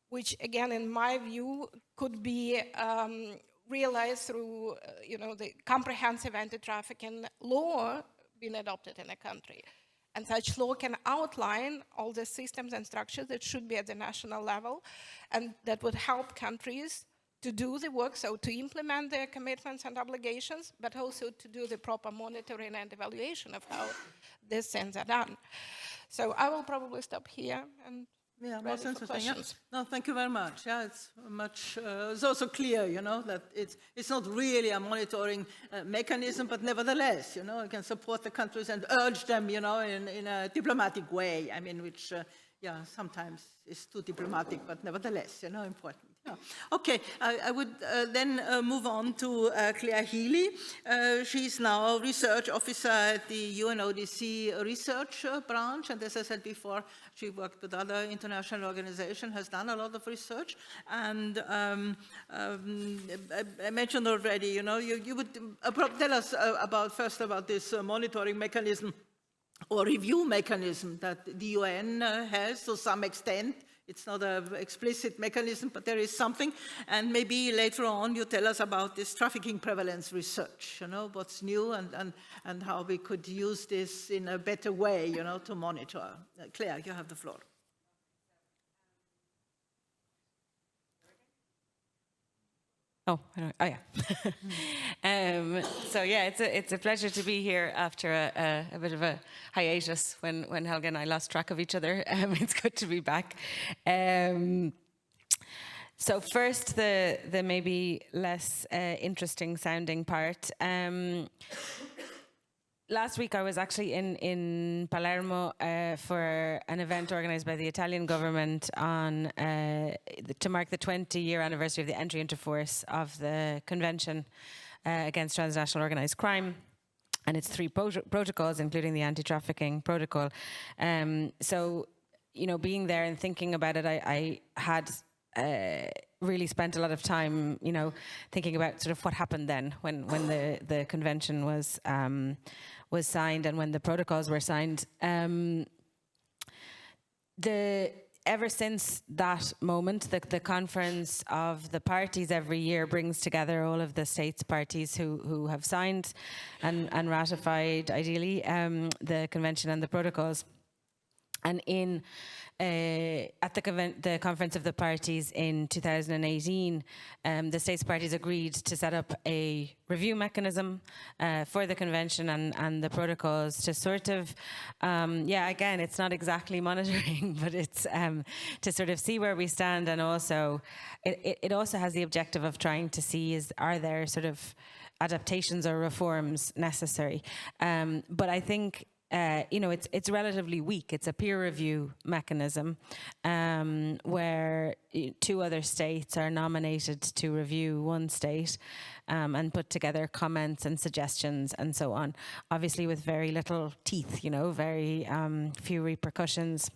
which, again, in my view, could be realized through, the comprehensive anti-trafficking law being adopted in a country. And such law can outline all the systems and structures that should be at the national level, and that would help countries to do the work, so to implement their commitments and obligations, but also to do the proper monitoring and evaluation of how these things are done. So I will probably stop here and most interesting. Yeah. No, thank you very much. Yeah, it's much. It's also clear, that it's not really a monitoring mechanism, but nevertheless, you can support the countries and urge them, in a diplomatic way. I mean, which, sometimes is too diplomatic, but nevertheless, important. Yeah. Okay, I would then move on to Claire Healy. She's now research officer at the UNODC research branch, and as I said before, she worked with other international organizations, has done a lot of research, and I mentioned already, you would tell us first about this monitoring mechanism or review mechanism that the UN has to some extent. It's not an explicit mechanism, but there is something. And maybe later on you tell us about this trafficking prevalence research, what's new and how we could use this in a better way, to monitor. Claire, you have the floor. Oh yeah. So yeah, it's a pleasure to be here after a bit of a hiatus when Helga and I lost track of each other. It's good to be back. So first, the maybe less interesting sounding part. Last week I was actually in Palermo for an event organized by the Italian government on to mark the 20-year anniversary of the entry into force of the Convention against Transnational Organized Crime and its 3 protocols, including the anti-trafficking protocol. So, being there and thinking about it, I had really spent a lot of time, thinking about sort of what happened then when the convention was signed and when the protocols were signed. Ever since that moment, the conference of the parties every year brings together all of the states parties who have signed and ratified, ideally, the convention and the protocols. And at the Conference of the Parties in 2018, the states parties agreed to set up a review mechanism for the convention and the protocols to sort of, again, it's not exactly monitoring, but it's to sort of see where we stand, and also it also has the objective of trying to see are there sort of adaptations or reforms necessary. But I think it's relatively weak. It's a peer review mechanism where 2 other states are nominated to review one state and put together comments and suggestions and so on. Obviously with very little teeth, very few repercussions.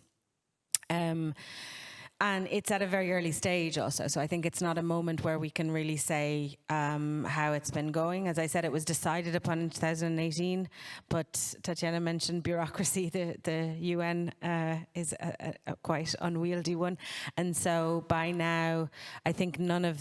And it's at a very early stage also. So I think it's not a moment where we can really say how it's been going. As I said, it was decided upon in 2018, but Tatiana mentioned bureaucracy. The UN is a quite unwieldy one. And so by now, I think no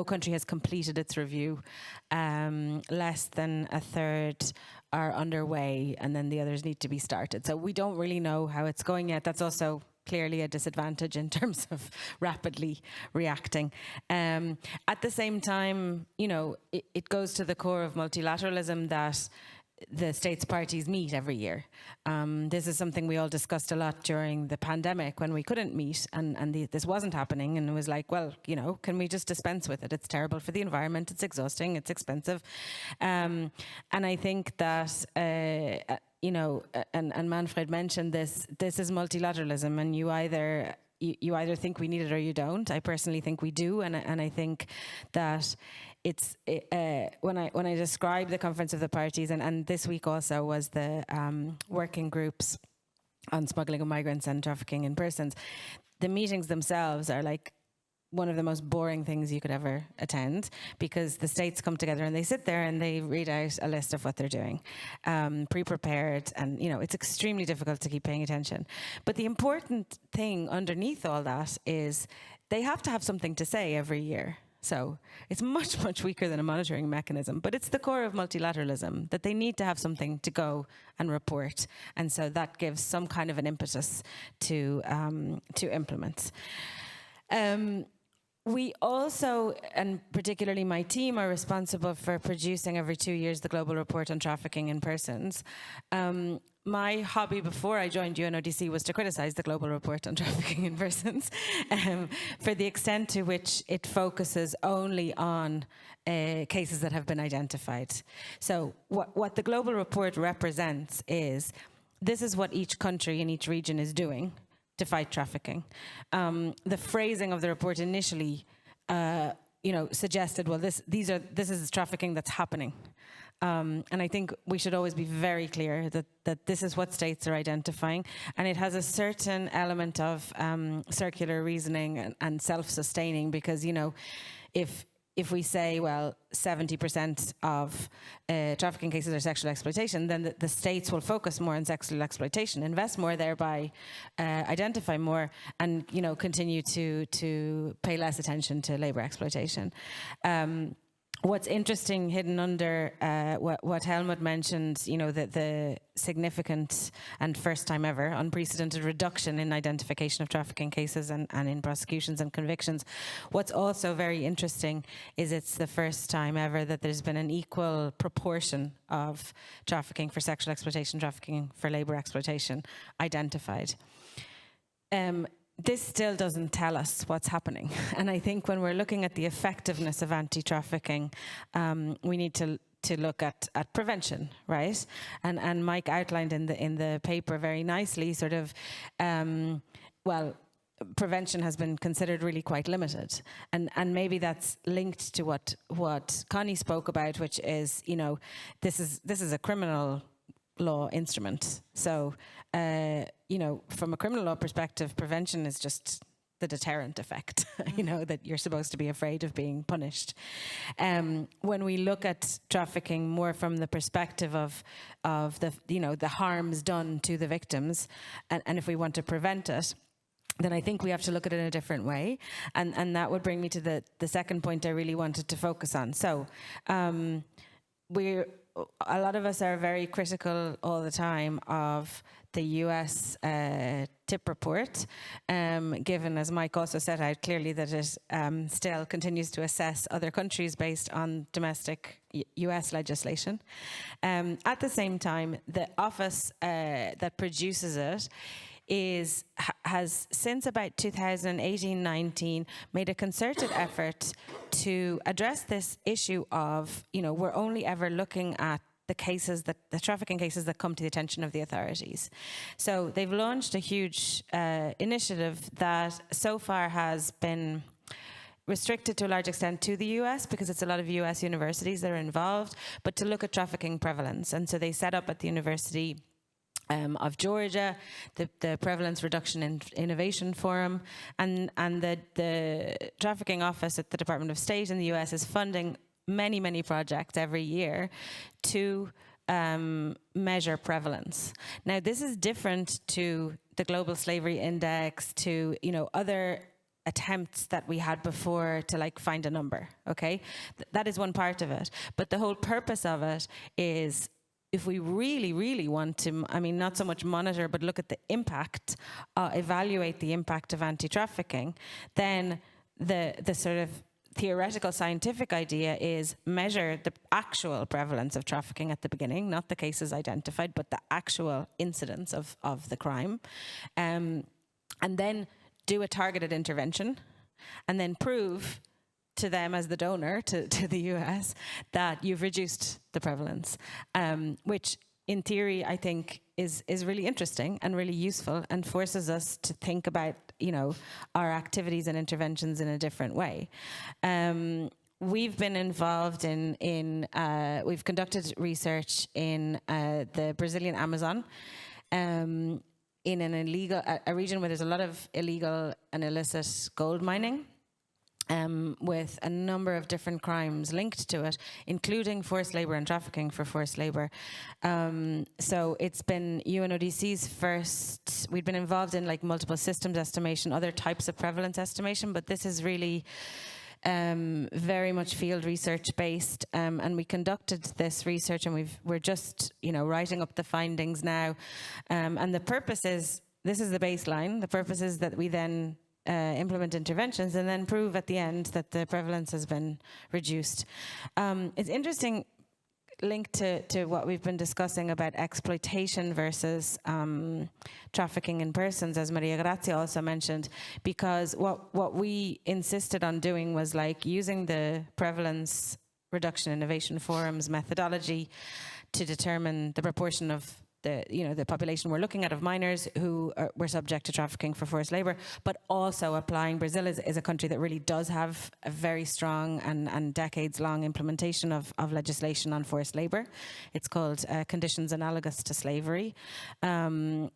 country has completed its review. Less than a third are underway, and then the others need to be started. So we don't really know how it's going yet. That's also clearly a disadvantage in terms of rapidly reacting. At the same time, it goes to the core of multilateralism that the states parties meet every year. This is something we all discussed a lot during the pandemic when we couldn't meet and this wasn't happening, and it was like, well, can we just dispense with it? It's terrible for the environment, it's exhausting, it's expensive. And I think that and Manfred mentioned this is multilateralism, and you either think we need it or you don't. I personally think we do, and I think that when I describe the Conference of the Parties, and this week also was the working groups on smuggling of migrants and trafficking in persons, the meetings themselves are like one of the most boring things you could ever attend, because the states come together and they sit there and they read out a list of what they're doing, pre-prepared, and it's extremely difficult to keep paying attention. But the important thing underneath all that is they have to have something to say every year. So it's much, much weaker than a monitoring mechanism, but it's the core of multilateralism that they need to have something to go and report. And so that gives some kind of an impetus to implement. We also, and particularly my team, are responsible for producing every 2 years the Global Report on Trafficking in Persons. My hobby before I joined UNODC was to criticize the Global Report on Trafficking in Persons for the extent to which it focuses only on cases that have been identified. So what the Global Report represents is, this is what each country in each region is doing to fight trafficking. The phrasing of the report initially, suggested, well, this is trafficking that's happening. And I think we should always be very clear that this is what states are identifying, and it has a certain element of circular reasoning and self-sustaining, because if we say, well, 70% of trafficking cases are sexual exploitation, then the states will focus more on sexual exploitation, invest more thereby, identify more, and continue to pay less attention to labor exploitation. What's interesting, hidden under what Helmut mentioned, the significant and first time ever unprecedented reduction in identification of trafficking cases and in prosecutions and convictions. What's also very interesting is it's the first time ever that there's been an equal proportion of trafficking for sexual exploitation, trafficking for labor exploitation identified. This still doesn't tell us what's happening. And I think when we're looking at the effectiveness of anti-trafficking, we need to look at prevention, right? And Mike outlined in the paper very nicely sort of, prevention has been considered really quite limited. And maybe that's linked to what Connie spoke about, which is, this is a criminal law instrument. So, from a criminal law perspective, prevention is just the deterrent effect, that you're supposed to be afraid of being punished. When we look at trafficking more from the perspective of the harms done to the victims, and if we want to prevent it, then I think we have to look at it in a different way. And that would bring me to the second point I really wanted to focus on. So, a lot of us are very critical all the time of the US TIP report, given, as Mike also set out clearly, that it still continues to assess other countries based on domestic US legislation. At the same time, the office that produces it has since about 2018-19 made a concerted effort to address this issue of, we're only ever looking at the trafficking cases that come to the attention of the authorities. So they've launched a huge initiative that so far has been restricted to a large extent to the US, because it's a lot of US universities that are involved, but to look at trafficking prevalence. And so they set up at the University of Georgia the Prevalence Reduction and Innovation Forum, and the Trafficking Office at the Department of State in the US is funding many projects every year to measure prevalence. Now, this is different to the Global Slavery Index, to other attempts that we had before to find a number. Okay, that is one part of it, but the whole purpose of it is, if we really want to, not so much monitor, but look at the impact, evaluate the impact of anti-trafficking, then the sort of theoretical scientific idea is measure the actual prevalence of trafficking at the beginning, not the cases identified, but the actual incidence of the crime, and then do a targeted intervention, and then prove to them as the donor to the US that you've reduced the prevalence, which in theory I think is really interesting and really useful, and forces us to think about our activities and interventions in a different way. We've been involved we've conducted research in the Brazilian Amazon, in a region where there's a lot of illegal and illicit gold mining, with a number of different crimes linked to it, including forced labour and trafficking for forced labour. So it's been UNODC's first, we'd been involved in multiple systems estimation, other types of prevalence estimation, but this is really very much field research based, and we conducted this research, and we're just writing up the findings now, and the purpose is, this is the baseline, the purpose is that we then implement interventions and then prove at the end that the prevalence has been reduced. It's interesting, linked to what we've been discussing about exploitation versus trafficking in persons, as Maria Grazia also mentioned, because what we insisted on doing was using the Prevalence Reduction Innovation Forum's methodology to determine the proportion of the population we're looking at of minors who were subject to trafficking for forced labour, but also applying, Brazil is a country that really does have a very strong and decades-long implementation of legislation on forced labour. It's called Conditions Analogous to Slavery. And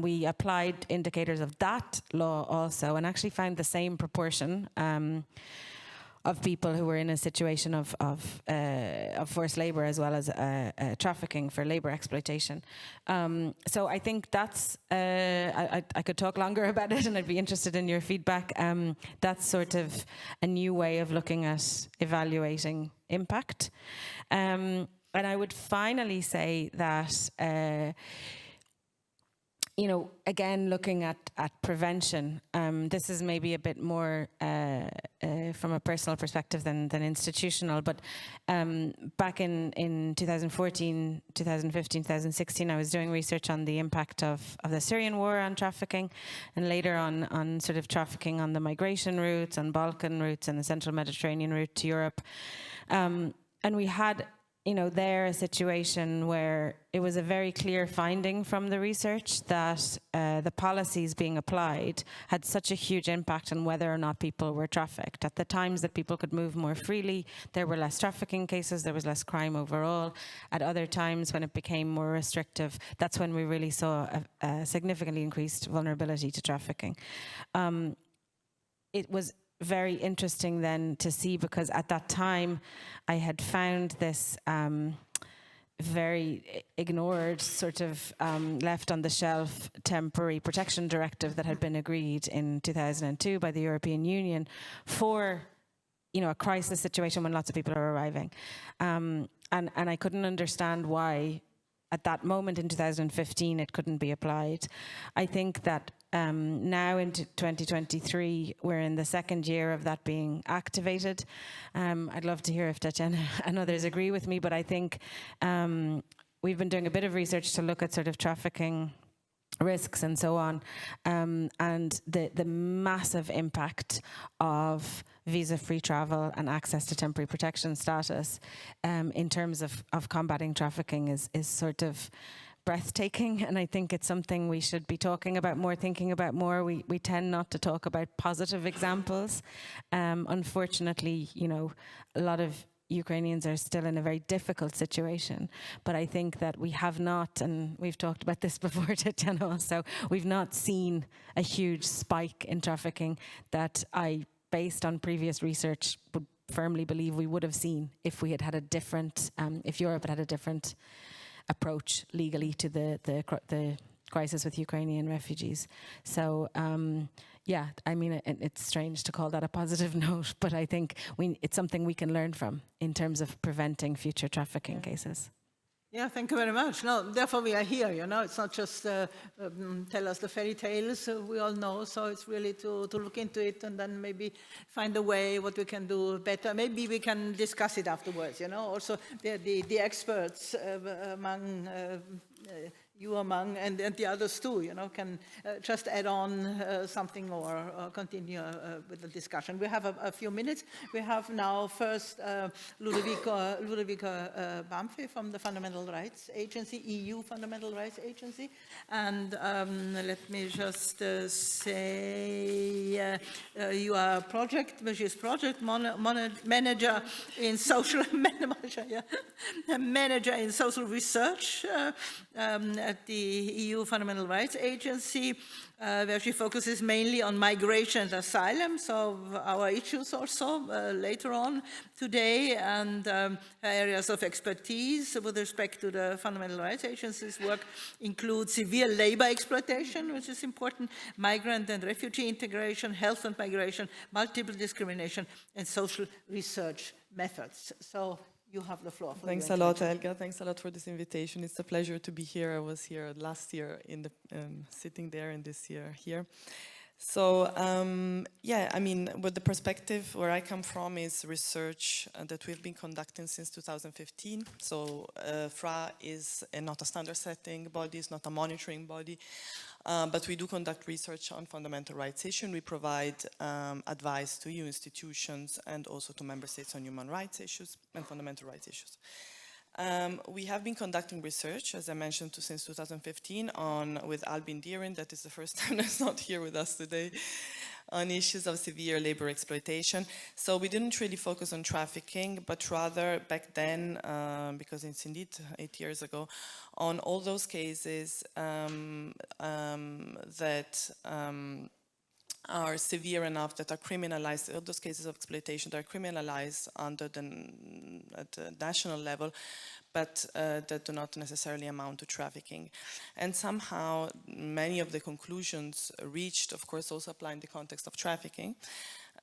we applied indicators of that law also, and actually found the same proportion of people who were in a situation of forced labour as well as trafficking for labour exploitation. So I think that's, I could talk longer about it, and I'd be interested in your feedback. That's sort of a new way of looking at evaluating impact. And I would finally say that again, looking at prevention, this is maybe a bit more from a personal perspective than institutional, but back in 2014, 2015, 2016, I was doing research on the impact of the Syrian war on trafficking, and later on sort of trafficking on the migration routes, on Balkan routes, and the central Mediterranean route to Europe. And we had there a situation where it was a very clear finding from the research that the policies being applied had such a huge impact on whether or not people were trafficked. At the times that people could move more freely, there were less trafficking cases, there was less crime overall. At other times, when it became more restrictive, that's when we really saw a significantly increased vulnerability to trafficking. It was very interesting then to see, because at that time I had found this very ignored, sort of left on the shelf temporary protection directive that had been agreed in 2002 by the European Union for a crisis situation when lots of people are arriving. And I couldn't understand why at that moment in 2015, it couldn't be applied. I think that now into 2023, we're in the second year of that being activated. I'd love to hear if Tatjana and others agree with me, but I think we've been doing a bit of research to look at sort of trafficking risks and so on, and the massive impact of visa-free travel and access to temporary protection status in terms of combating trafficking is sort of breathtaking, and I think it's something we should be talking about more, thinking about more. We tend not to talk about positive examples. Unfortunately, you know, a lot of Ukrainians are still in a very difficult situation, but I think that we have not, and we've talked about this before, Tatjana also, we've not seen a huge spike in trafficking that I, based on previous research, would firmly believe we would have seen if we had had a different, if Europe had had a different approach legally to the crisis with Ukrainian refugees. So yeah, I mean, it's strange to call that a positive note, but I think it's something we can learn from in terms of preventing future trafficking cases. Yeah, thank you very much. No, therefore we are here, you know, it's not just tell us the fairy tales we all know, so it's really to look into it and then maybe find a way what we can do better. Maybe we can discuss it afterwards, you know, also the experts among you among and the others too, you know, can just add on something or continue with the discussion. We have a few minutes. We have now first Ludovica Bamfi from the Fundamental Rights Agency, EU Fundamental Rights Agency. And let me just say you are project manager in social manager in social research at the EU Fundamental Rights Agency, where she focuses mainly on migration and asylum, so our issues also later on today, and her areas of expertise with respect to the Fundamental Rights Agency's work include severe labor exploitation, which is important, migrant and refugee integration, health and migration, multiple discrimination, and social research methods. So you have the floor. Thanks a lot, Helga. Thanks a lot for this invitation. It's a pleasure to be here. I was here last year, in the sitting there, and this year here. So, yeah, I mean, with the perspective where I come from is research that we've been conducting since 2015. So, FRA is not a standard setting body, it's not a monitoring body, but we do conduct research on fundamental rights issues. We provide advice to EU institutions and also to member states on human rights issues and fundamental rights issues. We have been conducting research, as I mentioned, since 2015 with Albin Deering, that is the first time that's not here with us today, on issues of severe labor exploitation. So we didn't really focus on trafficking, but rather back then, because it's indeed 8 years ago, on all those cases that are severe enough, that are criminalized, all those cases of exploitation that are criminalized at the national level, but that do not necessarily amount to trafficking. And somehow many of the conclusions reached, of course, also apply in the context of trafficking.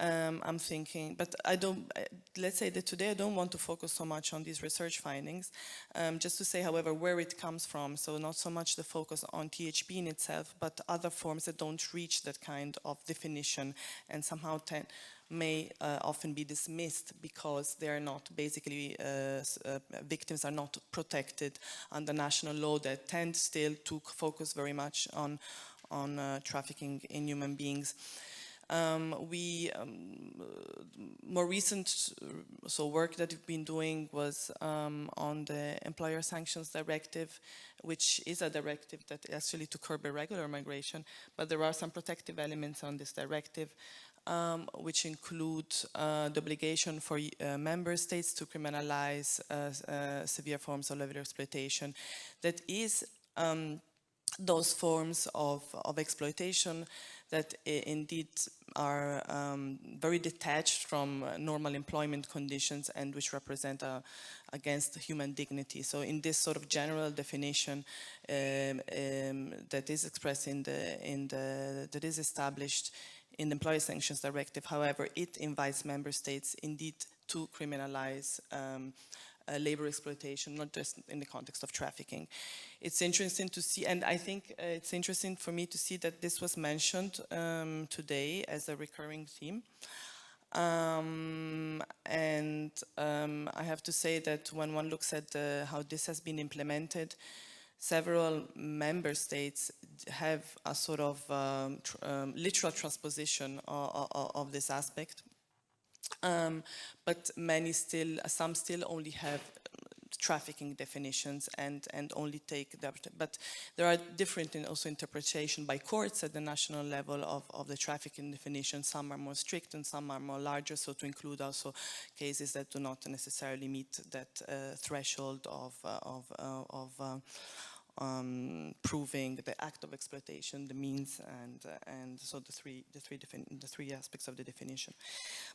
I'm thinking, but I don't, let's say that today I don't want to focus so much on these research findings, just to say, however, where it comes from. So not so much the focus on THP in itself, but other forms that don't reach that kind of definition and somehow may often be dismissed because they are not basically, victims are not protected under national law that tend still to focus very much on trafficking in human beings. More recent work that we've been doing was on the Employer Sanctions Directive, which is a directive that actually to curb irregular migration, but there are some protective elements on this directive, which include the obligation for member states to criminalize severe forms of labor exploitation. That is those forms of exploitation that indeed are very detached from normal employment conditions and which represent against human dignity. So in this sort of general definition that is expressed that is established in the Employer Sanctions Directive, however, it invites member states indeed to criminalize labor exploitation, not just in the context of trafficking. It's interesting to see, and I think it's interesting for me to see that this was mentioned today as a recurring theme. I have to say that when one looks at how this has been implemented, several member states have a sort of literal transposition of this aspect. But some still only have trafficking definitions and only take that. But there are different also interpretation by courts at the national level of the trafficking definition. Some are more strict and some are more larger, so to include also cases that do not necessarily meet that threshold of proving the act of exploitation, the means, and so the three aspects of the definition.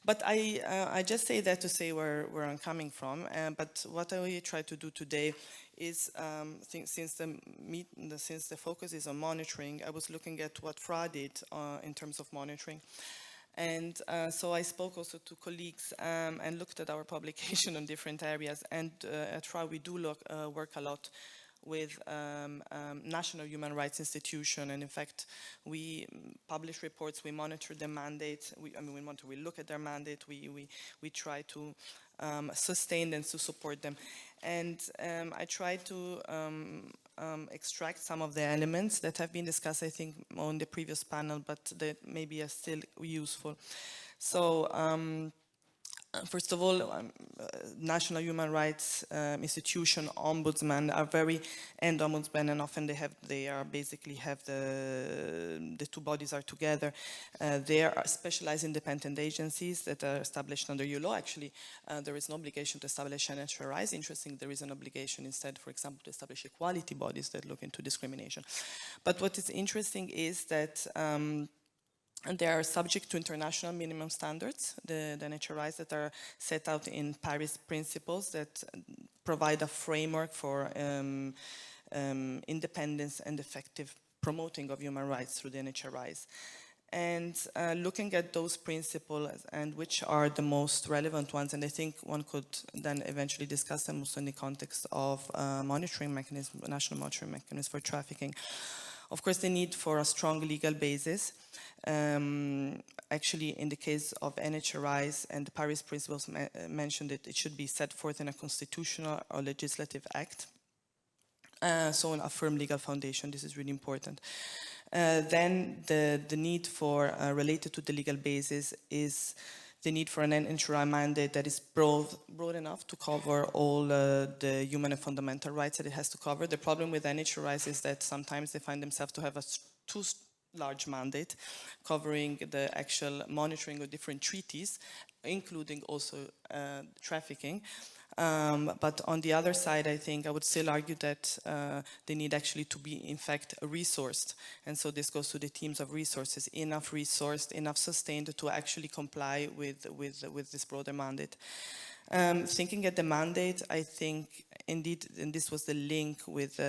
But I just say that to say where I'm coming from. But what I will try to do today is, since the focus is on monitoring, I was looking at what FRA did in terms of monitoring. And so I spoke also to colleagues and looked at our publication on different areas. And at FRA we do work a lot with national human rights institution, and in fact we publish reports, we monitor their mandate, we look at their mandate, we try to sustain and to support them. And I try to extract some of the elements that have been discussed, I think, on the previous panel, but that maybe are still useful. So first of all, national human rights institution, ombudsman are ombudsman, and often the two bodies are together. They are specialized independent agencies that are established under EU law. Actually, there is no obligation to establish NHRIs. Interesting, there is an obligation instead, for example, to establish equality bodies that look into discrimination. But what is interesting is that and they are subject to international minimum standards, the NHRIs that are set out in Paris principles that provide a framework for independence and effective promoting of human rights through the NHRIs. And looking at those principles and which are the most relevant ones, and I think one could then eventually discuss them also in the context of monitoring mechanism, national monitoring mechanisms for trafficking. Of course, the need for a strong legal basis. Actually, in the case of NHRIs and the Paris principles mentioned it should be set forth in a constitutional or legislative act. So a firm legal foundation, this is really important. Then the need for, related to the legal basis, is the need for an NHRI mandate that is broad enough to cover all the human and fundamental rights that it has to cover. The problem with NHRIs is that sometimes they find themselves to have a too large mandate covering the actual monitoring of different treaties, including also trafficking. But on the other side, I think I would still argue that they need actually to be, in fact, resourced. And so this goes to the themes of resources, enough resourced, enough sustained to actually comply with this broader mandate. Thinking at the mandate, I think, indeed, and this was the link with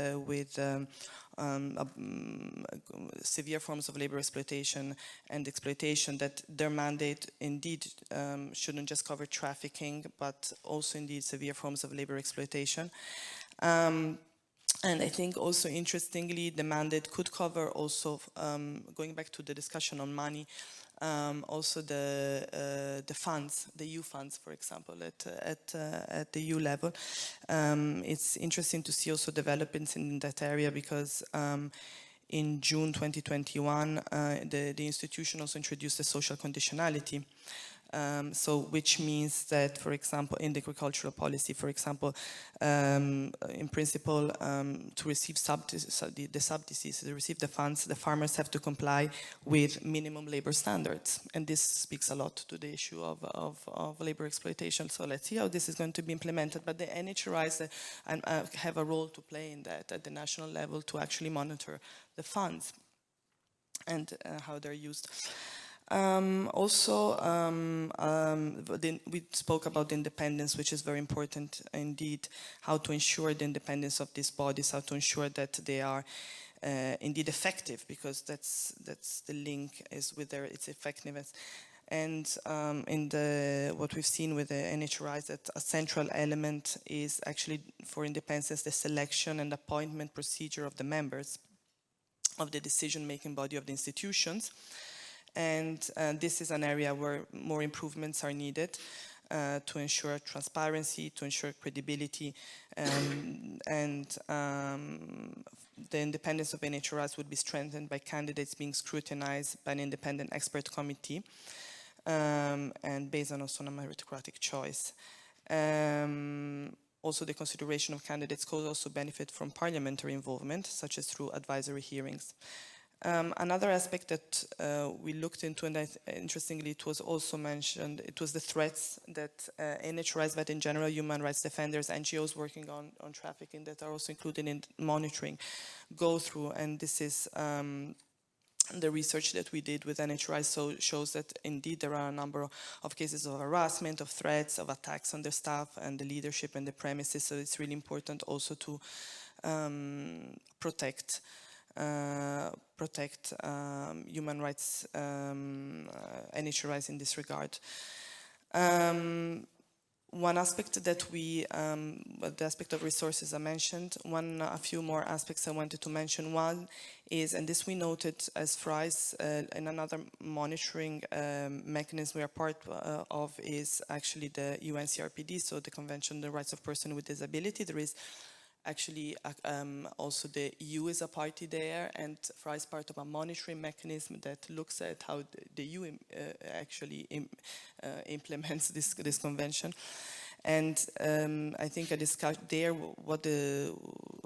severe forms of labor exploitation and exploitation, that their mandate indeed shouldn't just cover trafficking, but also indeed severe forms of labor exploitation. And I think also interestingly, the mandate could cover also, going back to the discussion on money, also the funds, the EU funds, for example, at the EU level. It's interesting to see also developments in that area because in June 2021, the institution also introduced a social conditionality. So which means that, for example, in the agricultural policy, for example, in principle, to receive the subsidies, to receive the funds, the farmers have to comply with minimum labor standards. And this speaks a lot to the issue of labor exploitation. So let's see how this is going to be implemented. But the NHRIs have a role to play in that at the national level to actually monitor the funds and how they're used. Also, we spoke about the independence, which is very important indeed, how to ensure the independence of these bodies, how to ensure that they are indeed effective, because that's the link is with its effectiveness. And what we've seen with the NHRI is that a central element is actually for independence the selection and appointment procedure of the members of the decision-making body of the institutions. And this is an area where more improvements are needed to ensure transparency, to ensure credibility, and the independence of NHRIs would be strengthened by candidates being scrutinized by an independent expert committee and based on also on a meritocratic choice. Also, the consideration of candidates could also benefit from parliamentary involvement, such as through advisory hearings. Another aspect that we looked into, and interestingly it was also mentioned, it was the threats that NHRIs, but in general human rights defenders, NGOs working on trafficking that are also included in monitoring, go through. And this is the research that we did with NHRI shows that indeed there are a number of cases of harassment, of threats, of attacks on their staff and the leadership and the premises. So it's really important also to protect human rights NHRIs in this regard. One aspect that the aspect of resources I mentioned, a few more aspects I wanted to mention. One is, and this we noted as FRIs in another monitoring mechanism we are part of, is actually the UNCRPD, so the Convention on the Rights of Persons with Disability. There is actually also the EU is a party there, and FRA is part of a monitoring mechanism that looks at how the EU actually implements this convention. And I think I discussed there what the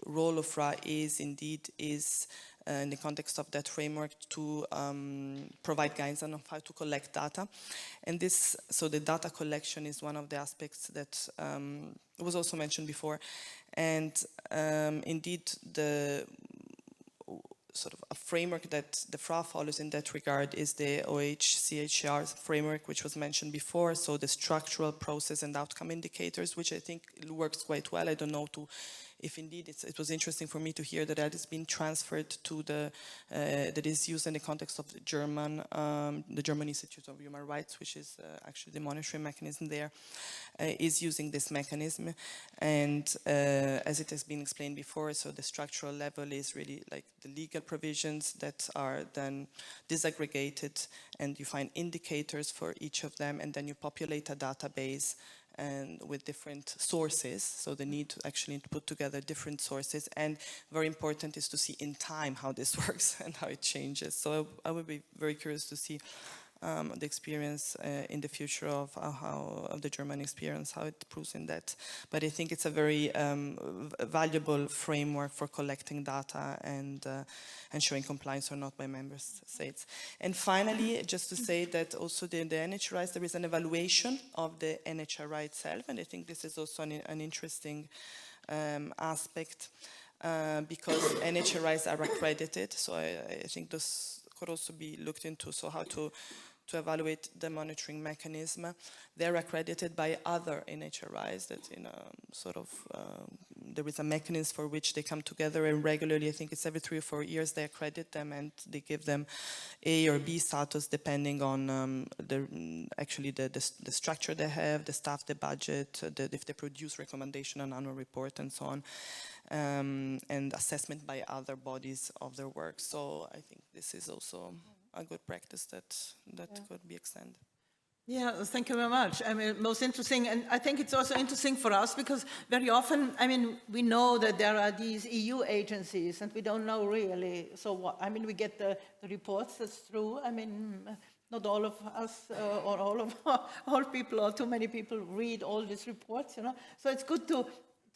role of FRA is indeed in the context of that framework to provide guidance on how to collect data. And so the data collection is one of the aspects that was also mentioned before. And indeed, the sort of a framework that the FRA follows in that regard is the OHCHR framework, which was mentioned before. So the structural process and outcome indicators, which I think works quite well. I don't know if indeed it was interesting for me to hear that has been transferred to that is used in the context of the German Institute of Human Rights, which is actually the monitoring mechanism there, is using this mechanism. And as it has been explained before, so the structural level is really like the legal provisions that are then disaggregated, and you find indicators for each of them, and then you populate a database and with different sources, so the need to actually put together different sources. And very important is to see in time how this works and how it changes. So I would be very curious to see the experience in the future of the German experience, how it proves in that. But I think it's a very valuable framework for collecting data and showing compliance or not by member states. And finally, just to say that also the NHRIs, there is an evaluation of the NHRI itself, and I think this is also an interesting aspect because NHRIs are accredited, so I think this could also be looked into, so how to evaluate the monitoring mechanism. They're accredited by other NHRIs that there is a mechanism for which they come together, and regularly, I think it's every 3 or 4 years, they accredit them and they give them A or B status depending on the structure they have, the staff, the budget, if they produce recommendation on annual report and so on, and assessment by other bodies of their work. So I think this is also a good practice that could be extended. Yeah, thank you very much. I mean, most interesting, and I think it's also interesting for us because very often, I mean, we know that there are these EU agencies and we don't know really, so what, I mean, we get the reports, that's true. I mean, not all of us or all people or too many people read all these reports, you know, so it's good to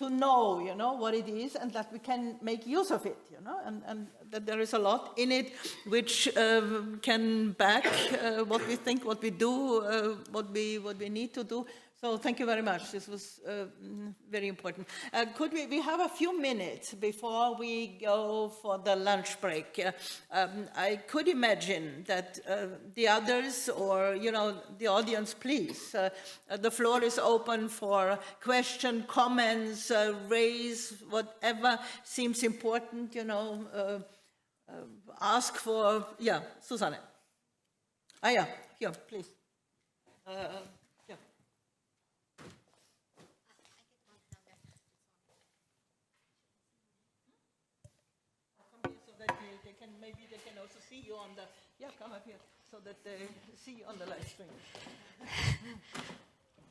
know, you know, what it is and that we can make use of it, you know, and that there is a lot in it which can back what we think, what we do, what we need to do. So thank you very much. This was very important. Could we have a few minutes before we go for the lunch break? I could imagine that the others or, you know, the audience, please, the floor is open for question, comments, raise whatever seems important, you know, ask for, yeah, Susanne. Yeah, here, please. Yeah. Come here so that maybe they can also see you on the, yeah, come up here so that they see you on the live stream.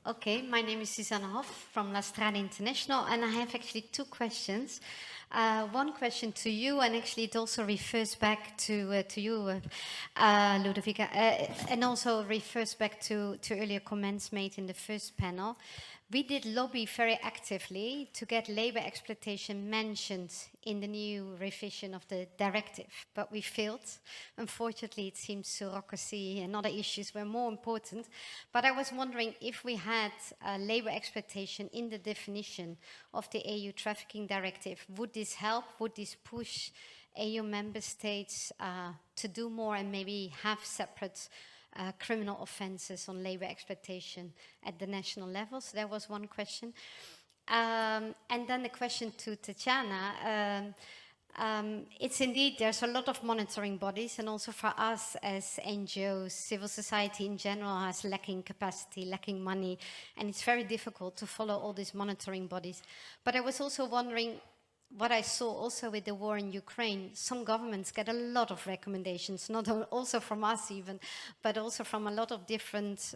Okay, my name is Susanne Hoff from La Strada International, and I have actually two questions. One question to you, and actually it also refers back to you, Ludovica, and also refers back to earlier comments made in the first panel. We did lobby very actively to get labor exploitation mentioned in the new revision of the directive, but we failed. Unfortunately, it seems surrogacy and other issues were more important. But I was wondering if we had labor exploitation in the definition of the EU trafficking directive, would this help? Would this push EU member states to do more and maybe have separate criminal offenses on labor exploitation at the national level? So that was one question. And then the question to Tatjana. It's indeed, there's a lot of monitoring bodies, and also for us as NGOs, civil society in general has lacking capacity, lacking money, and it's very difficult to follow all these monitoring bodies. But I was also wondering, what I saw also with the war in Ukraine, some governments get a lot of recommendations, not also from us even, but also from a lot of different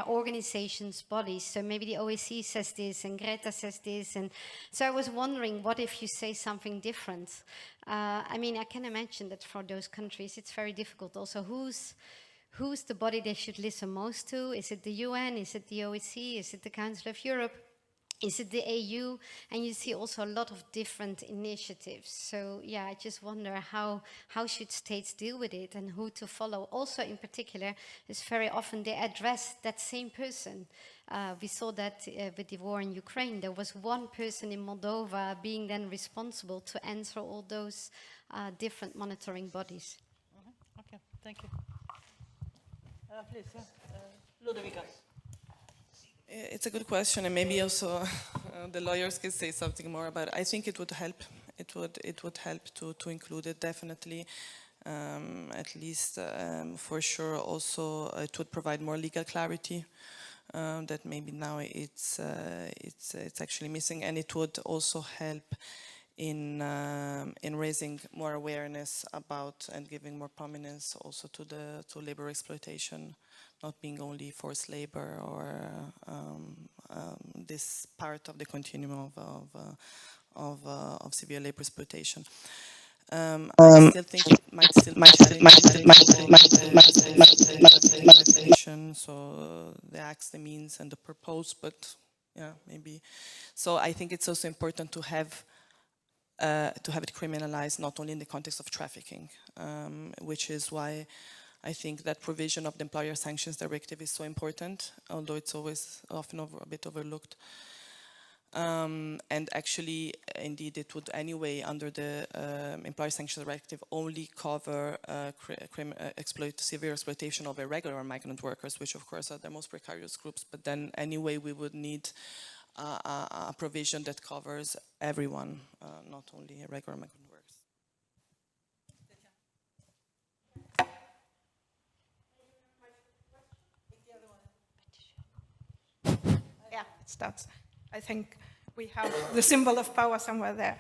organizations, bodies. So maybe the OSCE says this and Greta says this. And so I was wondering, what if you say something different? I mean, I can imagine that for those countries, it's very difficult. Also, who's the body they should listen most to? Is it the UN? Is it the OSCE? Is it the Council of Europe? Is it the AU? And you see also a lot of different initiatives. So yeah, I just wonder how should states deal with it and who to follow. Also in particular, is very often they address that same person. We saw that with the war in Ukraine. There was one person in Moldova being then responsible to answer all those different monitoring bodies. Mm-hmm. Okay, thank you. Please, Ludovica. It's a good question, and maybe also the lawyers can say something more about it. I think it would help. It would help to include it, definitely. At least for sure. Also, it would provide more legal clarity that maybe now it's actually missing, and it would also help in raising more awareness about and giving more prominence also to labor exploitation, not being only forced labor or this part of the continuum of severe labor exploitation. I still think it might still definition, so the acts, the means, and the purpose. But yeah, maybe. So I think it's also important to have it criminalized, not only in the context of trafficking, which is why I think that provision of the Employer Sanctions Directive is so important, although it's always often a bit overlooked. And actually, indeed, it would anyway, under the Employer Sanctions Directive, only cover severe exploitation of irregular migrant workers, which of course are the most precarious groups. But then anyway, we would need a provision that covers everyone, not only irregular migrant workers. Yeah, it starts. I think we have the symbol of power somewhere there.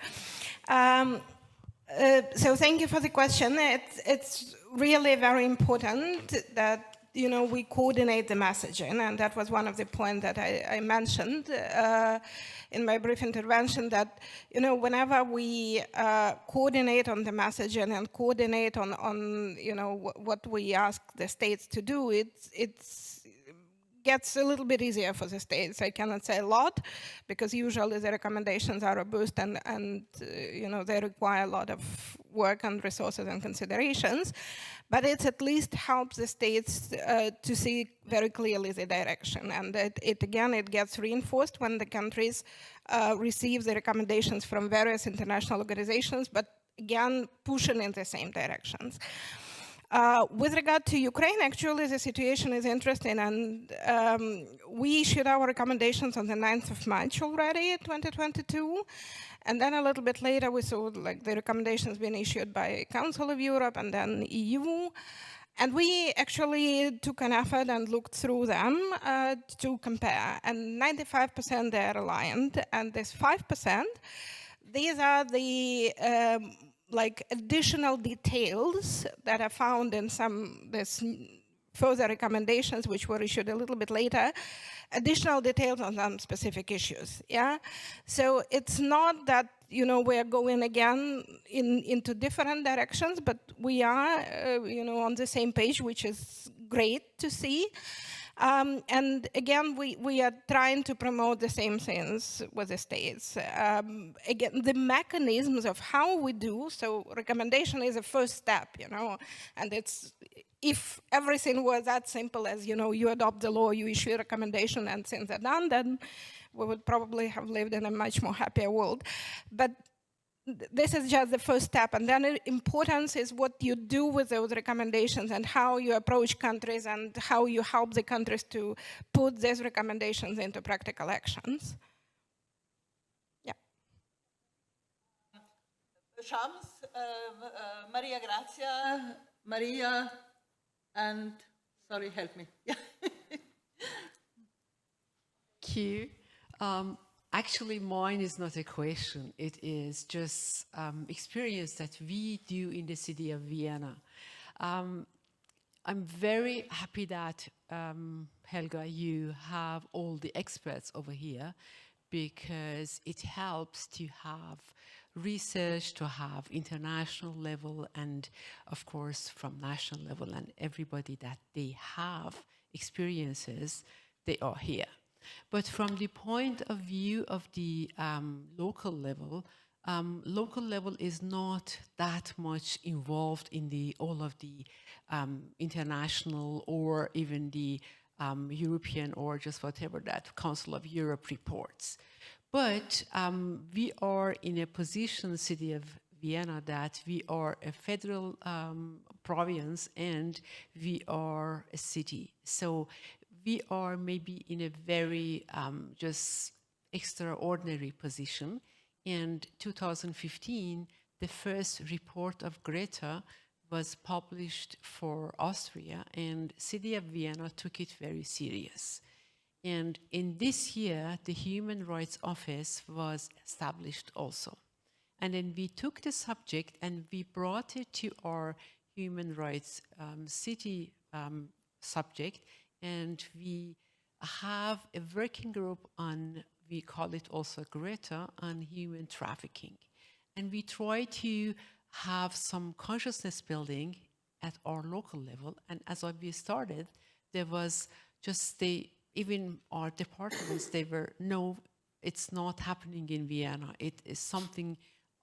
So thank you for the question. It's really very important that we coordinate the messaging, and that was one of the points that I mentioned in my brief intervention. That whenever we coordinate on the messaging and coordinate on what we ask the states to do, it's gets a little bit easier for the states. I cannot say a lot, because usually the recommendations are robust and they require a lot of work and resources and considerations. But it at least helps the states to see very clearly the direction. And it gets reinforced when the countries receive the recommendations from various international organizations, but again, pushing in the same directions. With regard to Ukraine, actually, the situation is interesting, and we issued our recommendations on the 9th of March already, 2022, and then a little bit later we saw the recommendations being issued by Council of Europe and then EU. And we actually took an effort and looked through them to compare, and 95% they're aligned, and this 5%, these are the like additional details that are found in further recommendations, which were issued a little bit later, additional details on some specific issues. Yeah, so it's not that we're going again into different directions, but we are on the same page, which is great to see. And again, we are trying to promote the same things with the states. Again, the mechanisms of how we do, so recommendation is a first step, and if everything was that simple as, you adopt the law, you issue a recommendation and things are done, then we would probably have lived in a much more happier world. But this is just the first step, and then the importance is what you do with those recommendations and how you approach countries and how you help the countries to put these recommendations into practical actions. Yeah. Shams, Maria Grazia, Maria, and sorry, help me. Thank you. Actually, mine is not a question. It is just experience that we do in the city of Vienna. I'm very happy that, Helga, you have all the experts over here, because it helps to have research, to have international level, and of course from national level, and everybody that they have experiences, they are here. But from the point of view of the local level is not that much involved in all of the international or even the European or just whatever that Council of Europe reports. But we are in a position, city of Vienna, that we are a federal province and we are a city. So we are maybe in a very just extraordinary position. In 2015, the first report of Greta was published for Austria, and city of Vienna took it very serious. And in this year, the Human Rights Office was established also. And then we took the subject and we brought it to our human rights city subject, and we have a working group on, we call it also Greta, on human trafficking. And we try to have some consciousness building at our local level. And as we started, there was just even our departments, they were, no, it's not happening in Vienna. It is something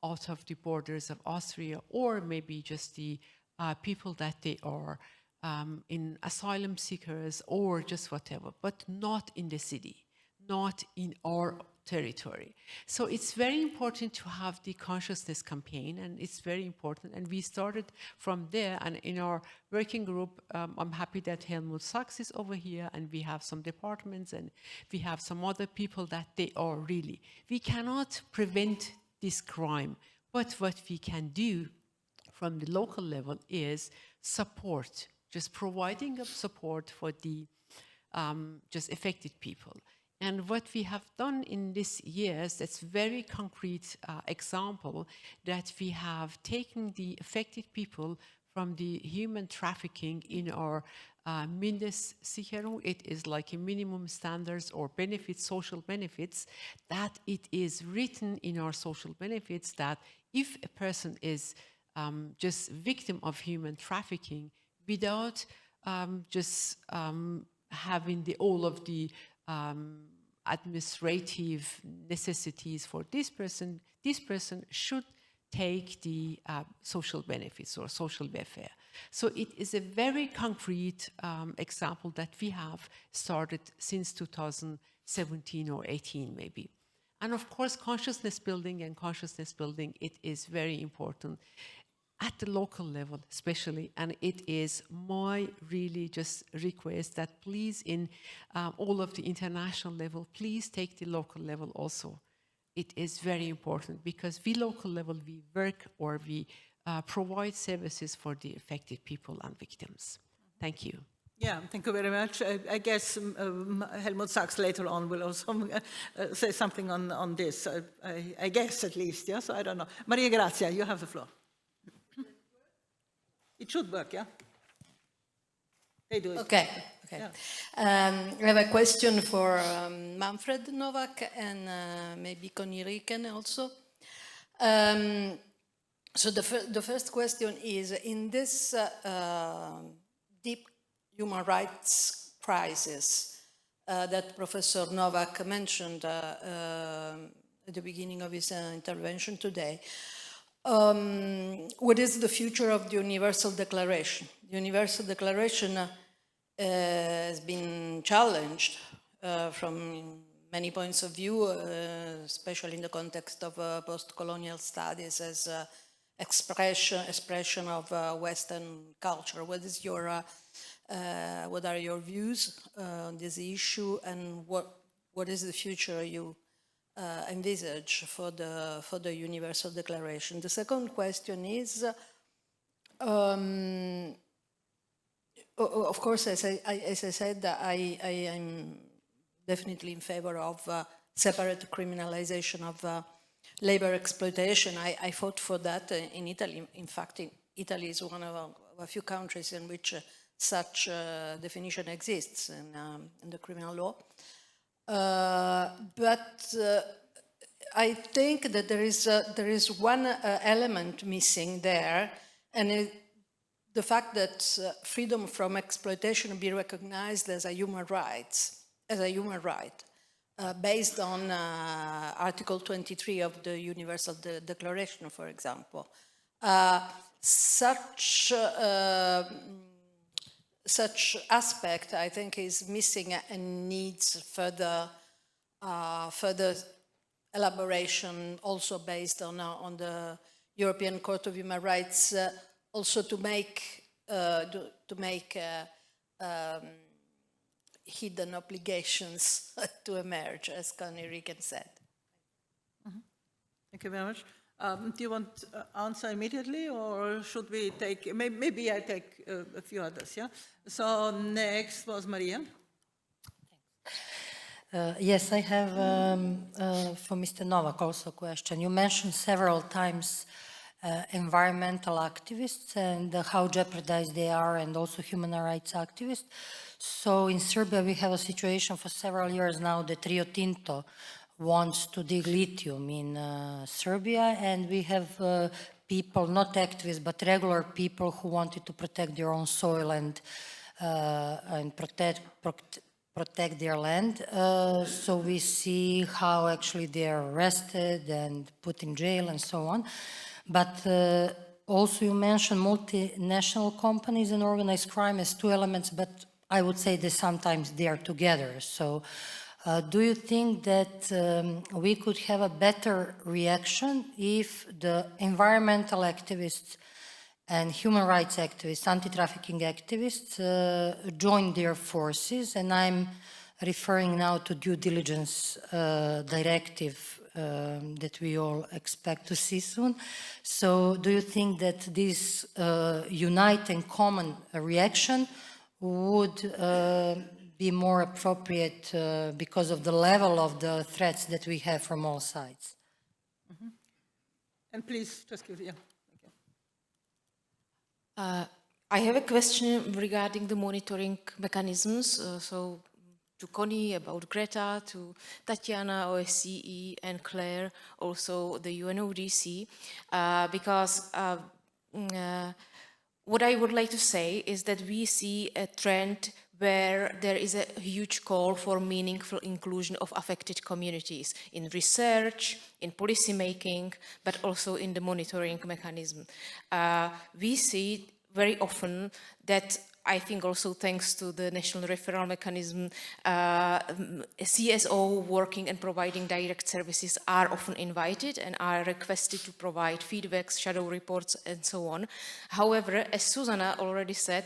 out of the borders of Austria, or maybe just the people that they are in asylum seekers or just whatever, but not in the city, not in our territory. So it's very important to have the consciousness campaign, and it's very important. And we started from there, and in our working group, I'm happy that Helmut Sachs is over here, and we have some departments, and we have some other people that they are really. We cannot prevent this crime, but what we can do from the local level is support, just providing of support for the just affected people. And what we have done in these years, that's very concrete example, that we have taken the affected people from the human trafficking in our Mindestsicherung. It is like a minimum standards or benefits, social benefits, that it is written in our social benefits that if a person is just victim of human trafficking, without just having all of the administrative necessities for this person should take the social benefits or social welfare. So it is a very concrete example that we have started since 2017 or 18 maybe. And of course, consciousness building, it is very important at the local level especially, and it is my really just request that please in all of the international level, please take the local level also. It is very important because we local level, we work or we provide services for the affected people and victims. Thank you. Yeah, thank you very much. I guess Helmut Sachs later on will also say something on this, I guess at least, yeah, so I don't know. Maria Grazia, you have the floor. It should work, yeah? They do it. Okay. Yeah. I have a question for Manfred Novak and maybe Connie Rieken also. So the first question is, in this deep human rights crisis that Professor Novak mentioned at the beginning of his intervention today, what is the future of the Universal Declaration? The Universal Declaration has been challenged from many points of view, especially in the context of post-colonial studies as expression of Western culture. What are your views on this issue, and what is the future you envisage for the Universal Declaration? The second question is, of course, as I said, I am definitely in favor of separate criminalization of labor exploitation. I fought for that in Italy. In fact, Italy is one of a few countries in which such definition exists in the criminal law. But I think that there is one element missing there, and the fact that freedom from exploitation be recognized as a human right, based on Article 23 of the Universal Declaration, for example. Such aspect, I think, is missing and needs further elaboration, also based on the European Court of Human Rights, also to make hidden obligations to emerge, as Connie Rieken said. Thank you very much. Do you want to answer immediately, or should we take, maybe I take a few others, yeah? So next was Maria. Yes, I have for Mr. Novak also a question. You mentioned several times environmental activists and how jeopardized they are, and also human rights activists. So in Serbia, we have a situation for several years now that Rio Tinto wants to dig lithium in Serbia, and we have people, not activists, but regular people who wanted to protect their own soil and protect their land. So we see how actually they are arrested and put in jail and so on. But also you mentioned multinational companies and organized crime as two elements, but I would say that sometimes they are together. So do you think that we could have a better reaction if the environmental activists and human rights activists, anti-trafficking activists, join their forces? And I'm referring now to due diligence directive that we all expect to see soon. So do you think that this unite and common reaction would be more appropriate because of the level of the threats that we have from all sides? Mm-hmm. And please, just give it, I have a question regarding the monitoring mechanisms. So to Connie about Greta, to Tatiana, OSCE, and Claire, also the UNODC, because what I would like to say is that we see a trend where there is a huge call for meaningful inclusion of affected communities in research, in policy making, but also in the monitoring mechanism. We see very often that I think also thanks to the national referral mechanism, CSO working and providing direct services are often invited and are requested to provide feedbacks, shadow reports, and so on. However, as Susanna already said,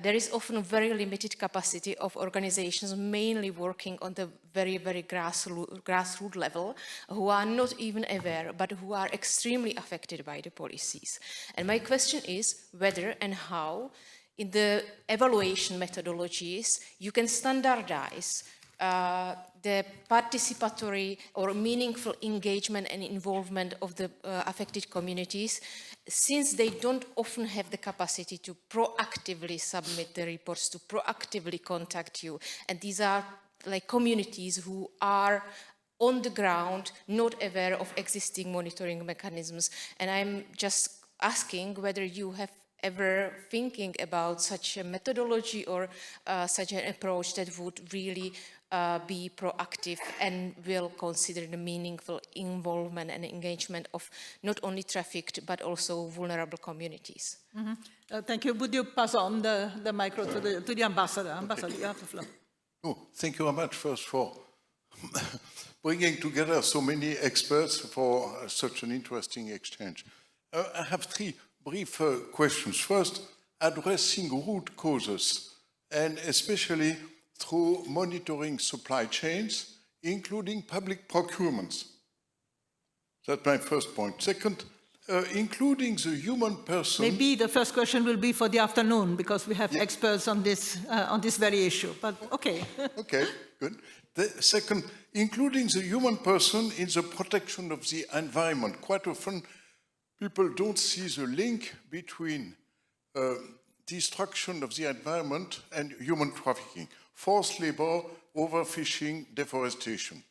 there is often very limited capacity of organizations mainly working on the very, very grassroots level, who are not even aware, but who are extremely affected by the policies. And my question is whether and how, in the evaluation methodologies, you can standardize the participatory or meaningful engagement and involvement of the affected communities, since they don't often have the capacity to proactively submit the reports, to proactively contact you. And these are like communities who are on the ground, not aware of existing monitoring mechanisms. And I'm just asking whether you have ever thinking about such a methodology or such an approach that would really be proactive and will consider the meaningful involvement and engagement of not only trafficked but also vulnerable communities. Thank you. Would you pass on the micro to the ambassador? Ambassador, you have the floor. Oh, thank you very much first for bringing together so many experts for such an interesting exchange. I have three brief questions. First, addressing root causes, and especially through monitoring supply chains, including public procurements. That's my first point. Second, including the human person. Maybe the first question will be for the afternoon, because we have experts on this very issue, but okay. Okay, good. The second, including the human person in the protection of the environment. Quite often, people don't see the link between destruction of the environment and human trafficking, forced labor, overfishing, deforestation.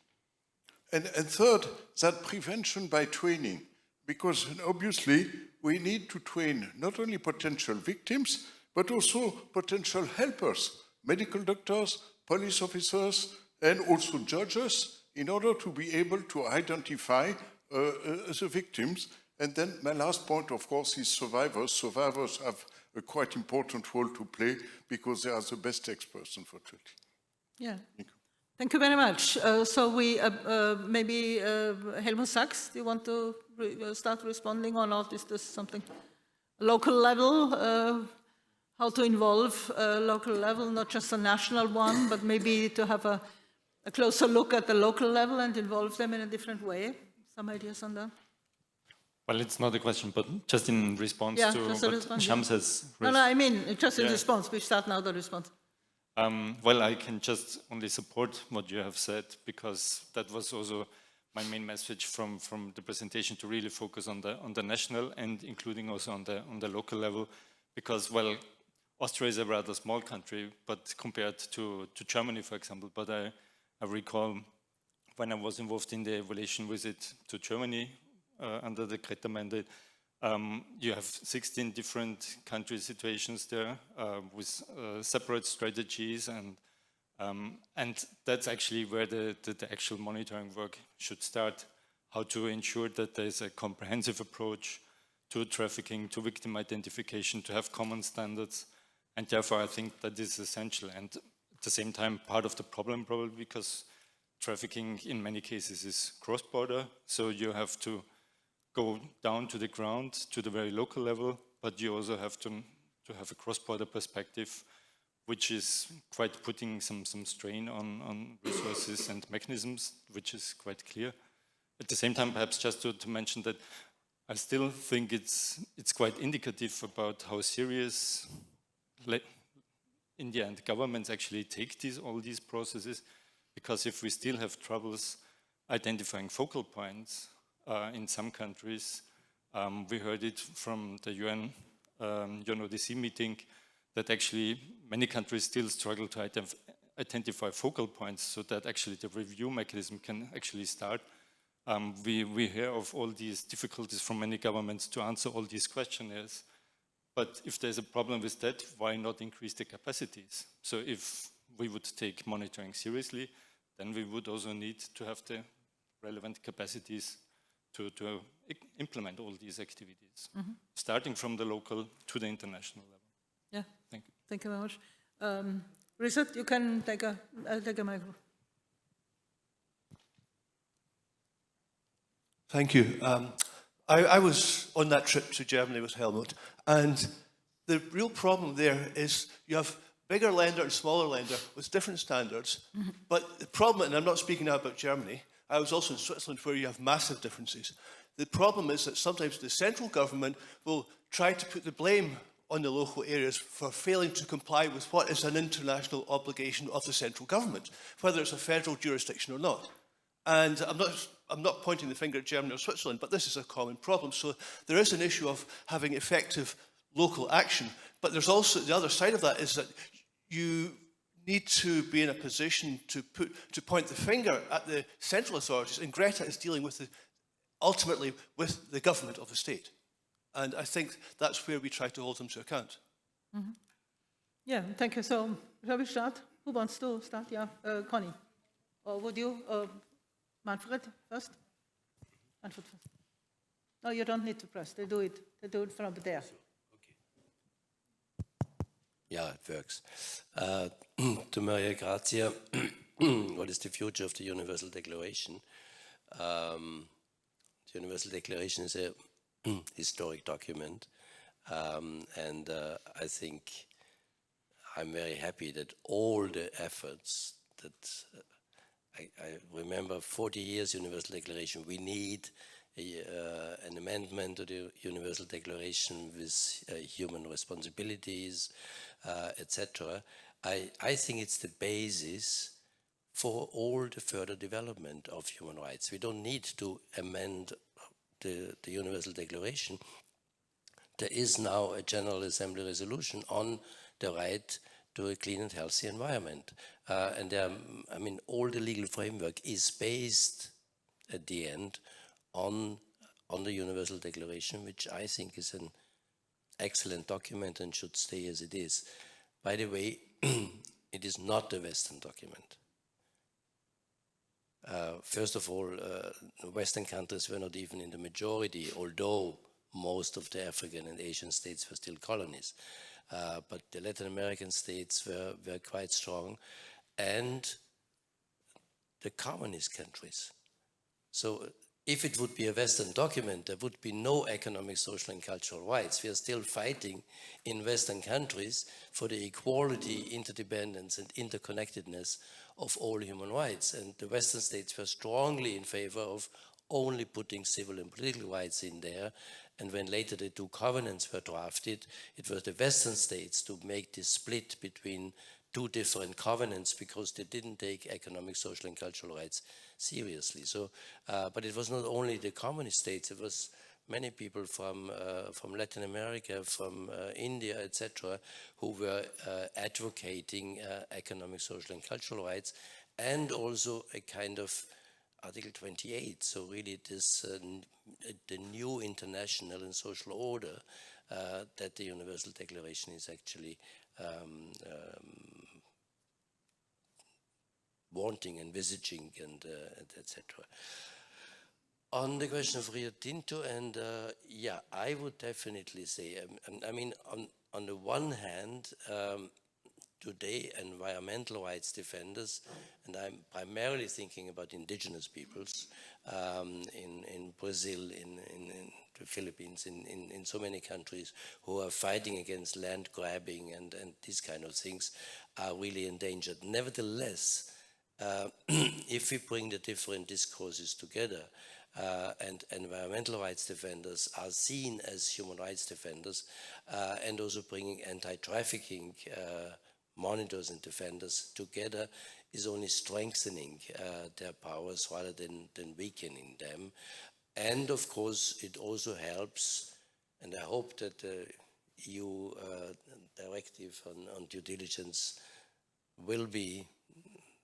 And third, that prevention by training, because obviously we need to train not only potential victims, but also potential helpers, medical doctors, police officers, and also judges, in order to be able to identify the victims. And then my last point, of course, is survivors. Survivors have a quite important role to play because they are the best experts, unfortunately. Yeah. Thank you very much. So we maybe Helmut Sachs, do you want to start responding or not? Is this something local level? How to involve local level, not just a national one, but maybe to have a closer look at the local level and involve them in a different way? Some ideas on that? Well, it's not a question, but just in response to what Shams has raised. No, I mean, just in response. We start now the response. Well, I can just only support what you have said, because that was also my main message from the presentation, to really focus on the national and including also on the local level, because, well, Austria is a rather small country, but compared to Germany, for example, but I recall when I was involved in the evaluation visit to Germany under the Greta mandate, you have 16 different country situations there with separate strategies, and that's actually where the actual monitoring work should start, how to ensure that there's a comprehensive approach to trafficking, to victim identification, to have common standards, and therefore I think that is essential, and at the same time part of the problem probably, because trafficking in many cases is cross-border, so you have to go down to the ground, to the very local level, but you also have to have a cross-border perspective, which is quite putting some strain on resources and mechanisms, which is quite clear. At the same time, perhaps just to mention that I still think it's quite indicative about how serious, in the end, governments actually take all these processes, because if we still have troubles identifying focal points, in some countries, we heard it from the UN UNODC meeting, that actually many countries still struggle to identify focal points, so that actually the review mechanism can actually start. We hear of all these difficulties from many governments to answer all these questionnaires, but if there's a problem with that, why not increase the capacities? So if we would take monitoring seriously, then we would also need to have the relevant capacities to implement all these activities, starting from the local to the international level. Yeah. Thank you. Thank you very much. Richard, you can take a microphone. Thank you. I was on that trip to Germany with Helmut, and the real problem there is you have bigger lender and smaller lender with different standards. But the problem, and I'm not speaking now about Germany, I was also in Switzerland where you have massive differences. The problem is that sometimes the central government will try to put the blame on the local areas for failing to comply with what is an international obligation of the central government, whether it's a federal jurisdiction or not. And I'm not pointing the finger at Germany or Switzerland, but this is a common problem. So there is an issue of having effective local action. But there's also the other side of that is that you need to be in a position to point the finger at the central authorities. And Greta is dealing with ultimately with the government of the state. And I think that's where we try to hold them to account. Mm-hmm. Yeah, thank you. So, shall we start? Who wants to start? Yeah, Connie. Or would you, Manfred first? Manfred first. No, you don't need to press. They do it. They do it from there. Yeah, it works. To Maria Grazia, what is the future of the Universal Declaration? The Universal Declaration is a historic document, and I think I'm very happy that all the efforts that I remember 40 years Universal Declaration, we need an amendment to the Universal Declaration with human responsibilities, etc. I think it's the basis for all the further development of human rights. We don't need to amend the Universal Declaration. There is now a General Assembly resolution on the right to a clean and healthy environment. And I mean, all the legal framework is based at the end on the Universal Declaration, which I think is an excellent document and should stay as it is. By the way, it is not a Western document. First of all, Western countries were not even in the majority, although most of the African and Asian states were still colonies. But the Latin American states were quite strong, and the communist countries. So if it would be a Western document, there would be no economic, social, and cultural rights. We are still fighting in Western countries for the equality, interdependence, and interconnectedness of all human rights. And the Western states were strongly in favor of only putting civil and political rights in there. And when later the two covenants were drafted, it was the Western states to make this split between two different covenants because they didn't take economic, social, and cultural rights seriously. So, but it was not only the communist states, it was many people from Latin America, from India, etc., who were advocating economic, social, and cultural rights, and also a kind of Article 28, so really this the new international and social order that the Universal Declaration is actually wanting, envisaging, and etc. On the question of Rio Tinto, and yeah, I would definitely say, I mean, on the one hand, today environmental rights defenders, and I'm primarily thinking about indigenous peoples in Brazil, in the Philippines, in so many countries who are fighting against land grabbing and these kind of things, are really endangered. Nevertheless, if we bring the different discourses together, and environmental rights defenders are seen as human rights defenders, and also bringing anti-trafficking monitors and defenders together is only strengthening their powers rather than weakening them. And of course, it also helps, and I hope that the EU directive on due diligence will be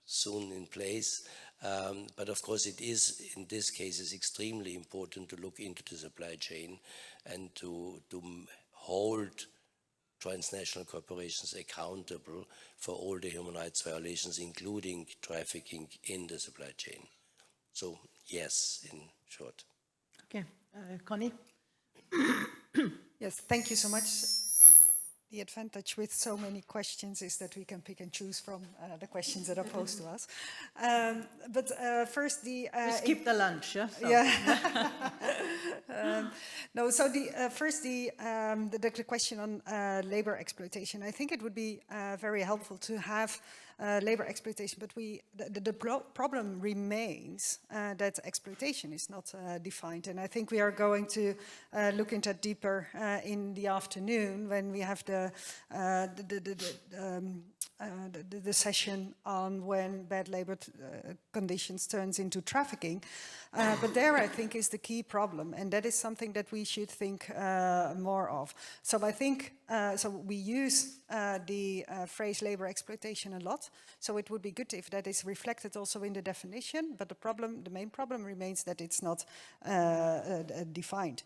soon in place. But of course, it is, in this case, is extremely important to look into the supply chain and to hold transnational corporations accountable for all the human rights violations, including trafficking in the supply chain. So, yes, in short. Okay, Connie? Yes, thank you so much. The advantage with so many questions is that we can pick and choose from the questions that are posed to us. But first, We skip the lunch, yeah? So. Yeah. No, so first the question on labor exploitation. I think it would be very helpful to have labor exploitation, but the problem remains that exploitation is not defined, and I think we are going to look into that deeper in the afternoon when we have the session on when bad labor conditions turns into trafficking. But there, I think, is the key problem, and that is something that we should think more of. So I think, so we use the phrase labor exploitation a lot, so it would be good if that is reflected also in the definition, but the main problem remains that it's not defined.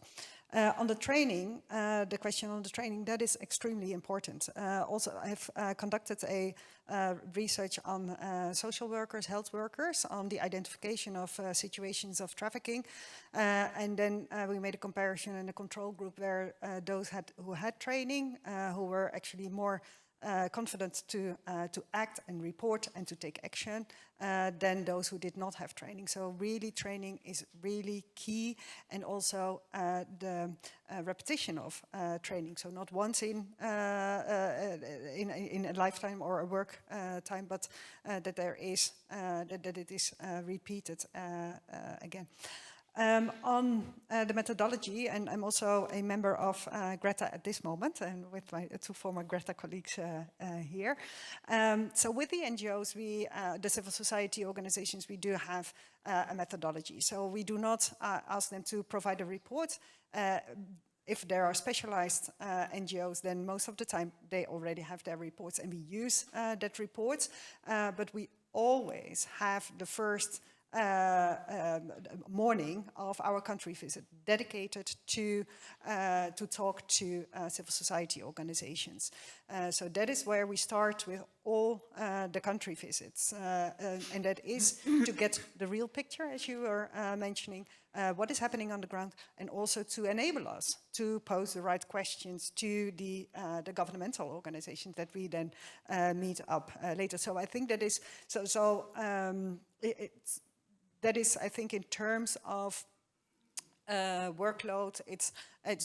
On the training, the question on the training, that is extremely important. Also, I've conducted a research on social workers, health workers, on the identification of situations of trafficking. And then we made a comparison in a control group where those who had training, who were actually more confident to act and report and to take action than those who did not have training. So really training is really key, and also the repetition of training. So not once in a lifetime or a work time, but that there is that it is repeated again. On the methodology, and I'm also a member of Greta at this moment, and with my two former Greta colleagues here. So with the NGOs, the civil society organizations, we do have a methodology. So we do not ask them to provide a report. If there are specialized NGOs, then most of the time they already have their reports, and we use that report. But we always have the first morning of our country visit dedicated to talk to civil society organizations. So that is where we start with all the country visits, and that is to get the real picture, as you were mentioning, what is happening on the ground, and also to enable us to pose the right questions to the governmental organizations that we then meet up later. So I think that is that is, I think, in terms of workload, it's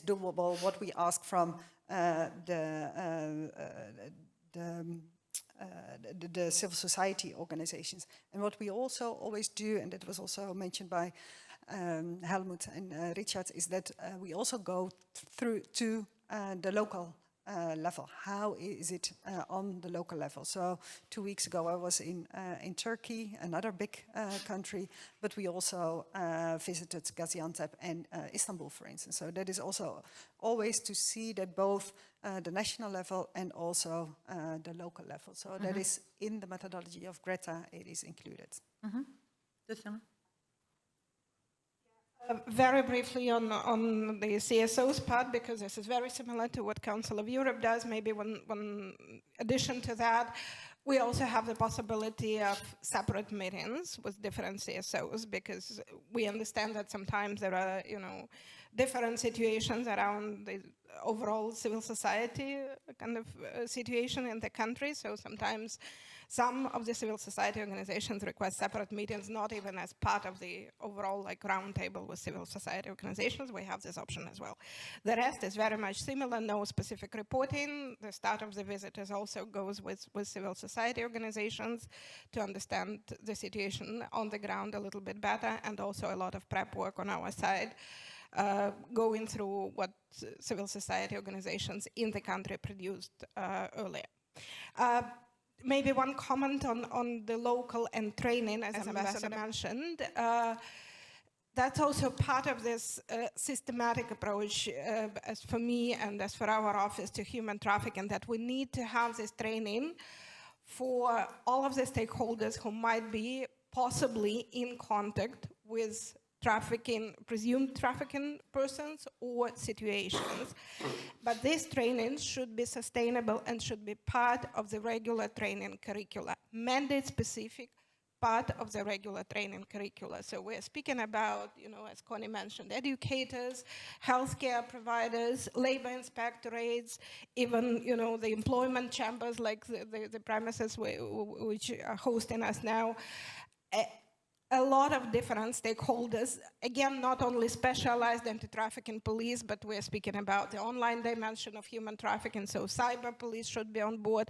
doable. What we ask from the civil society organizations, and what we also always do, and that was also mentioned by Helmut and Richard, is that we also go through to the local level. How is it on the local level? So 2 weeks ago I was in Turkey, another big country, but we also visited Gaziantep and Istanbul, for instance. So that is also always to see that both the national level and also the local level. So that is in the methodology of Greta, it is included. Very briefly on the CSO's part, because this is very similar to what Council of Europe does. Maybe one addition to that, we also have the possibility of separate meetings with different CSOs, because we understand that sometimes there are, different situations around the overall civil society kind of situation in the country. So sometimes some of the civil society organizations request separate meetings, not even as part of the overall roundtable with civil society organizations. We have this option as well. The rest is very much similar, no specific reporting. The start of the visit also goes with civil society organizations to understand the situation on the ground a little bit better, and also a lot of prep work on our side, going through what civil society organizations in the country produced earlier. Maybe one comment on the local and training, as Ambassador mentioned. That's also part of this systematic approach, as for me and as for our office, to human trafficking, that we need to have this training for all of the stakeholders who might be possibly in contact with presumed trafficking persons or situations. But this training should be sustainable and should be part of the regular training curricula, mandate specific, part of the regular training curricula. So we're speaking about, as Connie mentioned, educators, healthcare providers, labor inspectorates, even, the employment chambers like the premises which are hosting us now. A lot of different stakeholders, again, not only specialized anti-trafficking police, but we're speaking about the online dimension of human trafficking, so cyber police should be on board.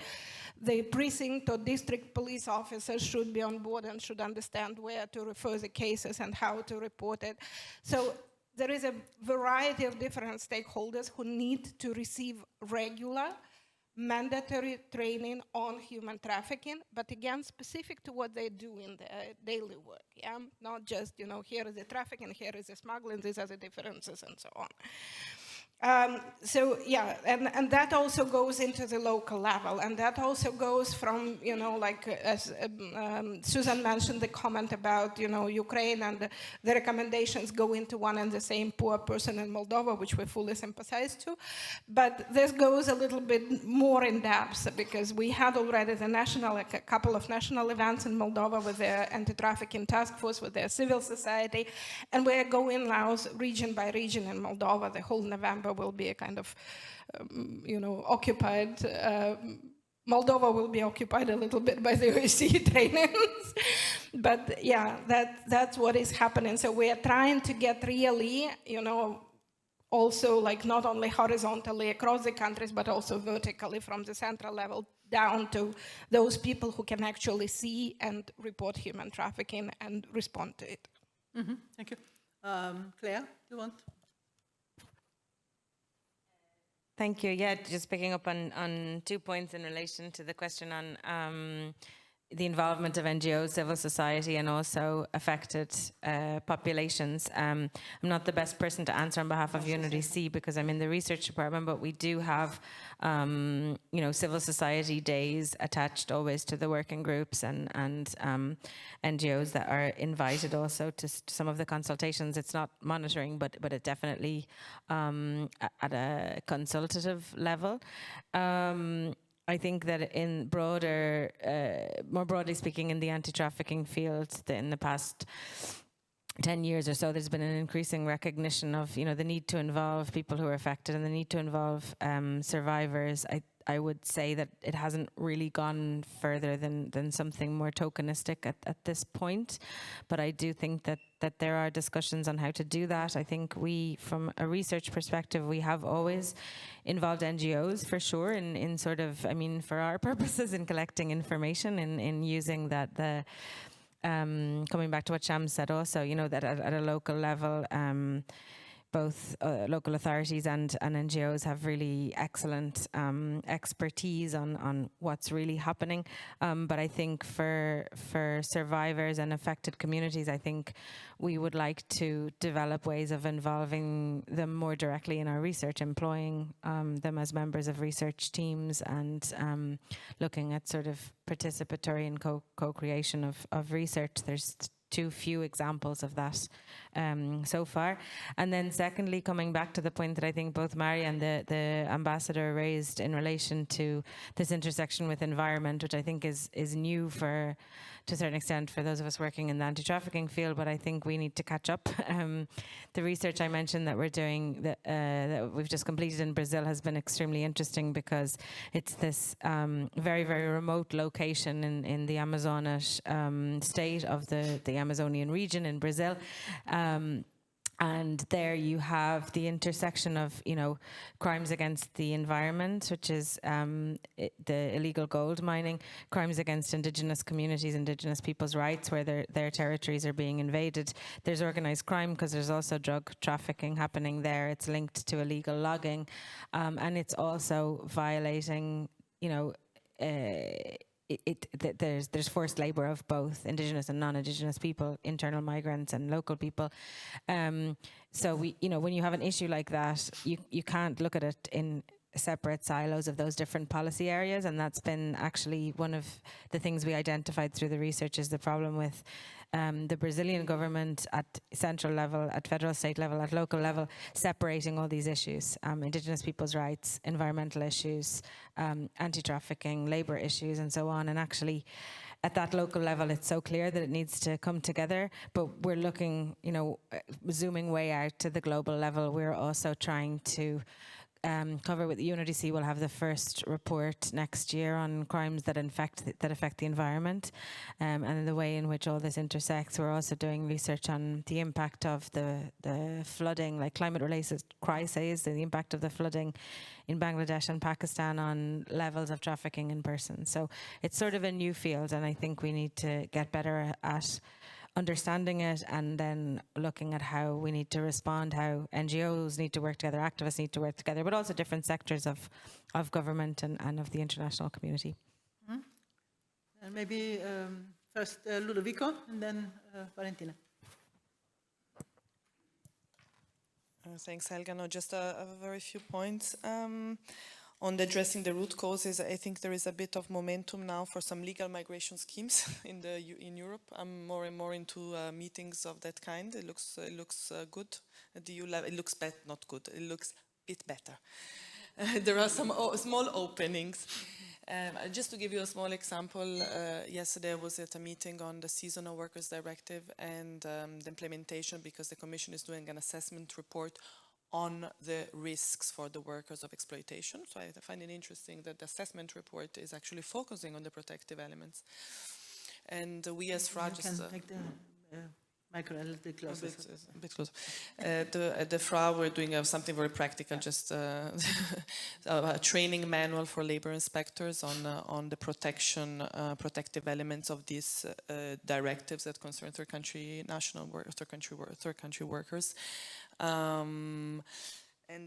The precinct or district police officers should be on board and should understand where to refer the cases and how to report it. So there is a variety of different stakeholders who need to receive regular mandatory training on human trafficking, but again, specific to what they do in their daily work, yeah? Not just, here is the trafficking, here is the smuggling, these are the differences, and so on. So yeah, and that also goes into the local level, and that also goes from, like as Susan mentioned the comment about, Ukraine, and the recommendations go into one and the same poor person in Moldova, which we fully sympathize to. But this goes a little bit more in depth, because we had already a couple of national events in Moldova with their anti-trafficking task force, with their civil society, and we're going now region by region in Moldova. The whole November will be a kind of, occupied. Moldova will be occupied a little bit by the OSCE trainings. But yeah, that's what is happening. So we are trying to get really, also like not only horizontally across the countries, but also vertically from the central level down to those people who can actually see and report human trafficking and respond to it. Mm-hmm. Thank you. Claire, you want? Thank you. Yeah, just picking up on 2 points in relation to the question on the involvement of NGOs, civil society, and also affected populations. I'm not the best person to answer on behalf of UNODC because I'm in the research department, but we do have, civil society days attached always to the working groups and NGOs that are invited also to some of the consultations. It's not monitoring, but it definitely at a consultative level. I think that in more broadly speaking, in the anti-trafficking field, in the past 10 years or so, there's been an increasing recognition of, the need to involve people who are affected and the need to involve survivors. I would say that it hasn't really gone further than something more tokenistic at this point. But I do think that there are discussions on how to do that. I think from a research perspective, we have always involved NGOs for sure in sort of, for our purposes in collecting information, in using that, coming back to what Sham said also, that at a local level, both local authorities and NGOs have really excellent expertise on what's really happening. But I think for survivors and affected communities, I think we would like to develop ways of involving them more directly in our research, employing them as members of research teams, and looking at sort of participatory and co-creation of research. There's too few examples of that so far. And then secondly, coming back to the point that I think both Mari and the ambassador raised in relation to this intersection with environment, which I think is new to a certain extent for those of us working in the anti-trafficking field, but I think we need to catch up. The research I mentioned that we're doing, that we've just completed in Brazil, has been extremely interesting because it's this very, very remote location in the Amazonas state of the Amazonian region in Brazil. And there you have the intersection of, crimes against the environment, which is the illegal gold mining, crimes against indigenous communities, indigenous people's rights, where their territories are being invaded. There's organized crime because there's also drug trafficking happening there. It's linked to illegal logging, and it's also violating, there's forced labor of both indigenous and non-indigenous people, internal migrants and local people. So when you have an issue like that, you can't look at it in separate silos of those different policy areas, and that's been actually one of the things we identified through the research is the problem with the Brazilian government at central level, at federal, state level, at local level, separating all these issues, indigenous people's rights, environmental issues, anti-trafficking, labor issues, and so on. And actually, at that local level, it's so clear that it needs to come together. But we're looking, zooming way out to the global level. We're also trying to cover with the UNODC. We'll have the first report next year on crimes that affect the environment, and the way in which all this intersects. We're also doing research on the impact of the flooding, like climate-related crises, and the impact of the flooding in Bangladesh and Pakistan on levels of trafficking in persons. So it's sort of a new field, and I think we need to get better at understanding it and then looking at how we need to respond, how NGOs need to work together, activists need to work together, but also different sectors of government and of the international community. Mm-hmm. And maybe first Ludovico and then Valentina. Thanks, Helga. No, just a very few points. On addressing the root causes, I think there is a bit of momentum now for some legal migration schemes in Europe. I'm more and more into meetings of that kind. It looks good at the EU level. It looks not good. It looks a bit better. There are some small openings. Just to give you a small example, yesterday I was at a meeting on the Seasonal Workers Directive and the implementation, because the Commission is doing an assessment report on the risks for the workers of exploitation. So I find it interesting that the assessment report is actually focusing on the protective elements. And we as FRA just... Take the micro a little bit closer. A bit closer. At the FRA, we're doing something very practical, just a training manual for labor inspectors on the protective elements of these directives that concern third country workers. And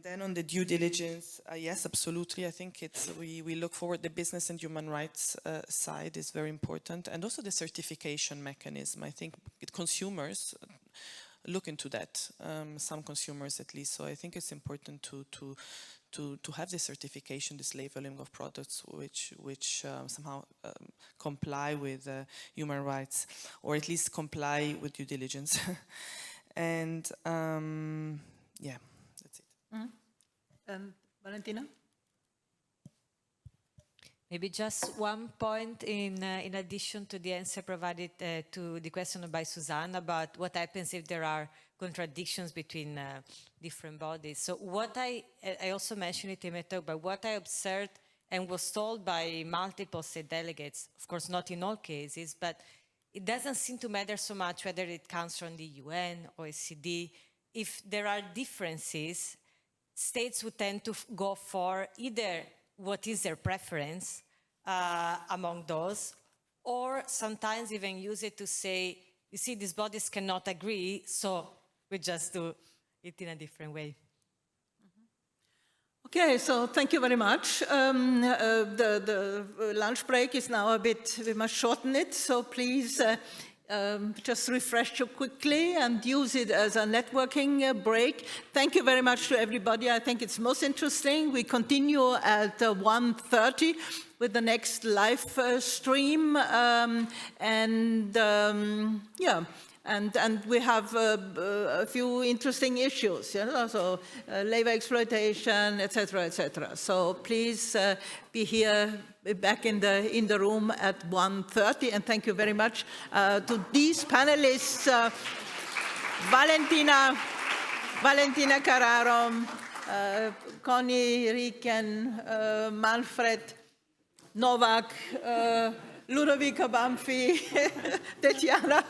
then on the due diligence, yes, absolutely. I think we look forward. The business and human rights side is very important, and also the certification mechanism. I think consumers look into that. Some consumers, at least. So I think it's important to have this certification, this labeling of products, which somehow comply with human rights, or at least comply with due diligence. And yeah, that's it. Mm-hmm. And Valentina? Maybe just one point in addition to the answer provided to the question by Suzanne about what happens if there are contradictions between different bodies. So what I also mentioned it in my talk, but what I observed and was told by multiple state delegates, of course not in all cases, but it doesn't seem to matter so much whether it comes from the UN or OECD. If there are differences, states would tend to go for either what is their preference among those, or sometimes even use it to say, you see, these bodies cannot agree, so we just do it in a different way. Okay, so thank you very much. The lunch break is now a bit, we must shorten it, so please just refresh you quickly and use it as a networking break. Thank you very much to everybody. I think it's most interesting. We continue at 1:30 with the next live stream. And we have a few interesting issues, so labor exploitation, etc., etc. So please be here, back in the room at 1:30. And thank you very much to these panelists, Valentina Carraro, Connie Rieken, Manfred Novak, Ludovico Banfi, Tetiana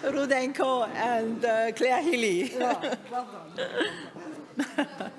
Rudenko, and Claire Healy. Yeah, well done.